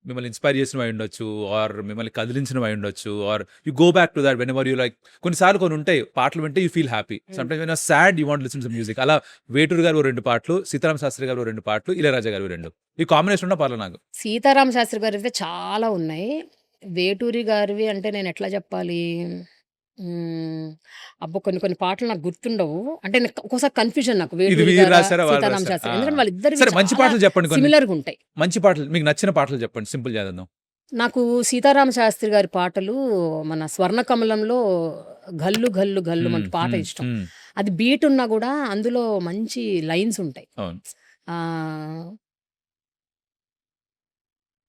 మిమ్మల్ని ఇన్స్పైర్ చేసినవి అయి ఉండొచ్చు, ఆర్ మిమ్మల్ని కదిలించినవి అయి ఉండొచ్చు, or you go back to that whenever you like. కొన్నిసార్లు కొన్ని ఉంటాయి పాటలు వింటే you feel happy. Sometimes when you're sad you want listen to music. అలా వేటూరు గారు 2 పాటలు, సీతారాం శాస్త్రి గారు 2 పాటలు, ఇళయరాజా గారు 2. ఈ కాంబినేషన్ ఉన్న పాటలు నాకు. సీతారాం శాస్త్రి గారి అయితే చాలా ఉన్నాయి. వేటూరి గారివి అంటే నేను ఎట్లా చెప్పాలి, అబ్బో కొన్ని పాటలు నాకు గుర్తుండవు. అంటే ఒక్కోసారి కన్ఫ్యూజన్ నాకు ఇది వేటూరి వీరు గారా, రాశారా వాళ్ళు సీతారాం రాశారా? శాస్త్రి. ఎందుకంటే వాళ్ళిద్దరు సరే మంచి పాటలు చెప్పండి కొన్ని. సిమిలర్ గా ఉంటాయి. మంచి పాటలు మీకు నచ్చిన పాటలు చెప్పండి, సింపుల్ చేద్దాం. నాకు సీతారామ శాస్త్రి గారి పాటలు మన స్వర్ణకమలంలో గల్లు గల్లు గల్లు మంట పాట ఇష్టం. అది బీట్ ఉన్నా కూడా అందులో మంచి లైన్స్ ఉంటాయి. అవును. ఆ,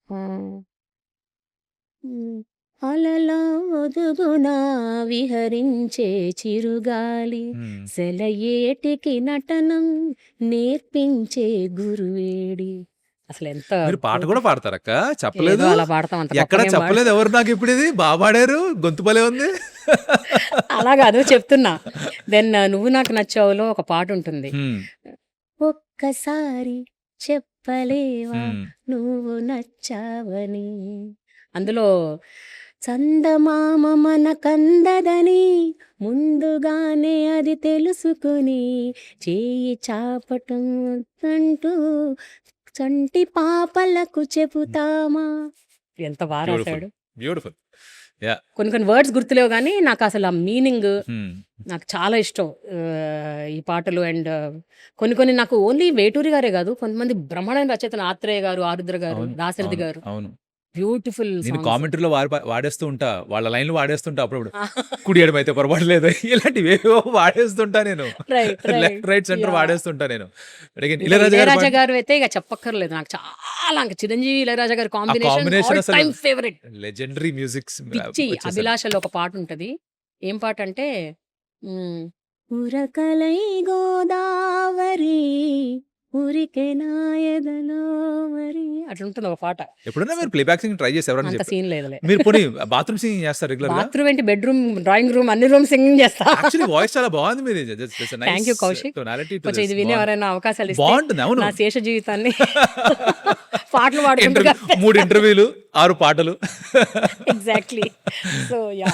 ఆ, ఉమ్, అలలా ఒదుగునా విహరించే చిరుగాలి హ్మ్. సెలయేటికి నటనం నేర్పించే గురువేడి. అసలు ఎంత మీరు పాట కూడా పాడతారక్క? ఏదో చెప్పలేదు. అలా పాడతాం, అంత ఎక్కడ గొప్పగా ఏం చెప్పలేదు ఎవరు నాకు ఇప్పుడు ఇది. పాడారు. గొంతు భలే ఉంది. అలా కాదు చెప్తున్నా. దెన్ నువ్వు నాకు నచ్చావులో ఒక పాట ఉంటుంది. హ్మ్. ఒక్కసారి చెప్పలేవా హ్మ్. నువ్వు నచ్చావని. అందులో చందమామ మనకందదని ముందుగానే అది తెలుసుకుని చేయి చాపటం అంటూ చంటి పాపలకు చెబుతామా. ఎంత బాగా బ్యూటిఫుల్. రాశాడు. బ్యూటిఫుల్. యాహ్! కొన్ని కొన్ని వర్డ్స్ గుర్తులేవు కానీ నాకు అసలు ఆ మీనింగ్ హ్మ్. నాకు చాలా ఇష్టం ఈ పాటలు. అండ్ కొన్ని కొన్ని నాకు ఓన్లీ వేటూరి గారే కాదు, కొంతమంది బ్రహ్మాండ రచయితలు ఆత్రేయ గారు, ఆరుద్ర గారు, అవును. దాశరథి అవును. గారు, అవును. బ్యూటిఫుల్ నేను సాంగ్స్. కామెంటరీలో వాడేస్తూ ఉంటా. వాళ్ళ లైన్‌లు వాడేస్తుంటా అప్పుడప్పుడు. కుడి ఎడమ అయితే పొరపాటు లేదు. ఇలాంటివేవో వాడేస్తుంటా నేను. Right right left, right, centre yeah. వాడేస్తుంటా నేను. అడిగిన ఇంకా ఇళయరాజా గారి ఇళయరాజా పాట గారు అయితే ఇక చెప్పక్కర్లేదు, నాకు చాలా ఇంకా చిరంజీవి ఇళయరాజా గారి ఆ కాంబినేషన్ కాంబినేషన్ ఆల్ అసలు టైమ్ ఫేవరెట్. లెజెండరీ మ్యూజిక్స్ పిచ్చి. వచ్చేసారు. అభిలాషలో ఒక పాట ఉంటది. ఏం పాట అంటే ఉరకలై గోదావరి ఉరికెనాయదలో మరి అట్లుంటుంది ఒక పాట. ఎప్పుడైనా సో మీరు ప్లేబ్యాక్ సింగింగ్ ట్రై చేసి ఎవరైనా అంత చెప్పారు? సీన్ లేదులే. మీరు పోనీ బాత్రూమ్ సింగింగ్ చేస్తారు రెగ్యులర్‌గా? బాత్రూమ్ ఏంటి, బెడ్రూమ్, డ్రాయింగ్ రూమ్, అన్ని రూమ్ సింగింగ్ చేస్తా. యాక్చువల్లీ వాయిస్ చాలా బాగుంది మీది. Just nice thank you Kaushik. Tonality to కొంచెం దిస్. ఇది విని ఎవరైనా అవకాశాలు ఇస్తే బాగుంటుంది. అవును. నా శేష జీవితాన్ని పాటలు పాడుకుంటూ ఇంటర్వ్యూ 3 ఇంటర్వ్యూలు, 6 పాటలు. ఎగ్జాక్ట్లీ. సో యా,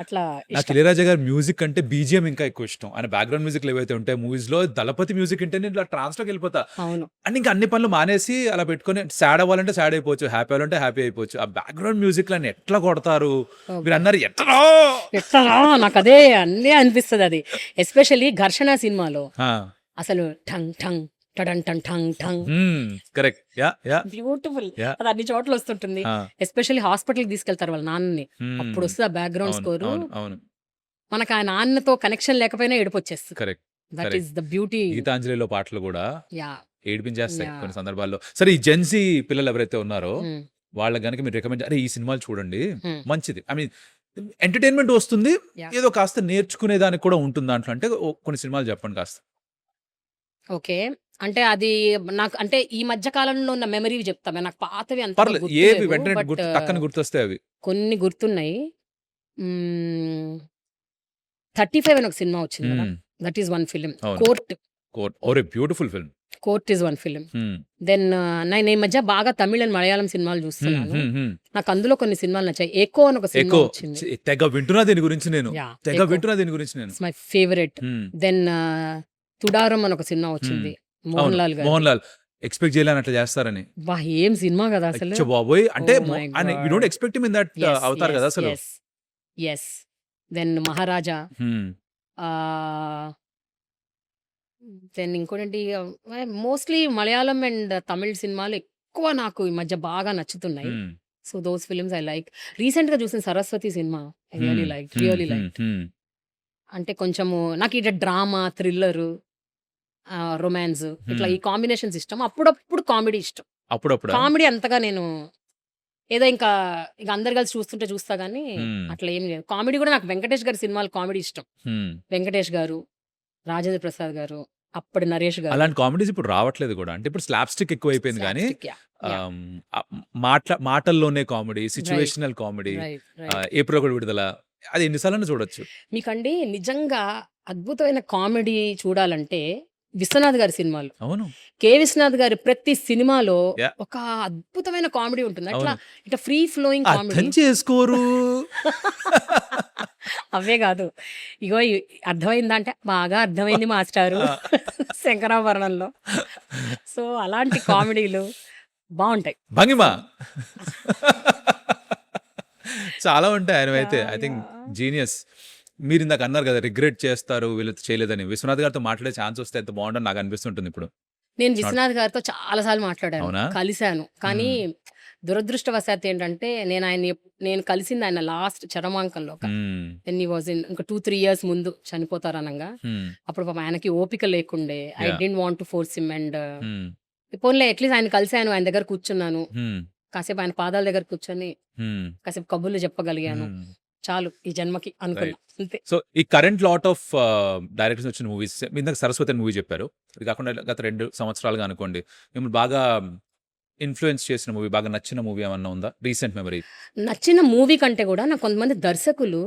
అట్లా నాకు ఇష్టం. ఇళయరాజా గారి మ్యూజిక్ అంటే బీజిఎం ఇంకా ఎక్కువ ఇష్టం. ఆయన బ్యాక్‌గ్రౌండ్ మ్యూజిక్‌లు ఏవైతే ఉంటాయో మూవీస్‌లో దళపతి మ్యూజిక్ వింటే నేను ఇట్లా ట్రాన్స్‌లోకి వెళ్ళిపోతా. అవును. అండ్ ఇంకా అన్ని పనులు మానేసి అలా పెట్టుకొని సాడ్ అవ్వాలంటే సాడ్ అయిపోవచ్చు. హ్యాపీ అవ్వాలంటే హ్యాపీ అయిపోవచ్చు. ఆ బ్యాక్‌గ్రౌండ్ మ్యూజిక్‌లని ఎట్లా కొడతారు? మీరు అన్నారు ఎట్లా? ఎట్లా నాకు అదే అన్నీ అనిపిస్తుంది అది. ఎస్పెషల్లీ ఘర్షణ సినిమాలో ఆ! అసలు ఠంగ్ ఠంగ్ టడన్ టంగ్ ఠంగ్ ఠంగ్ కరెక్ట్. యాహ్! బ్యూటిఫుల్. యాహ్! అది అన్ని చోట్ల వస్తుంటుంది. ఆ! ఎస్పెషల్లీ హాస్పిటల్కి తీసుకెళ్తారు వాళ్ళ నాన్నని. అప్పుడు వస్తుంది ఆ బ్యాక్గ్రౌండ్ అవును. స్కోరు. అవును. అవును. మనకు ఆ నాన్నతో కనెక్షన్ లేకపోయినా ఏడుపొచ్చేస్తుంది. Correct. That correct. Is the beauty. గీతాంజలిలో పాటలు కూడా యా ఏడిపించేస్తాయి యా. కొన్ని సందర్భాల్లో. సరే ఈ జెన్‌జీ పిల్లలు ఎవరైతే ఉన్నారో వాళ్ళకి గనుక మీరు రికమెండ్ అరే ఈ సినిమాలు చూడండి మంచిది. ఐ మీన్ ఎంటర్‌టైన్‌మెంట్ వస్తుంది. యా. ఏదో కాస్త నేర్చుకునే దానికి కూడా ఉంటుంది దాంట్లో. అంటే కొన్ని సినిమాలు చెప్పండి కాస్త. ఓకే. అంటే అది నాకు అంటే ఈ మధ్య కాలంలో ఉన్న మెమరీవి చెప్తా. నాకు పాతవి అంతగా పర్లేదు. ఏవి గుర్తులేవు. వెంటనే బట్ టక్కన గుర్తొస్తాయి అవి. కొన్ని గుర్తున్నాయి. హ్మ్. 35 అని ఒక సినిమా వచ్చింది కదా! హ్మ్. That is one film. అవును. కోర్ట్. ఓరే beautiful film. Court is one film. హ్మ్. దెన్ నేను ఈ మధ్య బాగా తమిళ్ అండ్ మలయాళం సినిమాలు హ్మ్. చూస్తున్నాను. హ్మ్. హ్మ్. నాకు అందులో కొన్ని సినిమాలు నచ్చాయి. ఎకో అని ఒక సినిమా ఎకో వచ్చింది. తెగ వింటున్నా దీని గురించి నేను. యా తెగ ఎకో వింటున్నా దీని గురించి నేను. It's my favourite. హ్మ్. దెన్ తుడారం అని ఒక సినిమా హ్మ్. వచ్చింది. అవును. మోహన్ లాల్ గారిది. మోహన్ లాల్ ఎక్స్‌పెక్ట్ చేయలేను అట్లా చేస్తారని. అబ్బా! ఏం సినిమా కదా అసలు. అచ్చ బాబోయ్! అంటే ఓహ్ మై ఆయన we god. Don't expect him in that yes. Avatar కదా యెస్. అసలు. Yes. Yes. Then Maharaja. Hmm. Ah, then ఇంకోటేంటి మోస్ట్‌లీ మలయాళం అండ్ తమిళ్ సినిమాలు ఎక్కువ నాకు ఈ మధ్య బాగా నచ్చుతున్నాయి. Hmm. So those films I like. రీసెంట్‌గా చూసిన 'సరస్వతి' సినిమా I hmm. Really liked. Hmm. Really hmm. Liked. Hmm. అంటే కొంచెము నాకు ఇట్లా డ్రామా, థ్రిల్లరు, రొమాన్స్ ఇట్లా హ్మ్. ఈ కాంబినేషన్స్ ఇష్టం. అప్పుడప్పుడు కామెడీ ఇష్టం. అప్పుడప్పుడా? కామెడీ అంతగా నేను ఏదో ఇంకా ఇక అందరు కలిసి చూస్తుంటే చూస్తా గానీ హ్మ్. అట్లా ఏమి లేదు. కామెడీ కూడా నాకు వెంకటేష్ గారి సినిమాలు కామెడీ ఇష్టం. హ్మ్. వెంకటేష్ గారు, రాజేంద్ర ప్రసాద్ గారు, అప్పటి నరేష్ గారు. అలాంటి కామెడీస్ ఇప్పుడు రావట్లేదు గూడా. అంటే ఇప్పుడు స్లాప్ స్టిక్ ఎక్కువైపోయింది గానీ స్లాప్‌స్టిక్ యాహ్! యాహ్! ఆహ్, మాటల్లోనే comedy, right. Situational comedy, right. Right. April 1 విడుదల అది ఎన్ని సార్లైనా చూడొచ్చు. మీకండి నిజంగా అద్భుతమైన కామెడీ చూడాలంటే విశ్వనాథ్ గారి సినిమాలు. అవును. కె. విశ్వనాథ్ గారి ప్రతి సినిమాలో యాహ్! ఒక అద్భుతమైన కామెడీ ఉంటుంది. అట్లా అవును. ఇట్లా ఫ్రీ ఫ్లోయింగ్ అర్థం కామెడీ. చేసుకోరు. అవే గాదు. ఇగో అర్థమైందా అంటే, బాగా అర్థమైంది మాస్టారు ఆ! శంకరాభరణంలో. సో, అలాంటి కామెడీలు బావుంటాయి. భంగిమ. చాలా ఉంటాయి ఆయనవైతే. Yeah! I think yeah! Genius. మీరిందాక అన్నారు గదా! రిగ్రెట్ చేస్తారు వీళ్ళు చేయలేదని. విశ్వనాథ్ గారితో మాట్లాడే ఛాన్స్ వస్తే ఎంత బావుండని నాకు అనిపిస్తుంటుంది ఇప్పుడు. నేను నాట్ విశ్వనాథ్ గారితో చాలా సార్లు మాట్లాడాను. అవునా? కలిసాను. కానీ హ్మ్. దురదృష్టవశాత్తు ఏంటంటే, నేను కలిసింది ఆయన లాస్ట్ చరమాంకంలో. హ్మ్. వెన్ హి వాస్ ఇన్ ఇంకా 2, 3 ఇయర్స్ ముందు చనిపోతారనంగా. హ్మ్. అప్పుడు పాపం ఆయనకి ఓపిక లేకుండే. I yeah! Didn't want to force him and హ్మ్. పోనీలే అట్‌లీస్ట్ ఆయన కలిసాను. ఆయన దగ్గర కూర్చున్నాను. హ్మ్. కాసేపు ఆయన పాదాల దగ్గర కూర్చొని కాసేపు కబుర్లు చెప్పగలిగాను. చాలు ఈ జన్మకి అనుకున్నా అంతే. సో ఈ కరెంట్ లాట్ ఆఫ్ డైరెక్టర్స్ వచ్చిన మూవీస్, మీ ఇందాక సరస్వతి అని మూవీ చెప్పారు, ఇది కాకుండా గత 2 సంవత్సరాలుగా అనుకోండి మిమ్మల్ని బాగా ఇన్ఫ్లుయెన్స్ చేసిన మూవీ, బాగా నచ్చిన మూవీ ఏమన్నా ఉందా రీసెంట్ మెమరీ? నచ్చిన మూవీ కంటే కూడా నాకు కొంతమంది దర్శకులు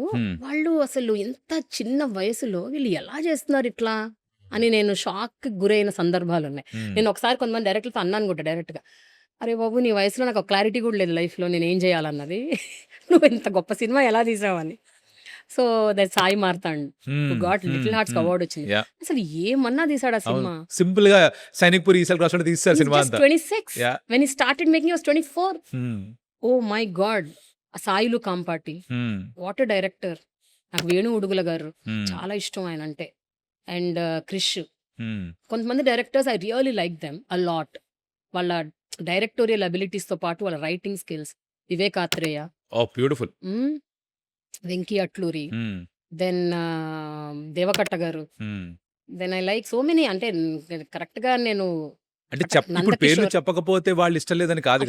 వాళ్ళు అసలు ఎంత చిన్న వయసులో వీళ్ళు ఎలా చేస్తున్నారు ఇట్లా అని నేను షాక్ గురైన సందర్భాలు ఉన్నాయి. నేను ఒకసారి కొంతమంది డైరెక్టర్తో అన్నాను కూడా డైరెక్ట్గా, అరే బాబు నీ వయసులో నాకు క్లారిటీ కూడా లేదు లైఫ్లో నేను ఏం చేయాలన్నది, నువ్వు ఇంత గొప్ప సినిమా ఎలా తీసావని. So that Sai Marthand got little hearts award వచ్చింది. అసలు ఏమన్నా తీసాడు ఆ సినిమా. సింపుల్ గా సైనిక్ పూరి ఈసల్ రాష్ట్రంలో తీస్తారు సినిమా అంతా. 26 when he started making, he was 24. Oh my god, ఆ సాయిలు కాంపాటి వాట్ డైరెక్టర్. నాకు వేణు ఉడుగుల గారు చాలా ఇష్టం ఆయన అంటే, అండ్ క్రిష్. కొంతమంది directors I really like them a lot. వాళ్ళ డైరెక్టోరియల్ అబిలిటీస్ తో పాటు వాళ్ళ writing skills. Vivek Athreya, beautiful, Venky Atluri, then Devakatta garu, then I like so many. అంటే కరెక్ట్ గా నేను అంటే ఇప్పుడు పేర్లు చెప్పకపోతే వాళ్ళు ఇష్టం లేదని కాదు,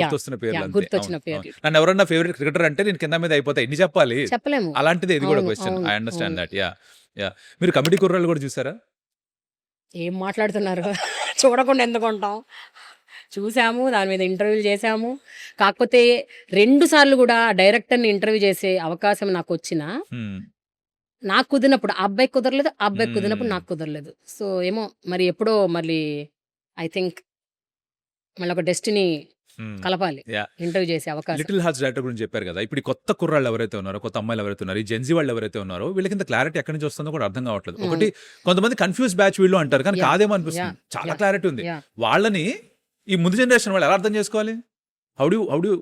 గుర్తొస్తున్న పేర్లు, గుర్తొచ్చిన పేర్లు. నన్ను ఎవరన్నా ఫేవరెట్ క్రికెటర్ అంటే నేను కింద మీద అయిపోతాయి, ఎన్ని చెప్పాలి, చెప్పలేము. అలాంటిది ఇది కూడా question. I understand that. Yeah మీరు కమిటీ కుర్రాళ్ళు కూడా చూసారా? ఏం మాట్లాడుతున్నారు, చూడకుండా ఎందుకు ఉంటాం, చూసాము, దాని మీద ఇంటర్వ్యూలు చేసాము. కాకపోతే 2 సార్లు కూడా డైరెక్టర్ని ఇంటర్వ్యూ చేసే అవకాశం నాకు వచ్చినా నాకు కుదిరినప్పుడు ఆ అబ్బాయికి కుదరలేదు, ఆ అబ్బాయికి కుదిరినప్పుడు నాకు కుదరలేదు. సో ఏమో మరి ఎప్పుడో మళ్ళీ ఐ థింక్ మళ్ళీ ఒక డెస్టినీ కలపాలి ఇంటర్వ్యూ చేసే అవకాశం. లిటిల్ హార్ట్స్ డైరెక్టర్ గురించి చెప్పారు కదా, ఇప్పుడు కొత్త కుర్రాళ్ళు ఎవరైతే ఉన్నారో, కొత్త అమ్మాయిలు ఎవరైతే ఉన్నారో, ఈ జెన్జీ వాళ్ళు ఎవరైతే ఉన్నారో, వీళ్ళకి ఇంత క్లారిటీ ఎక్కడి నుంచి వస్తుందో కూడా అర్థం కావట్లేదు. ఒకటి కొంతమంది కన్ఫ్యూజ్ బ్యాచ్ వీళ్ళు అంటారు, కానీ కాదేమో అనిపిస్తుంది, చాలా క్లారిటీ ఉంది. వాళ్ళని ఈ ముందు జనరేషన్ వాళ్ళు ఎలా అర్థం చేసుకోవాలి? హౌ డు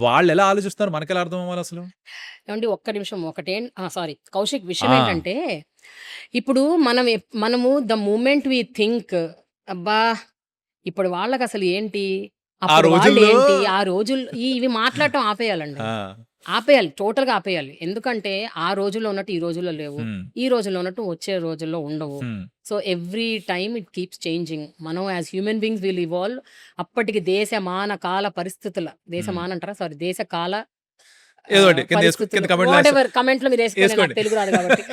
వాళ్ళు ఎలా ఆలోచిస్తారు, మనకి ఎలా అర్థం అవ్వాలి అసలు? ఏమండి ఒక్క నిమిషం, సారీ కౌశిక్, విషయం ఏంటంటే ఇప్పుడు మనము ద మూమెంట్ వి థింక్ అబ్బా ఇప్పుడు వాళ్ళకి అసలు ఏంటి, అప్పుడు వాళ్ళు ఏంటి, ఆ రోజులు ఇవి మాట్లాడటం ఆపేయాలండి. ఆపేయాలి, టోటల్ గా ఆపేయాలి. ఎందుకంటే ఆ రోజుల్లో ఉన్నట్టు ఈ రోజుల్లో లేవు, ఈ రోజుల్లో ఉన్నట్టు వచ్చే రోజుల్లో ఉండవు. So every time it keeps changing. మనం as human beings will evolve. అప్పటికి దేశమాన కాల పరిస్థితుల, దేశమాన అంటారా, సారీ దేశ కాల కమెంట్ లో మీరు వేసుకోండి, తెలుగు రాదు కాబట్టి.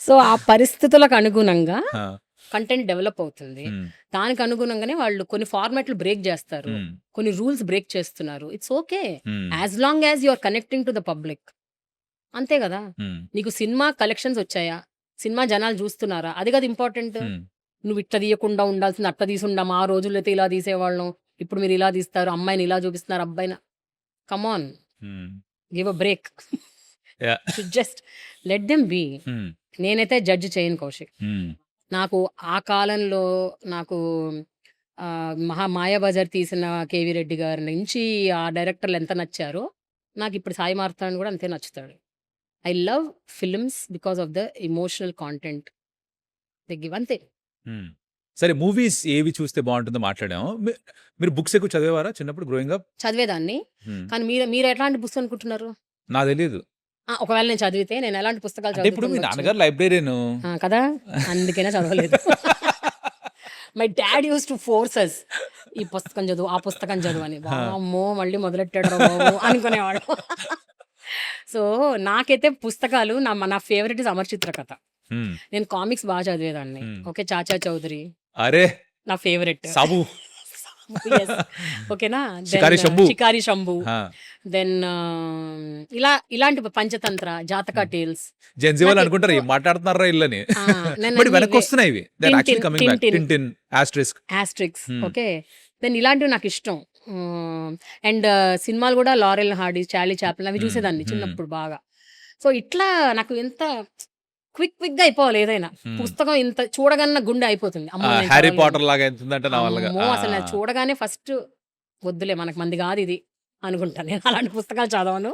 సో ఆ పరిస్థితులకు అనుగుణంగా కంటెంట్ డెవలప్ అవుతుంది. దానికి అనుగుణంగానే వాళ్ళు కొన్ని ఫార్మాట్లు బ్రేక్ చేస్తారు, కొన్ని రూల్స్ బ్రేక్ చేస్తున్నారు. It's okay as long as you are connecting to the public. అంతే కదా. నీకు సినిమా కలెక్షన్స్ వచ్చాయా, సినిమా జనాలు చూస్తున్నారా, అది కదా ఇంపార్టెంట్. నువ్వు ఇట్లా తీయకుండా ఉండాల్సింది అట్లా తీసి ఉండాం. ఆ రోజుల్లో అయితే ఇలా తీసేవాళ్ళం, ఇప్పుడు మీరు ఇలా తీస్తారు, అమ్మాయిని ఇలా చూపిస్తున్నారు, అబ్బాయిని. Come on, give a break, just let them be. నేనైతే జడ్జ్ చేయను కౌశిక్. నాకు ఆ కాలంలో నాకు మాయాబజార్ తీసిన కేవీ రెడ్డి గారి నుంచి ఆ డైరెక్టర్లు ఎంత నచ్చారో నాకు ఇప్పుడు సాయి మార్తాండ్ కూడా అంతే నచ్చుతాడు. I love films because of the emotional content they give, అంతే. సరే, మూవీస్ ఏవి చూస్తే బాగుంటుందో మాట్లాడాము. మీరు బుక్స్ ఎక్కువ చదివేవారా చిన్నప్పుడు గ్రోయింగ్ అప్? చదివేదాన్ని, కానీ మీరు ఎట్లాంటి బుక్స్ అనుకుంటున్నారు నాకు తెలియదు. ఒకవేళ నేను చదివితే నేను ఎలాంటి పుస్తకాలు ఇప్పుడు మీ నాన్నగారు లైబ్రరీను కదా, అందుకనే చదవలేదు. My dad use to forces, ఈ పుస్తకం చదువు, ఆ పుస్తకం చదువు అని. అమ్మో మళ్ళీ మొదలెట్టాడు అనుకునేవాడు. సో నాకైతే పుస్తకాలు నా ఫేవరెట్ ఇస్ అమర్ చిత్ర కథ. నేను కామిక్స్ బాగా చదివేదాన్ని. ఓకే, చాచా చౌదరి అరే నా ఫేవరెట్. సాబు ఓకేనా, షికారి శంభు, దెన్ ఇలాంటి పంచతంత్ర, జాతక టేల్స్. జెన్జీ వాళ్ళు అనుకుంటారు మాట్లాడుతున్నారా ఇల్లని, వెనక్కి వస్తున్నాయి. ఓకే, దెన్ ఇలాంటివి నాకు ఇష్టం. అండ్ సినిమాలు కూడా లారెల్ హార్డీ, చార్లీ చాప్లిన్ అవి చూసేదాన్ని చిన్నప్పుడు బాగా. సో ఇట్లా నాకు ఎంత క్విక్ గా అయిపోవాలి ఏదైనా పుస్తకం, ఇంత చూడగానే గుండె అయిపోతుంది. హ్యారీ పాటర్ లాగా అసలు నేను చూడగానే ఫస్ట్ వద్దులే మనకు మంది కాదు ఇది అనుకుంటాను. నేను అలాంటి పుస్తకాలు చదవను.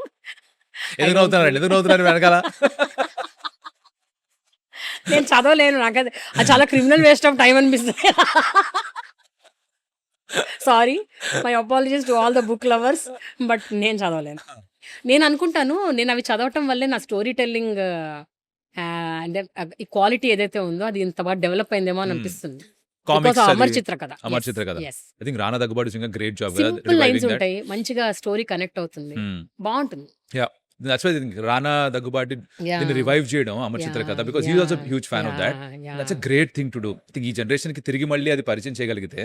నేను చదవలేను, నాకు అది చాలా క్రిమినల్ వేస్ట్ ఆఫ్ టైం అనిపిస్తుంది. Sorry, my apologies to all the book lovers, but నేను చదవలేను. నేను అనుకుంటాను నేను అవి చదవటం వల్లే నా స్టోరీ టెల్లింగ్ అంటే ఈ క్వాలిటీ ఏదైతే ఉందో అది ఇంత బాగా డెవలప్ అయిందేమో అని అనిపిస్తుంది. కామిక్స్ అమర్ చిత్ర కథ. Amar Chitra Katha. I think Rana Daggubati sing great job కదా సింపుల్ లైన్స్ రివైవింగ్ దట్. ఉంటాయి, మంచిగా స్టోరీ కనెక్ట్ అవుతుంది, బాగుంటుంది. Yeah that's why Rana Daggubati Yeah. దీన్ని రివైవ్ చేయడం Amar Chitra Katha, because he also huge fan of that. Yeah. That's a great thing to do. ఈ generation కి తిరిగి మళ్ళీ అది పరిచయం చేయగలిగితే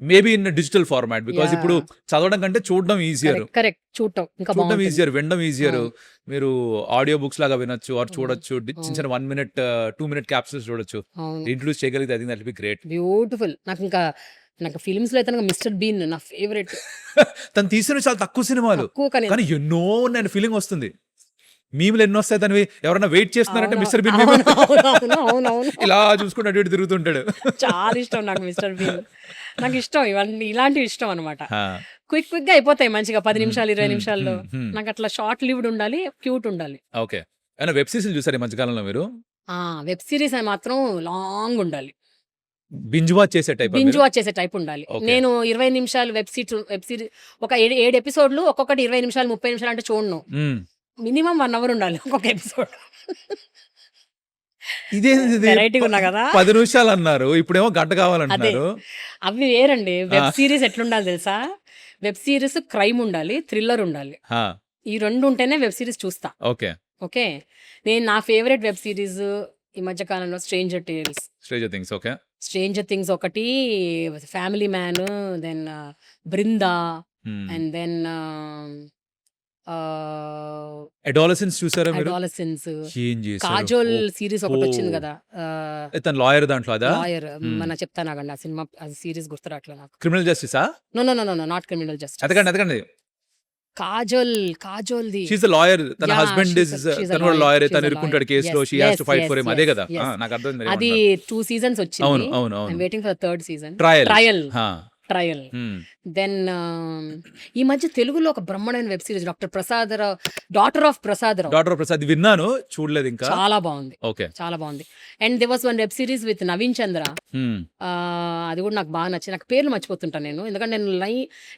maybe in digital format, because Yeah. ఇప్పుడు చదవడం కంటే చూడడం ఈజియర్, కరెక్ట్, చూడటం ఇంకా చూడడం బాగుంటుంది. ఈజియర్, వినడం ఈజియర్. అవును. మీరు ఆడియో బుక్స్ లాగా వినొచ్చు ఆర్ చూడొచ్చు, చిన్న చిన్న 1 minute 2 minute క్యాప్సూల్స్ చూడొచ్చు. అవును, ఇంట్రొడ్యూస్ చేయగలిగితే I think that will be great. Beautiful. నాకు ఇంకా ఫిల్మ్స్ లో అయితే మిస్టర్ బీన్ నా ఫేవరెట్. తను తీసిన చాలా తక్కువ సినిమాలు తక్కువ కానీ కానీ ఎన్నో నేను ఫీలింగ్ వస్తుంది. మీములు ఎన్నో వస్తాయి తనవి, ఎవరైనా వెయిట్ చేస్తున్నారంటే మిస్టర్ బిన్ అవునవును, ఇలా చూసుకుంటూ అటు ఇటు తిరుగుతుంటాడు. చాలా ఇష్టం నాకు మిస్టర్ బీన్. నాకు ఇష్టం ఇవన్నీ, ఇలాంటివి ఇష్టం అనమాట. ఆ, క్విక్ గా అయిపోతాయి మంచిగా 10 నిమిషాలు 20 Hmm. నిమిషాల్లో. Hmm. నాకు అట్లా షార్ట్ లివ్డ్ ఉండాలి, క్యూట్ ఉండాలి. ఓకే. ఏమైనా వెబ్ సిరీస్ చూసారు ఈ మధ్యకాలంలో మీరు? వెబ్ సిరీస్ అని మాత్రం లాంగ్ ఉండాలి, బింజ్ వాచ్ చేసే టైప్? బింజ్ వాచ్ చేసే టైప్ ఉండాలి. Okay. నేను 20 నిమిషాలు వెబ్ సిరీస్ ఒక 7 ఎపిసోడ్లు, ఒక్కొక్కటి 20 నిమిషాలు 30 నిమిషాలు అంటే చూడను. మినిమం 1 hour ఉండాలి ఒక్కొక్క ఎపిసోడ్. ఇదేంది వెరైటీగా ఉన్నా కదా. 10 నిమిషాలు అన్నారు, ఇప్పుడేమో గంట కావాలంటున్నారు. అవి వేరండి. వెబ్ ఆ. సిరీస్ ఎట్లుండాలి తెలుసా? వెబ్ సిరీస్ క్రైమ్ ఉండాలి, థ్రిల్లర్ ఉండాలి. ఆ, ఈ 2 ఉంటేనే వెబ్ సిరీస్ చూస్తా. ఓకే. ఓకే, నేను నా ఫేవరెట్ వెబ్ సిరీస్ ఈ మధ్య కాలంలో stranger tales. Stranger things. Okay. Stranger things ఒకటి, family man, then Brinda, and then adolescence చూసారా మీరు? అడాలసెన్స్. ఏం చేశారు? కాజోల్ సిరీస్ ఒకటి ఓ. వచ్చింది కదా, తన లాయర్ దాంట్లో అదా? లాయర్. Hmm. మన చెప్తానాగండి ఆ సినిమా, ఆ సిరీస్ గుర్తురాట్లా నాకు. క్రిమినల్ జస్టిసా? No no no no not criminal justice. ఎతకండి. కాజోల్ది. షీస్ ద లాయర్, తన Yeah, husband she's is a- she's a తన కూడా lawyer, లాయర్, she's తను a ఇరుక్కుంటాడు lawyer. కేసులో, Yes, she has to yes, fight yes, for him. yes, అదే కదా? yes. నాకు అర్థం. అది 2 seasons అవును వచ్చింది. అవును ఐఎమ్ అవును. Waiting for 3rd season. Trial. Trial. హా. ట్రయల్. Hmm. దెన్ ఈ మధ్య తెలుగులో ఒక బ్రహ్మాండమైన web series doctor Prasadarao, daughter of Prasadarao, doctor Prasad విన్నాను, చూడలేదు ఇంకా. చాలా బాగుంది, ఓకే. చాలా బాగుంది. And they was 1 web series with Naveen Chandra. Hmm. అది కూడా నాకు బాగా నచ్చింది. నాకు పేర్లు మర్చిపోతుంటా నేను, ఎందుకంటే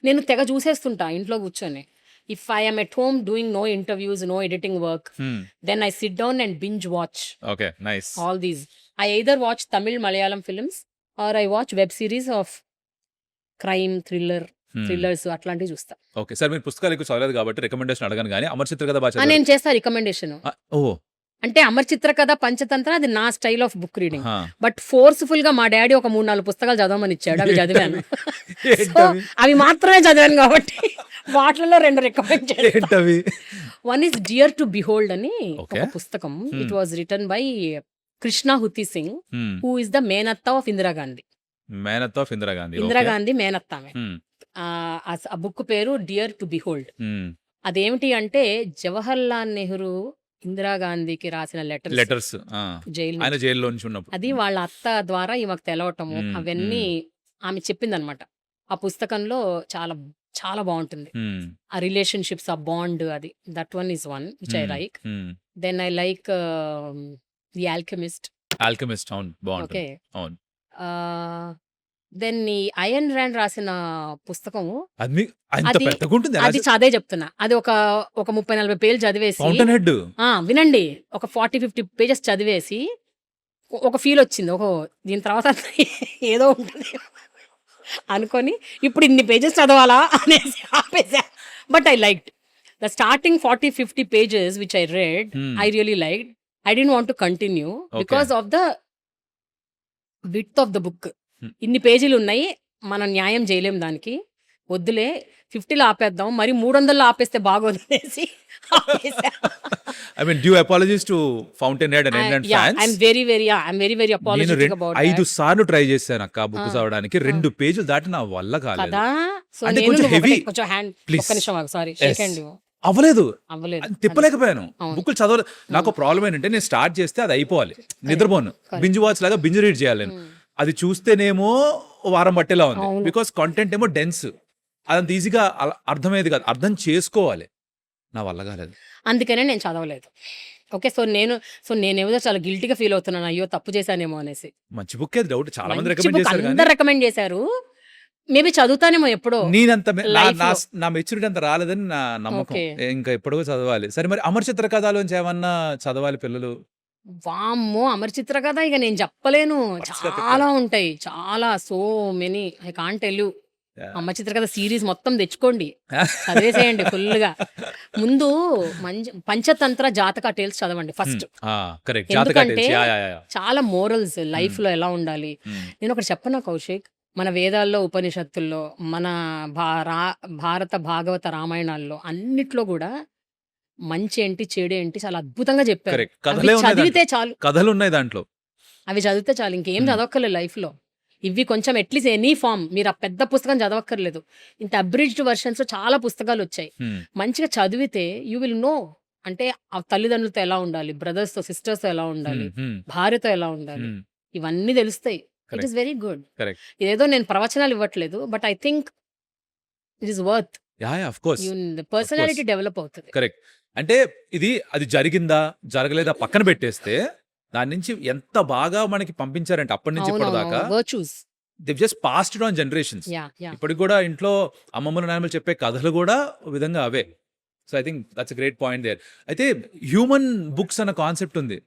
నేను తెగ చూసేస్తుంటా ఇంట్లో కూర్చొని. If I am at home doing no interviews, no editing work, Hmm. then I sit down and binge watch okay, nice. all these. I either watch Tamil Malayalam films or I watch web series of crime, thrillers అట్లాంటివి చూస్తా. Okay sir, మీరు పుస్తకాలు ఎక్కువ చదవలేదు కాబట్టి recommendation అడగాను కానీ అమర్ చిత్ర కథ బాగా నేను చేస్తా రికమెండేషన్. ఓ. అంటే అమర్ చిత్ర కథ, పంచతంత్ర అది నా స్టైల్ ఆఫ్ బుక్ రీడింగ్. హా. బట్ ఫోర్స్ఫుల్ గా మా డాడీ ఒక 3-4 పుస్తకాలు చదవమని ఇచ్చాడు, అవి చదివాను. So, ఏంటవి? అవి మాత్రమే చదివాను కాబట్టి వాటిలో 2 రికమెండ్ చేస్తాను. ఏంటవి? One is dear to behold అని Okay. ఒక పుస్తకం. It was written by Krishna హుతి Singh, Hmm. Who is the మేనత్త ఆఫ్ ఇందిరాగాంధీ. మేనత్ ఆఫ్ ఇందిరాగాంధీ. ఇందిరాగాంధీ మేనత్త ఆమె. Hmm. ఆ బుక్ పేరు డియర్ టు బిహోల్డ్. Hmm. అదేమిటి అంటే జవహర్ లాల్ నెహ్రూ ఇందిరాగాంధీకి రాసిన లెటర్స్ లెటర్స్. జైలు ఆయన జైల్లో నుంచి ఉన్నప్పుడు. అది వాళ్ళ అత్త ద్వారా ఈమెకు తెలవటము, అవన్నీ ఆమె చెప్పిందనమాట. ఆ పుస్తకంలో చాలా చాలా బాగుంటుంది. Hmm. ఆ రిలేషన్షిప్స్, ఆ బాండ్, అది that one is one which I like. Hmm. Then I like the Alchemist. Alchemist. అవును, బాగుంటుంది. ఓకే. అవును. దెన్ ఈ అయన్ ర్యాండ్ రాసిన పుస్తకము, అది అంత అది- పెద్దగా ఉంటుంది. అది చదే చెప్తున్నా. అది ఒక 30-40 పేజీలు చదివేసి, ఫౌంటైన్ హెడ్. వినండి, ఒక 40-50 పేజెస్ చదివేసి ఒక ఫీల్ వచ్చింది, ఓహో దీని తర్వాత ఏదో ఉంటుంది అనుకొని ఇప్పుడు ఇన్ని పేజెస్ చదవాలా అనేసి ఆపేసా. But I liked the starting 40-50 pages which I read. I really liked. I didn't want to continue because of the width of the book. ఇన్ని పేజీలు ఉన్నాయి, మనం న్యాయం చేయలేం దానికి, వద్దులే 50లో ఆపేద్దాం, మరి 300లో ఆపేస్తే బాగోదు అనేసి ఆపేసా. I mean due apologies to fountainhead and Ayn Rand fans. I'm very నేను apologetic about 5 that. సార్లు ట్రై చేశాను అక్క బుక్ చదవడానికి. 2 పేజీలు దాటి నా వల్ల కాలేదు. కదా. సో అంటే నేను కొంచెం నువ్వు heavy. ఒకటే కొంచెం హ్యాండ్, Please. ఒక్క నిమిషం సారీ, Yes. షేక్ హ్యాండ్ అవ్వలేదు, అవ్వలేదు. అది తిప్పలేకపోయాను. అవును. బుక్కులు చదవలేదు. నాకు ప్రాబ్లం ఏంటంటే నేను స్టార్ట్ చేస్తే అది అయిపోవాలి, నిద్రపోను. బింజ్ వాచ్ లాగా బింజ్ రీడ్ చేయాలి నేను. అది చూస్తేనేమో ఓ వారం పట్టేలా ఉంది, అవును. బికాస్ కంటెంట్ ఏమో డెన్స్. అదంత ఈజీగా అర్థమయ్యేది కాదు, అర్థం చేసుకోవాలి. నా వల్ల కాలేదు, అందుకనే నేను చదవలేదు. ఓకే, సో నేనేదో చాలా గిల్టీగా ఫీల్ అవుతున్నాను, అయ్యో తప్పు చేశానేమో అనేసి. మంచి బుక్ ఏది డౌట్, చాలా మంది మంచి రికమెండ్ book, చేశారు. అందరు రికమెండ్ చేశారు. మేబీ చదువుతానేమో ఎప్పుడో. నేనంత Life లో. నా మెచ్యూరిటీ అంత రాలేదని నా నమ్మకం. Okay. ఇంకా ఎప్పుడో చదవాలి. సరే, మరి అమర్ చిత్ర కథలోంచి ఏమన్నా చదవాలి పిల్లలు? వామ్మో! అమరచిత్ర కథ ఇక నేను చెప్పలేను. చాలా ఉంటాయి. చాలా so many I can't tell you. Amar Chitra కథ సీరీస్ మొత్తం తెచ్చుకోండి. చదివేసేయండి ఫుల్‌గా. ముందు పంచతంత్ర జాతక టేల్స్ చదవండి ఫస్ట్. కరెక్ట్. ఎందుకంటే చాలా మోరల్స్ లైఫ్‌లో ఎలా ఉండాలి. నేను ఒకటి చెప్పనా కౌశిక్? మన వేదాల్లో, ఉపనిషత్తుల్లో, మన భారత, భాగవత, రామాయణాల్లో అన్నిట్లో కూడా మంచి ఏంటి, చెడు ఏంటి చాలా అద్భుతంగా చెప్పారు. కరెక్ట్. అవి కథలే ఉన్నాయి చదివితే దాంట్లో. చాలు. కథలు ఉన్నాయి దాంట్లో. అవి చదివితే చాలు. ఇంకేం చదవక్కర్లేదు లైఫ్‌లో. ఇవి కొంచెం అట్లీస్ట్ ఎనీ ఫార్మ్ మీరు ఆ పెద్ద పుస్తకం చదవక్కర్లేదు. ఇంత అబ్రిడ్జ్డ్ వర్షన్స్ చాలా పుస్తకాలు వచ్చాయి. మంచిగా చదివితే యూ విల్ నో. అంటే ఆ తల్లిదండ్రులతో ఎలా ఉండాలి, బ్రదర్స్‌తో, సిస్టర్స్‌తో ఎలా ఉండాలి, భార్యతో ఎలా ఉండాలి, ఇవన్నీ తెలుస్తాయి. It is very good. Correct. ఇదేదో నేను ప్రవచనాలు ఇవ్వట్లేదు. But I think it is worth. Of course. Personality develop అవుతుంది. కరెక్ట్. అంటే అది జరిగిందా జరగలేదా పక్కన పెట్టేస్తే దాని నుంచి ఎంత బాగా మనకి పంపించారంటే అప్పటి నుంచి ఇప్పటిదాకా virtues they just passed it on generations. Yeah yeah ఇప్పటికి కూడా ఇంట్లో అమ్మమ్మలు నాన్నమ్మలు చెప్పే కథలు కూడా ఒక విధంగా అవే. So I think that's a great point there. అయితే హ్యూమన్ బుక్స్ అన్న కాన్సెప్ట్ ఉంది.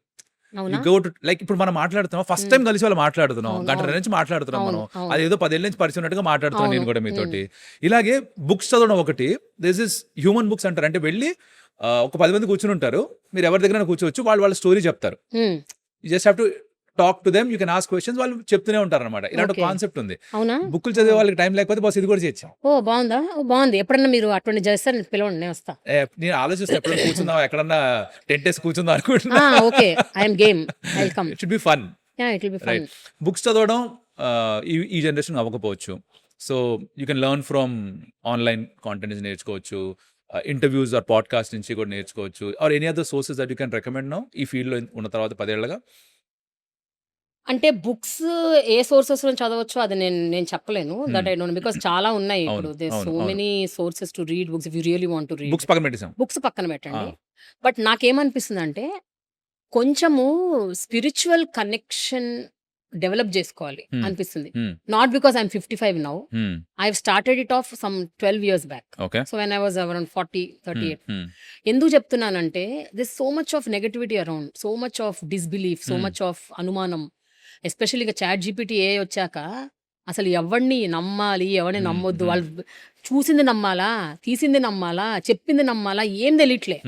అవునా? గో టు లైక్ ఇప్పుడు మనం మాట్లాడుతున్నాం ఫస్ట్ టైం కలిసి వాళ్ళు మాట్లాడుతున్నాం, అవును, గంట అవును. నుంచి మాట్లాడుతున్నాం మనం. అవును, అవును. అదేదో 10 ఏళ్ళ నుంచి పరిచయం ఉన్నట్టుగా మాట్లాడుతున్నాను అవును. నేను కూడా మీతోటి. ఇలాగే బుక్స్ చదవడం ఒకటి. దిస్ ఇస్ హ్యూమన్ బుక్స్ అంటారు. అంటే వెళ్ళి ఒక 10 మంది కూర్చుని ఉంటారు, మీరు ఎవరి దగ్గర కూర్చోవచ్చు, వాళ్ళు వాళ్ళ స్టోరీ చెప్తారు. You just have to talk to them, you can ask questions, వాళ్ళు చెప్తూనే ఉంటారు అనమాట. ఇలాంటి Okay. కాన్సెప్ట్ ఉంది. అవునా? బుక్లు చదివే వాళ్ళకి టైం లేకపోతే బాస్ ఇది కూడా చేయొచ్చు. ఓ బాగుందా? ఓ, బాగుంది. ఎప్పుడన్నా మీరు అటువంటి చేస్తారు పిలవండి, నేను వస్తా. నేను ఆలోచిస్తే ఎప్పుడైనా కూర్చుందాం, ఎక్కడన్నా టెంట్ వేసి కూర్చుందాం అనుకుంటున్నా. Okay, I'm game, I come. It should be fun. Yeah, it will be fun. Right. Books చదవడం ఈ జనరేషన్ అవ్వకపోవచ్చు. So you can learn from online content నుంచి నేర్చుకోవచ్చు, ఇంటర్వ్యూస్ ఆర్ పాడ్కాస్ట్ నుంచి కూడా నేర్చుకోవచ్చు, or any other sources that you can recommend now ఈ ఫీల్డ్లో ఉన్న తర్వాత 10 ఏళ్ళగా. అంటే బుక్స్ ఏ సోర్సెస్ నుంచి చదవచ్చు అది నేను చెప్పలేను. దట్ ఐ డోంట్, బికాస్ చాలా ఉన్నాయి ఇప్పుడు. అవును, దేర్ అవును, సో అవును. Many sources to read books if you really want to read. Books పక్కన పెట్టేసాం. బుక్స్ పక్కన పెట్టండి. బట్ నాకేమనిపిస్తుంది అంటే కొంచెము స్పిరిచువల్ కనెక్షన్ డెవలప్ చేసుకోవాలి అనిపిస్తుంది. Not because I'm 55 now. I started it of some 12 years back. Okay. So when I was around 40-38. ఎందుకు చెప్తున్నానంటే this so much of negativity around, so much of disbelief, so much of అనుమానం. Especially chat GPT ఏ వచ్చాక అసలు ఎవరిని నమ్మాలి, ఎవరిని నమ్మొద్దు, వాళ్ళు చూసింది నమ్మాలా, తీసింది నమ్మాలా, చెప్పింది నమ్మాలా, ఏం తెలియట్లే.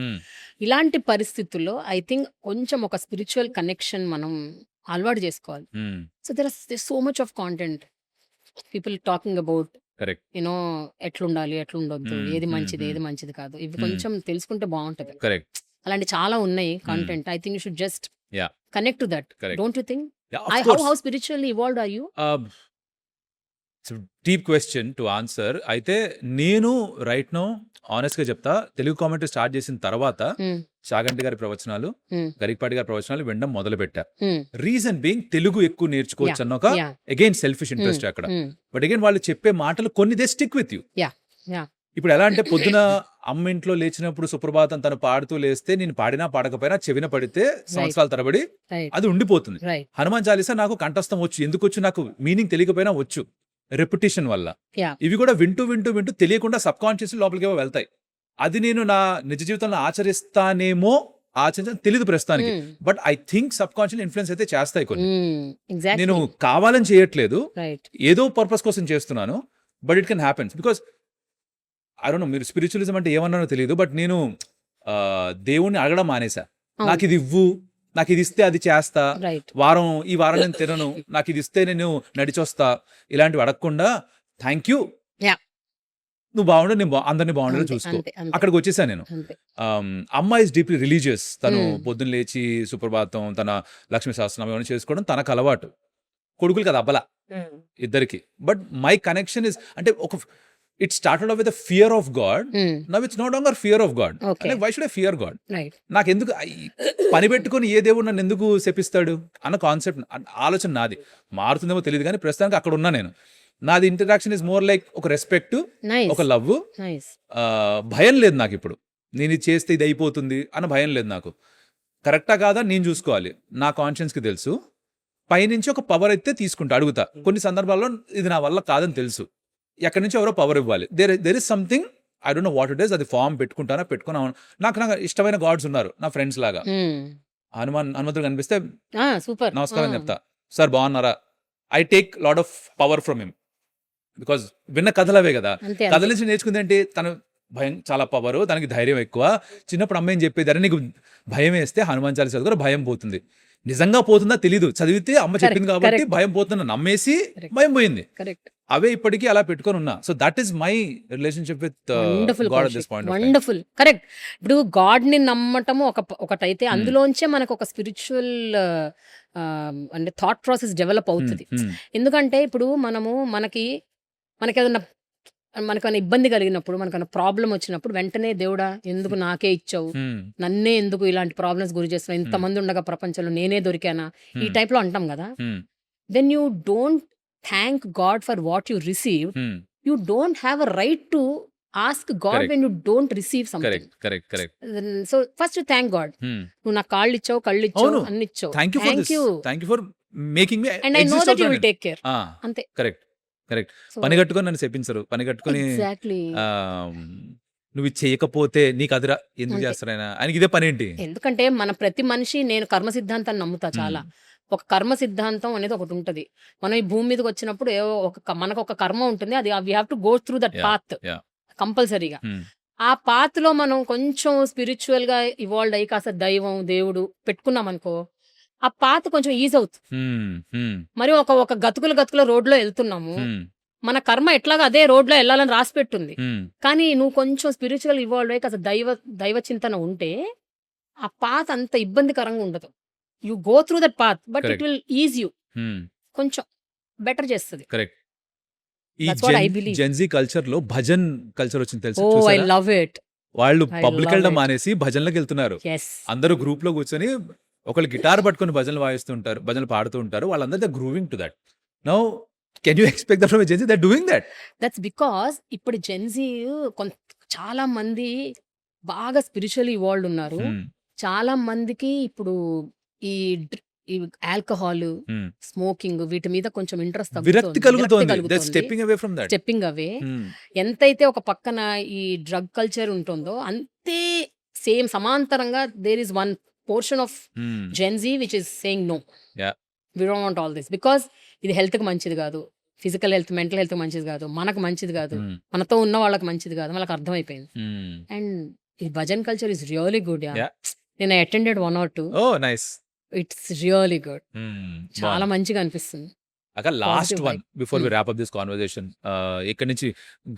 ఇలాంటి పరిస్థితుల్లో ఐ థింక్ కొంచెం ఒక స్పిరిచువల్ కనెక్షన్ మనం అలవాటు చేసుకోవాలి. So there so much of content people talking about correct. You know ఎట్లుండాలి, ఎట్లుండొద్దు, ఏది మంచిది, ఏది మంచిది కాదు, ఇవి కొంచెం తెలుసుకుంటే బాగుంటది. కరెక్ట్. అలాంటి చాలా ఉన్నాయి content. I think you should just Yeah. Connect to that. Correct. Don't you think? Yeah, How of course. spiritually evolved are you? It's deep question to answer. అయితే నేను రైట్ నో ఆనెస్ట్ గా చెప్తా, Telugu commentary start చేసిన తర్వాత చాగంటి గారి ప్రవచనాలు, గరికపాటి గారి ప్రవచనాలు వినడం మొదలు పెట్టా. రీజన్ బీయింగ్ తెలుగు ఎక్కువ నేర్చుకోవచ్చు అన్న ఒక Yeah. అగైన్ సెల్ఫిష్ ఇంట్రెస్ట్ అక్కడ. బట్ అగైన్ వాళ్ళు చెప్పే మాటలు కొన్ని they stick with you. Yeah. Yeah. ఇప్పుడు ఎలా అంటే పొద్దున అమ్మ ఇంట్లో లేచినప్పుడు సుప్రభాతం తను పాడుతూ లేస్తే నేను పాడినా పాడకపోయినా చెవిన పడితే సంవత్సరాల తరబడి Right. అది ఉండిపోతుంది. Right. హనుమాన్ చాలీసా నాకు కంఠస్థం వచ్చు, ఎందుకు వచ్చు నాకు మీనింగ్ తెలియకపోయినా వచ్చు, రెపిటేషన్ వల్ల. Yeah. ఇవి కూడా వింటూ వింటూ వింటూ తెలియకుండా సబ్ కాన్షియస్ లోపలికి వెళ్తాయి. అది నేను నా నిజ జీవితంలో ఆచరిస్తానేమో, ఆచరించడం తెలియదు ప్రస్తుతానికి. But I think sub conscious influence అయితే చేస్తాయి కొన్ని. Exactly. నేను కావాలని చేయట్లేదు, Right. ఏదో పర్పస్ కోసం చేస్తున్నాను. But it can happens because I don't know మీరు స్పిరిచువలిజం అంటే ఏమన్నానో తెలియదు. బట్ నేను దేవుణ్ణి అడగడం మానేసా. అవును. నాకు ఇది ఇవ్వు, నాకు ఇది ఇస్తే అది చేస్తా, Right. ఈ వారం నేను తినను, నాకు ఇది ఇస్తే నేను నడిచొస్తా, ఇలాంటివి అడగకుండా థ్యాంక్ యూ, Yeah. నువ్వు బాగుండు, నేను అందరినీ బాగుండేలా అంతే, చూసుకో. అంతే, అంతే. అక్కడికి వచ్చేసా నేను. అంతే. అమ్మ ఇస్ డీప్లీ రిలీజియస్. తను పొద్దున్న లేచి సుప్రభాతం, తన లక్ష్మీ సహస్రనామం ఏమైనా చేసుకోవడం తనకు అలవాటు. కొడుకులు కదా అబ్బలా ఇద్దరికి. బట్ మై కనెక్షన్ ఇస్ అంటే it started off with fear of God. Now it's no longer fear of God. Okay. Why should I fear God? Right. నాకు ఎందుకు పని పెట్టుకుని ఏ దేవుడు నన్ను ఎందుకు శపిస్తాడు అన్న కాన్సెప్ట్, ఆలోచన నాది. మారుతుందేమో తెలియదు కానీ ప్రస్తుతానికి అక్కడ ఉన్నా నేను. నాది ఇంటరాక్షన్ ఇస్ మోర్ లైక్ ఒక రెస్పెక్ట్, Nice. ఒక లవ్. Nice. భయం లేదు నాకు ఇప్పుడు, నేను ఇది చేస్తే ఇది అయిపోతుంది అన్న భయం లేదు నాకు. కరెక్టా కాదా నేను చూసుకోవాలి, నా కాన్షియన్స్కి తెలుసు. పైనుంచి ఒక పవర్ అయితే తీసుకుంటా, అడుగుతా. కొన్ని సందర్భాల్లో ఇది నా వల్ల కాదని తెలుసు, ఎక్కడి నుంచి ఎవరో పవర్ ఇవ్వాలి. There is something, I don't know what it is. అది ఫామ్ పెట్టుకుంటానా పెట్టుకున్నా. నాకు ఇష్టమైన గాడ్స్ ఉన్నారు నా ఫ్రెండ్స్ లాగా. హనుమంతుడు కనిపిస్తే సూపర్. నమస్కారం చెప్తా, సార్ బాగున్నారా, I take lot of power from him. Because విన్న కథలు అవే కదా, అంతే కథల నుంచి నేర్చుకుంది ఏంటి, తను భయం చాలా పవర్, తనకి ధైర్యం ఎక్కువ. చిన్నప్పుడు అమ్మ ఏం చెప్పేది, అరే నీకు భయం వేస్తే హనుమాన్ చాలీసా చదువుకో భయం పోతుంది. నిజంగా పోతుందా తెలీదు, చదివితే అమ్మ చెప్పింది కాబట్టి correct. భయం పోతుందా నమ్మేసి Correct. భయం పోయింది. కరెక్ట్. అవే ఇప్పటికీ అలా పెట్టుకొని ఉన్నా. So that is my relationship with wonderful God at this point. Wonderful. Correct. ఇప్పుడు గాడ్ ని నమ్మటము ఒకటైతే అందులోంచే మనకు ఒక స్పిరిచువల్ అంటే థాట్ ప్రాసెస్ డెవలప్ అవుతుంది. ఎందుకంటే ఇప్పుడు మనకి మనకేదైనా ఇబ్బంది కలిగినప్పుడు, మనకన్నా ప్రాబ్లం వచ్చినప్పుడు వెంటనే దేవుడా ఎందుకు నాకే ఇచ్చావు, నన్నే ఎందుకు ఇలాంటి ప్రాబ్లమ్స్ గురి చేస్తున్నావు, ఇంతమంది ఉండగా ప్రపంచంలో నేనే దొరికానా, ఈ టైప్ లో అంటాం కదా. When you don't thank God for what you receive, you don't have a right to ask God Correct. When you don't receive something. Correct. So first thank God. నువ్వు నాకు కాళ్ళు ఇచ్చావు, కళ్ళు ఇచ్చావు, అవును. అన్ని ఇచ్చావు. Thank you for making me and I know that you will take care. అంతే. కరెక్ట్. పని కట్టుకొని నన్ను చెప్పించరు, పని కట్టుకొని ఎగ్జాక్ట్లీ. నువ్వు ఇది చేయకపోతే నీకు అదిరా ఎందుకు అంతే. చేస్తారైనా, ఆయనకి ఇదే పని ఏంటి. ఎందుకంటే మన ప్రతి మనిషి, నేను కర్మ సిద్ధాంతాన్ని నమ్ముతా చాలా. ఒక కర్మ సిద్ధాంతం అనేది ఒకటి ఉంటది. మనం ఈ భూమి మీదకి వచ్చినప్పుడు ఏవో మనకు ఒక కర్మ ఉంటుంది, అది we have to go through that path yeah. కంపల్సరీగా. Hmm. ఆ పాత్ లో మనం కొంచెం స్పిరిచువల్ గా ఇవాల్వ్ అయ్యి కాస్త దైవం దేవుడు పెట్టుకున్నాం అనుకో, ఆ పాత్ కొంచెం ఈజీ అవుతుంది. మరి ఒక గతుకుల రోడ్ లో వెళ్తున్నాము, మన కర్మ ఎట్లాగా అదే రోడ్ లో వెళ్ళాలని రాసి పెట్టుంది. కానీ నువ్వు కొంచెం స్పిరిచువల్ ఇవాల్వ్ అయ్యి కాస్త దైవ చింతన ఉంటే ఆ పాత్ అంత ఇబ్బందికరంగా ఉండదు. You go through that path but it Correct. Will is you, కొంచెం బెటర్ చేస్తుంది. కరెక్ట్. ఈ That's what I believe. Gen Z culture లో భజన్ కల్చర్ వచ్చింది తెలుసు, ఓ ఐ చూసారా? Love it. వాళ్ళు I పబ్లిక్ love వెళ్ళడం it. మానేసి భజనలకు వెళ్తున్నారు. ఎస్. అందరూ గ్రూప్ లో కూర్చొని ఒకళ్ళు గిటార్ పట్టుకొని భజనలు వాయిస్తూ ఉంటారు, భజనలు పాడుతూ ఉంటారు. వాళ్ళందరూ the grooving to that. Now can you expect that from Gen Z that doing that? That's because ఇప్పుడు జెన్జీ చాలా మంది బాగా స్పిరిచువల్ ఇవాల్వ్ ఉన్నారు. చాలా మందికి ఇప్పుడు ఈ ఆల్కహాల్, స్మోకింగ్ వీటి మీద కొంచెం ఇంట్రెస్ట్ విరక్తి కలుగుతోంది. Stepping away from that. Stepping away. ఎంతైతే ఒక పక్కన ఈ డ్రగ్ కల్చర్ ఉంటుందో అంతే సేమ్ సమాంతరంగా there is one portion of Gen Z which is saying no, Yeah. We don't want all this, because ఇది హెల్త్ కి మంచిది కాదు, ఫిజికల్ హెల్త్ మెంటల్ హెల్త్ మంచిది కాదు, మనకు మంచిది కాదు, మనతో ఉన్న వాళ్ళకి మంచిది కాదు, వాళ్ళకి అర్థమైపోయింది. అండ్ ఈ bhajan culture is really good. Yeah. నేను attended 1 or 2. Oh nice. It's really good. చాలా మంచిగా అనిపిస్తుంది. అక్క last Positive one vibe. Before we wrap up this conversation. ఇక్కడ నుంచి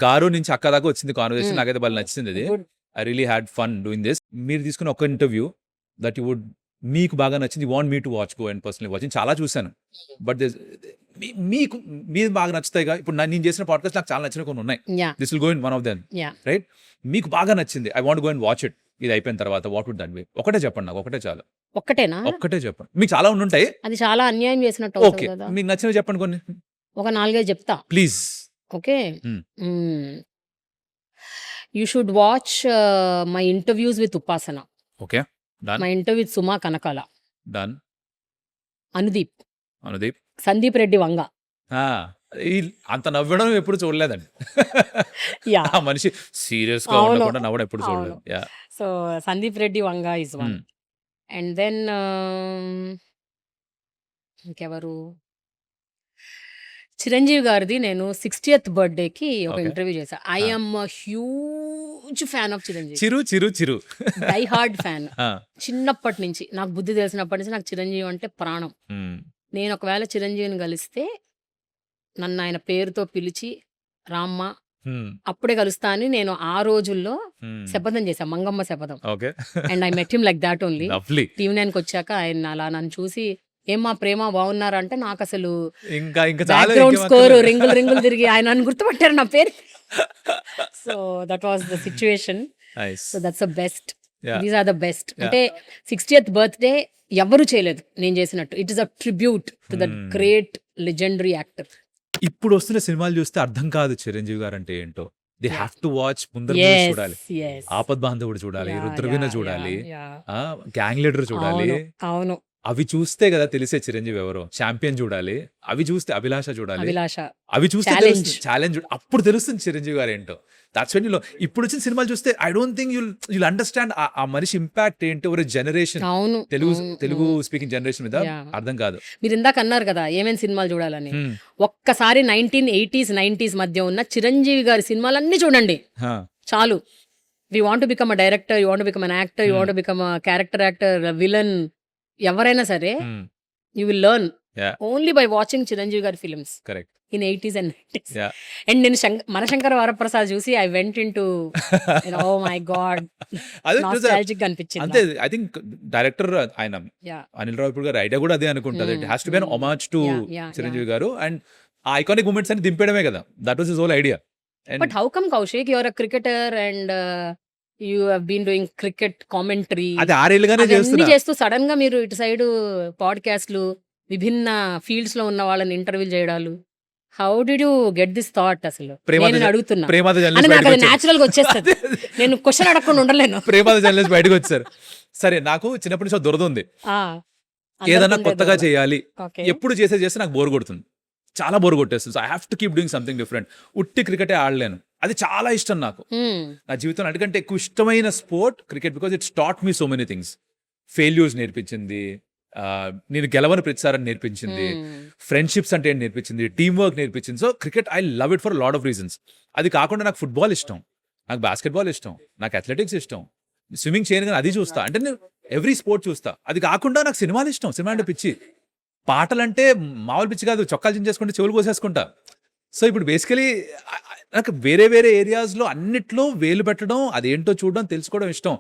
గారు నుంచి అక్క దాకా వచ్చింది కాన్వర్సేషన్. నాకైతే బాగా నచ్చింది అది. Good. I really had fun doing this. మీరు తీసుకున్న ఒక ఇంటర్వ్యూ దట్ యు వుడ్ మీకు బాగా నచ్చింది, want me to watch, go and personally watching. చాలా చూశాను బట్ మీకు మీరు బాగా నచ్చుతాయిగా. ఇప్పుడు నేను చేసిన పాడ్కాస్ట్ నాకు చాలా నచ్చిన కొన్ని ఉన్నాయి. Yeah this will go in one of them, yeah. Right? మీకు బాగా నచ్చింది, I want go and watch it. ఇది అయిపోయిన తర్వాత వాట్ వుడ్ దట్ బి? ఒకటే చెప్పండి నాకు, ఒకటే చాలు. ఒక్కటేనా? ఒక్కటే చెప్పండి. మీకు చాలా ఉండుంటాయి. అది చాలా అన్యాయం చేసినట్టు ఓకే, అవుతుంది కదా. మీకు నచ్చినవి చెప్పండి కొన్ని ఒక 4-5 చెప్తా. Please. Okay. You should watch my interviews with Upasana, okay done my interview with Suma Kanakala, done. Anudeep, Anudeep. Sandeep Reddy Vanga. అంత నవ్వడం ఎప్పుడు చూడలేదండి. యా. ఆ మనిషి సీరియస్ గా అవును. ఉండకుండా నవ్వడం ఎప్పుడు అవును. చూడలేదు. Yeah. So Sandeep Reddy Vanga is one. And then ఇంకెవరు, చిరంజీవి గారిది నేను 60th బర్త్డేకి ఒక Okay. ఇంటర్వ్యూ చేశా. I am huge fan of Chiranjeevi, Chiru Chiru Chiru. Die hard fan. చిన్నప్పటి నుంచి నాకు బుద్ధి తెలిసినప్పటి నుంచి నాకు చిరంజీవి అంటే ప్రాణం. నేను ఒకవేళ చిరంజీవిని కలిస్తే నన్ను ఆయన పేరుతో పిలిచి రామ్మ అప్పుడే కలుస్తా అని నేను ఆ రోజుల్లో శపథం చేశా, మంగమ్మ శపథం. Okay and I met him like that only. Lovely. TV 9కి వచ్చాక ఆయన అలా నన్ను చూసి ఏమ్మా ప్రేమ బాగున్నారా అంటే నాకు అసలు ఇంకా ఇంకా చాలా బ్యాక్గ్రౌండ్ ఇంకేం స్కోర్ అక్కర్లేదు. రింగులు తిరిగి ఆయన నన్ను గుర్తుపట్టారు నా పేరు. So that was the situation. Nice. So that's the best. Yeah. These are the best. Yeah. అంటే 60th బర్త్డే ఎవరు చేయలేదు నేను చేసినట్టు. It is a tribute to that great legendary actor. ఇప్పుడు వస్తున్న సినిమాలు చూస్తే అర్థం కాదు చిరంజీవి గారు అంటే ఏంటో. They have to watch. ముందర చూడాలి, ఆపద్ బాంధవుడు చూడాలి, రుద్రవీణ చూడాలి, గ్యాంగ్ లీడర్ చూడాలి. అవును. అవి చూస్తే కదా తెలిసే చిరంజీవి ఎవరో. ఛాంపియన్ చూడాలి, అవి చూస్తే అభిలాష చూడాలి, అభిలాష అవి చూస్తే Challenge. ఛాలెంజ్ అప్పుడు తెలుస్తుంది చిరంజీవి గారు ఏంటో. దట్స్ వెన్ ఇప్పుడు వచ్చిన సినిమాలు చూస్తే I don't think you'll understand ఆ మనిషి ఇంపాక్ట్ ఏంటి ఓవర్ జనరేషన్, అవును తెలుగు స్పీకింగ్ జనరేషన్ మీద Yeah. అర్థం కాదు. మీరు ఇందాక అన్నారు కదా ఏమేమి సినిమాలు చూడాలని. Hmm. ఒక్కసారి 1980s 90s మధ్య ఉన్న చిరంజీవి గారి సినిమాలన్నీ చూడండి Huh. చాలు. We want become a director, you want become an actor, you want become a character actor, villain, ఎవరైనా సరే Hmm. You will learn Yeah. Only by watching Chiranjeevi గారి films Correct. In 80s and 90s. Yeah. And నేను మనశంకర వరప్రసాద్ చూసి I went in to oh my God అదే nostalgic అనిపించింది. అంతే. I think director ఆయన Yeah. Anil Ravipudi గారు ఐడియా కూడా అదే అనుకుంటుంది. It has to be an homage to Yeah. Chiranjeevi garu and ఆ ఐకానిక్ మూమెంట్స్ అని దింపేయడమే కదా. That was his whole idea. But how come Kaushik you're a cricketer and you have been doing cricket commentary అది 6 ఏళ్ళుగానే అవన్నీ చేస్తున్నా. చేస్తూ సడన్ గా మీరు ఇటు సైడ్ పాడ్కాస్ట్లు, విభిన్న ఫీల్డ్స్ లో ఉన్న వాళ్ళని ఇంటర్వ్యూలు చేయడాలు, how did you get this thought అసలు? ప్రేమాద నేను అడుగుతున్నా ప్రేమాద అని జర్నలిస్ట్ నాకు బయటకు అది వచ్చారు. న్యాచురల్ గా వచ్చేస్తుంది. నేను క్వశ్చన్ అడగకుండా ఉండలేను. ప్రేమాద జర్నలిస్ట్ బయటకు వచ్చారు. సరే, నాకు చిన్నప్పటి నుంచి దురద ఉంది. ఆ, ఏదన్నా అందరికీ కొత్తగా ఉండేది. చేయాలి. ఓకే. ఎప్పుడు చేస్తే నాకు బోర్ కొడుతుంది, చాలా బోర్ కొట్టేస్తుంది. So I have to keep doing something different. ఉట్టి క్రికెటే ఆడలేను, అది చాలా ఇష్టం నాకు. Hmm. నా జీవితంలో అన్నిటికంటే ఎక్కువ ఇష్టమైన sport cricket, because it's taught me so many things. Failures నేర్పించింది, నేను గెలవని ప్రతిసారం నేర్పించింది, Hmm. ఫ్రెండ్షిప్స్ అంటే ఏంటి నేర్పించింది, టీమ్ వర్క్ నేర్పించింది. So cricket I love it for lot of reasons. అది కాకుండా నాకు ఫుట్బాల్ ఇష్టం, నాకు బాస్కెట్బాల్ ఇష్టం, నాకు అథ్లెటిక్స్ ఇష్టం, స్విమ్మింగ్ చేయను కానీ అది చూస్తా. అంటే నేను ఎవ్రీ స్పోర్ట్ చూస్తా. అది కాకుండా నాకు సినిమాలు ఇష్టం, సినిమా అంటే పిచ్చి. పాటలంటే మామూలు పిచ్చి కాదు, చొక్కాలు చించేసుకుంటే చెవులు కోసేసుకుంటా. సో ఇప్పుడు బేసికలీ నాకు వేరే వేరే ఏరియాస్లో అన్నిట్లో వేలు పెట్టడం, అదేంటో చూడడం, తెలుసుకోవడం ఇష్టం.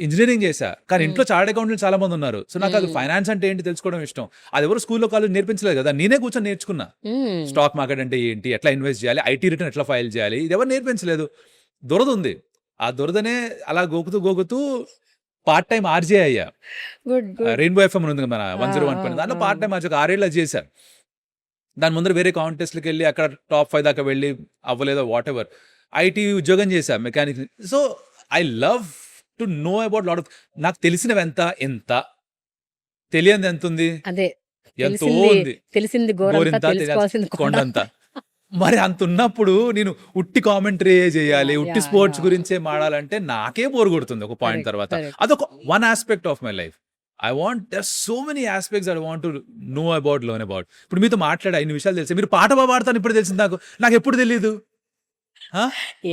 ఇంజనీరింగ్ చేశా, కానీ ఇంట్లో చార్ట్ అకౌంటెంట్లు చాలా మంది ఉన్నారు. సో నాకు అది ఫైనాన్స్ అంటే ఏంటి తెలుసుకోవడం ఇష్టం. అది ఎవరు స్కూల్లో కాలేజ్ నేర్పించలేదు కదా, నేనే కూర్చొని నేర్చుకున్నా. Hmm. స్టాక్ మార్కెట్ అంటే ఏంటి, ఎట్లా ఇన్వెస్ట్ చేయాలి, ఐటీ రిటర్న్ ఎట్లా ఫైల్ చేయాలి, ఇది ఎవరు నేర్పించలేదు. దురద ఉంది, ఆ దురదనే అలా గోకుతూ పార్ట్ టైం ఆర్జే అయ్యా. Good good. రెయిన్బో ఎఫ్ఎం ఉంది మన 101. దాంట్లో పార్ట్ టైం ఆర్జే 6 ఏళ్ళు చేశాను. దాని ముందర వేరే కాంటెస్ట్లకు వెళ్ళి అక్కడ టాప్ 5 దాకా వెళ్ళి అవ్వలేదో వాట్ ఎవర్, ఐటీ ఉద్యోగం చేశా, mechanic. So I love to know about lot of. నాకు తెలిసినవి ఎంత, తెలియనిది ఎంత ఉంది, అదే ఎంతో తెలిసింది ఉంది, తెలిసింది గోరంతా, గోరింత తెలుసుకోవాల్సింది కొండ. కొండంతా. మరి అంత ఉన్నప్పుడు నేను ఉట్టి కామెంటరీ చేయాలి, ఉట్టి Yeah, స్పోర్ట్స్ yeah. గురించే మాడాలంటే నాకే బోర్ కొడుతుంది ఒక పాయింట్ Correct, తర్వాత. correct. అదొక one aspect of my life. I want there so many aspects I want to know about, learn about. ఇప్పుడు మీతో మాట్లాడే ఇన్ని విషయాలు తెలిసి, మీరు పాట బాగా పాడతాను ఇప్పుడు తెలిసింది నాకు ఎప్పుడు తెలియదు.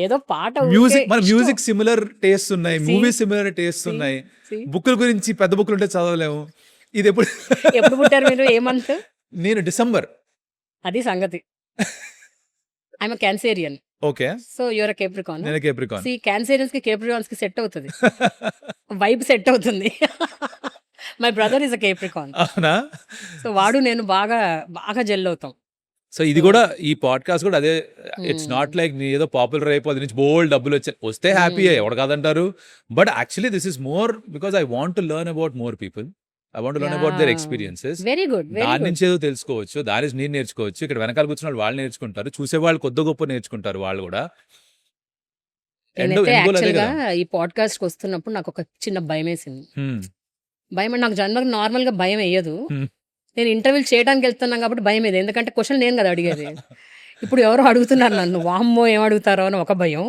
ఏదో పాట మ్యూజిక్, మన మ్యూజిక్ సిమిలర్ టేస్ట్ ఉన్నాయి, See? Movie similar taste See? ఉన్నాయి. See? బుక్కుల గురించి పెద్ద బుక్కులు ఉంటే చదవలేము. ఇది ఎప్పుడు ఎప్పుడు పుట్టారు మీరు? ఏ మంత్? నేను డిసెంబర్. అది సంగతి. I'm Cancerian, okay, so you're Capricorn. నేను కేప్రికాన్. సి క్యాన్సేరియన్స్ కి కేప్రికాన్స్ కి సెట్ అవుతుంది, వైబ్ సెట్ అవుతుంది. My brother is a Capricorn, అవునా? సో వాడు నేను బాగా బాగా జెల్ అవుతాం. సో ఇది కూడా, ఈ పాడ్కాస్ట్ కూడా అదే. ఇట్స్ నాట్ లైక్ నీ ఏదో పాపులర్ అయిపోతుంది నుంచి బోల్డ్ డబ్బులు వస్తే హ్యాపీ, ఎవడు కాదంటారు. But actually this is more because I want to learn about more people. I want to learn about their experiences. Very good, very దాని గుడ్. నుంచి ఏదో తెలుసుకోవచ్చు, దాని నుంచి నేను నేర్చుకోవచ్చు. ఇక్కడ వెనకాల కూర్చున్న వాళ్ళు నేర్చుకుంటారు, చూసే వాళ్ళు కొద్ది గొప్ప నేర్చుకుంటారు వాళ్ళు కూడా. నేనైతే ఎండ్ గోల్ అదే యాక్చువల్ గా కదా. ఈ పాడ్కాస్ట్ వస్తున్నప్పుడు నాకు ఒక చిన్న భయం వేసింది. Hmm. భయం అంటే నాకు జనరల్ నార్మల్ గా భయం వేయదు. Hmm. నేను ఇంటర్వ్యూలు చేయడానికి వెళ్తున్నాను కాబట్టి భయం ఏది, ఎందుకంటే క్వశ్చన్ నేను కదా అడిగేది. ఇప్పుడు ఎవరో అడుగుతున్నారు నన్ను, వామ్మో ఏం అడుగుతారో అని ఒక భయం.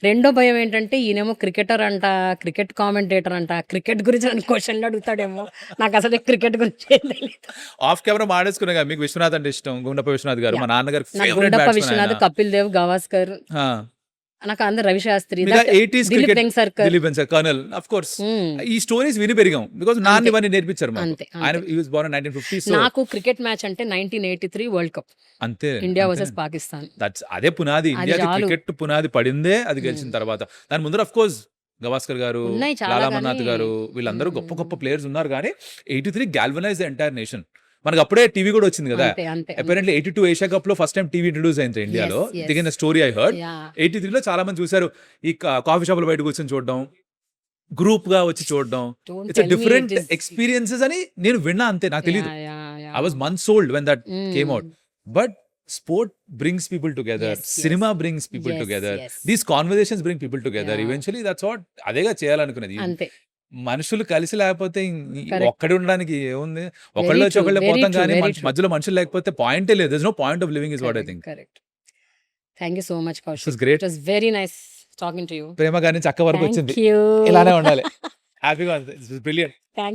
రెండో భయం ఏంటంటే ఈయనేమో క్రికెటర్ అంట, క్రికెట్ కామెంటేటర్ అంట, క్రికెట్ గురించి నన్ను క్వశ్చన్లు అడుగుతాడేమో. నాకు అసలు క్రికెట్ గురించి ఏం తెలియదు. ఆఫ్ కెమెరా మాడేసుకున్నా కదా, మీకు విశ్వనాథ్ అంటే ఇష్టం, గుండప్ప విశ్వనాథ్ గారు మా నాన్నగారు నాకు ఫేవరెట్ గుండప్ప విశ్వనాథ్, కపిల్ దేవ్, గవాస్కర్, నాకు అందరు, Ravi Shastri, 80s Dilip cricket, Vengsarkar. Dilip Vengsarkar, colonel, of course. ఈ స్టోరీస్ విని పెరిగాం బికాజ్ నాన్న ఇవన్నీ నేర్పించారు మాకు. అంతే, ఆయన he was born in 1950. So నాకు క్రికెట్ మ్యాచ్ అంటే 1983 వరల్డ్ కప్, అంతే, ఇండియా వర్సెస్ పాకిస్తాన్. అదే పునాది. అది ఇండియాకి చాలు. క్రికెట్ పునాది పడిందే అది గెలిచిన తర్వాత. దాని ముందర అఫ్ కోర్స్ గవాస్కర్ గారు, ఉన్నాయి చాలా లాలా అమర్నాథ్ కానీ. గారు, వీళ్ళందరూ గొప్ప గొప్ప ప్లేయర్స్ ఉన్నారు. కానీ 83 గాల్వనైజ్ ద ఎంటైర్ నేషన్. మనకు అప్పుడే టీవీ కూడా వచ్చింది కదా. అంతే, అంతే. అపారెంట్లీ 82 ఏషియా కప్ లో ఫస్ట్ టైం టీవీ ఇంట్రడ్యూస్ అయింది ఇండియాలో. Yes, yes. దిగిన స్టోరీ ఐ హర్డ్. Yeah. 83లో చాలా మంది చూసారు. ఈ కాఫీ షాపులు బయట కూర్చొని చూడడం, గ్రూప్ గా వచ్చి చూడడం, Don't it's tell me different it is- experiences అని నేను విన్నా, అంతే, నాకు తెలియదు. Yeah, yeah, yeah. I was months old when that came out. But sport brings people together. Yes, yes. Cinema brings people Yes, together. yes. These conversations bring people together. Yeah. Eventually, that's what అదేగా చేయాలనుకునేది. అంతే. మనుషులు కలిసి లేకపోతే Correct. ఒక్కడే ఉండడానికి ఏముంది? ఒకళ్ళు వచ్చి true, ఒకళ్ళే very పోతాం true, కానీ very true. మధ్యలో మనుషులు లేకపోతే పాయింటే లేదు. There's no point of living is what I think. Correct. Thank you so much, This Kaushik. was great. It was very nice talking to you. ప్రేమ గారి నుంచి అక్క వరకు Thank వచ్చింది. you. ఇలానే ఉండాలి. హ్యాపీగా ఉంది. This was brilliant. Thank